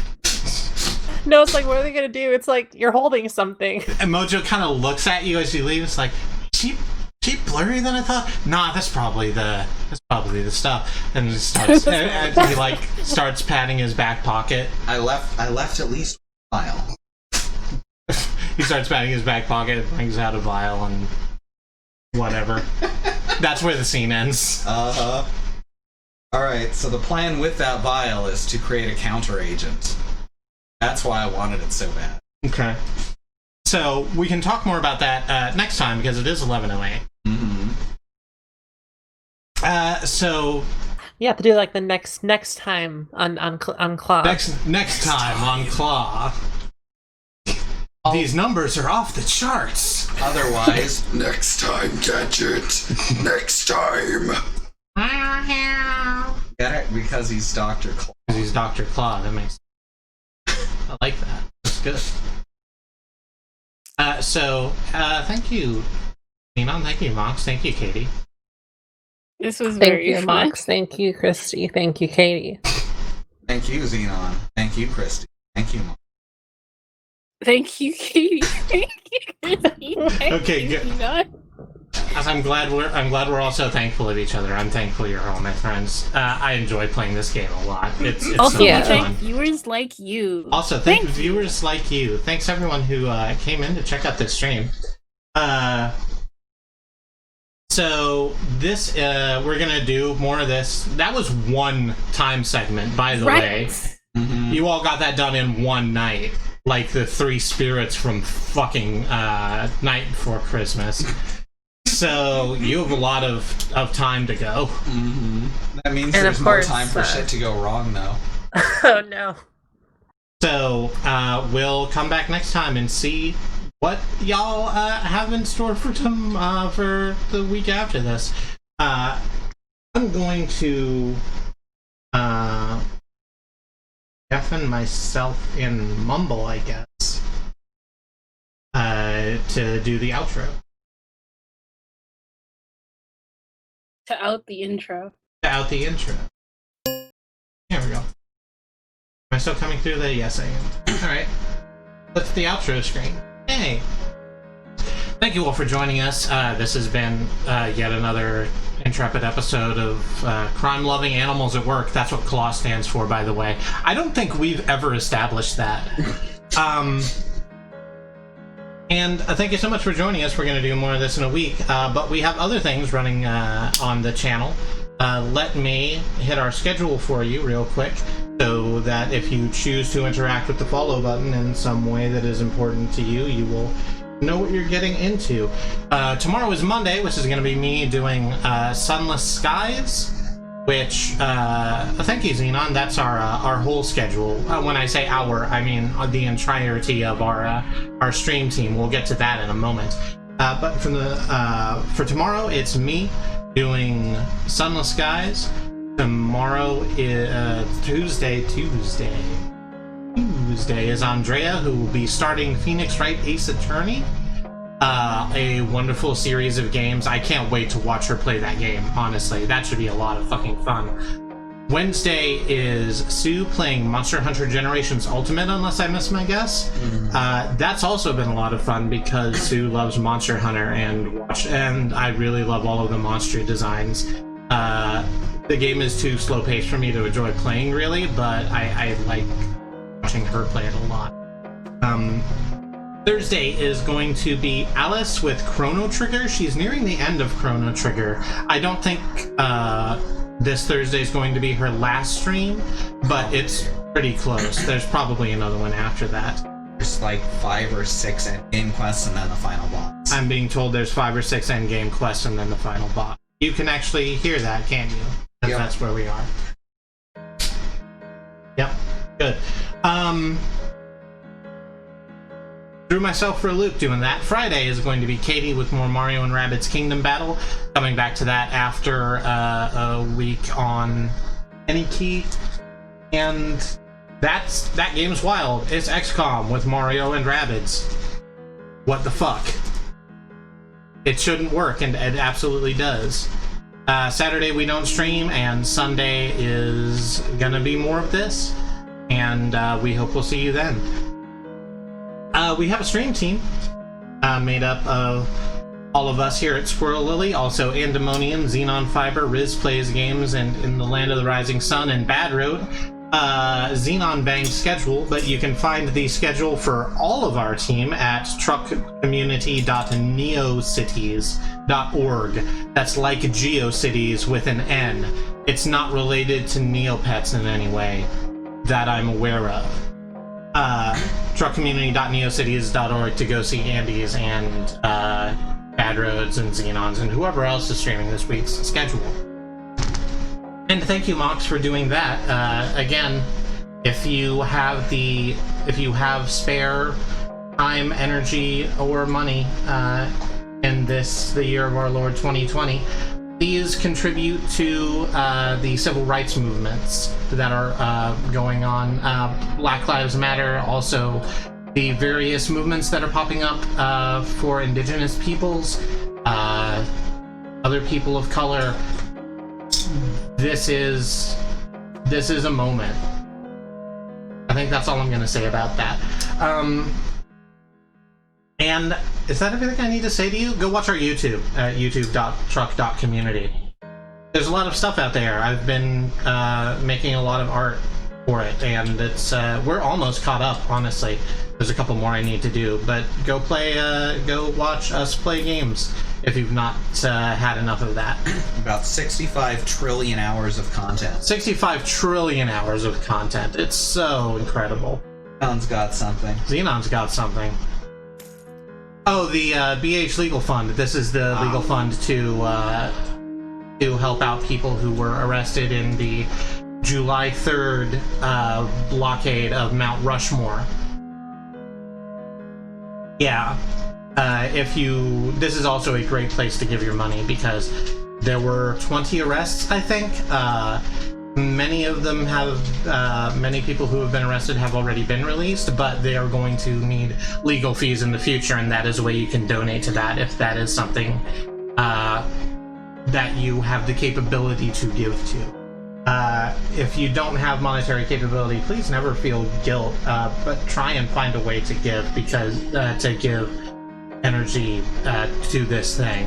No, it's like, what are they gonna do? It's like, you're holding something. And Mojo kind of looks at you as you leave. It's like, she blurrier than I thought. Nah, that's probably the stuff. And he starts, and he like starts patting his back pocket. I left at least a vial. He starts patting his back pocket, brings out a vial, and whatever. That's where the scene ends. All right. So the plan with that vial is to create a counter agent. That's why I wanted it so bad. Okay. So we can talk more about that next time because it is 11:08. Mm-hmm. So You have to do like the next time on Claw. next time on Claw, these numbers are off the charts. Otherwise, Next time, Gadget. Next time. get it? Because he's Dr. Claw. He's Dr. Claw. That makes. I like that. That's good. So thank you, Enon. Thank you, Mox. Thank you, Katie. This was Thank very you, fun. Mox. Thank you, Christy. Thank you, Katie. Thank you, Xenon. Thank you, Christy. Thank you, Mom. Thank you, Katie. Thank you, Christy. Thank Okay, you, good. Xenon. I'm glad we're also thankful of each other. I'm thankful you're all my friends. I enjoy playing this game a lot. It's Also, so Yeah. much thank fun. viewers like you. Also, thank viewers like you. Thanks everyone who came in to check out this stream. So this we're gonna do more of this. That was one time segment, by the way. Mm-hmm. You all got that done in one night, like the three spirits from fucking Night Before Christmas. So you have a lot of time to go. Mm-hmm. That means And there's of more course, time for shit to go wrong, though. Oh no. So we'll come back next time and see what y'all have in store for the week after this. I'm going to deafen myself in mumble, I guess, to do the outro. To out the intro. Out the intro. Here we go. Am I still coming through the? Yes, I am. Alright. That's the outro screen. Hey! Thank you all for joining us. This has been yet another intrepid episode of Crime-Loving Animals at Work. That's what CLAW stands for, by the way. I don't think we've ever established that. And thank you so much for joining us. We're going to do more of this in a week, but we have other things running on the channel. Let me hit our schedule for you real quick, so that if you choose to interact with the follow button in some way that is important to you, you will know what you're getting into. Tomorrow is Monday, which is going to be me doing Sunless Skies, which, thank you, Xenon, that's our whole schedule. When I say our, I mean the entirety of our stream team. We'll get to that in a moment. But for tomorrow, it's me doing Sunless Skies. Tomorrow is Tuesday is Andrea, who will be starting Phoenix Wright Ace Attorney. A wonderful series of games. I can't wait to watch her play that game, honestly. That should be a lot of fucking fun. Wednesday is Sue playing Monster Hunter Generations Ultimate, unless I miss my guess. That's also been a lot of fun because Sue loves Monster Hunter and I really love all of the monster designs. The game is too slow paced for me to enjoy playing, really, but I like watching her play it a lot. Thursday is going to be Alice with Chrono Trigger. She's nearing the end of Chrono Trigger. I don't think this Thursday is going to be her last stream, but it's pretty close. There's probably another one after that. There's like 5 or 6 endgame quests and then the final boss. I'm being told there's 5 or 6 endgame quests and then the final boss. You can actually hear that, can't you? Yep. That's where we are. Yep, good. Threw myself for a loop doing that. Friday is going to be Katie with more Mario and Rabbids Kingdom Battle. Coming back to that after a week on Any Key. And that game's wild. It's XCOM with Mario and Rabbids. What the fuck? It shouldn't work, and it absolutely does. Saturday we don't stream, and Sunday is gonna be more of this. And we hope we'll see you then. We have a stream team made up of all of us here at Squirrel Lily, also Andemonium, Xenon Fiber, Riz Plays Games, and In the Land of the Rising Sun, and Bad Road. Xenon Bang schedule, but you can find the schedule for all of our team at truckcommunity.neocities.org. That's like GeoCities with an N. It's not related to Neopets in any way that I'm aware of. Truckcommunity.neocities.org to go see Andy's and Bad Roads and Xenons and whoever else is streaming this week's schedule. And thank you, Mox, for doing that. Again, if you have spare time, energy, or money in the year of our Lord 2020, please contribute to the civil rights movements that are going on. Black Lives Matter, also the various movements that are popping up for indigenous peoples, other people of color. This is a moment. I think that's all I'm going to say about that. And is that everything I need to say to you? Go watch our YouTube at youtube.truck.community. There's a lot of stuff out there. I've been making a lot of art for it, and it's we're almost caught up, honestly. There's a couple more I need to do, but go watch us play games if you've not had enough of that. About 65 trillion hours of content. 65 trillion hours of content. It's so incredible. Xenon's got something. Xenon's got something. Oh, the BH Legal Fund. This is the legal fund to help out people who were arrested in the July 3rd blockade of Mount Rushmore. Yeah. This is also a great place to give your money because there were 20 arrests, I think. Many of them many people who have been arrested have already been released, but they are going to need legal fees in the future, and that is a way you can donate to that if that is something that you have the capability to give to. If you don't have monetary capability, please never feel guilt, but try and find a way to give, because to give energy to this thing,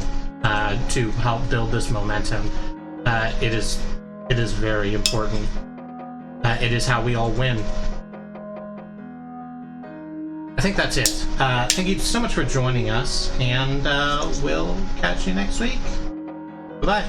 to help build this momentum. It is very important. It is how we all win. I think that's it. Thank you so much for joining us, and we'll catch you next week. Bye-bye.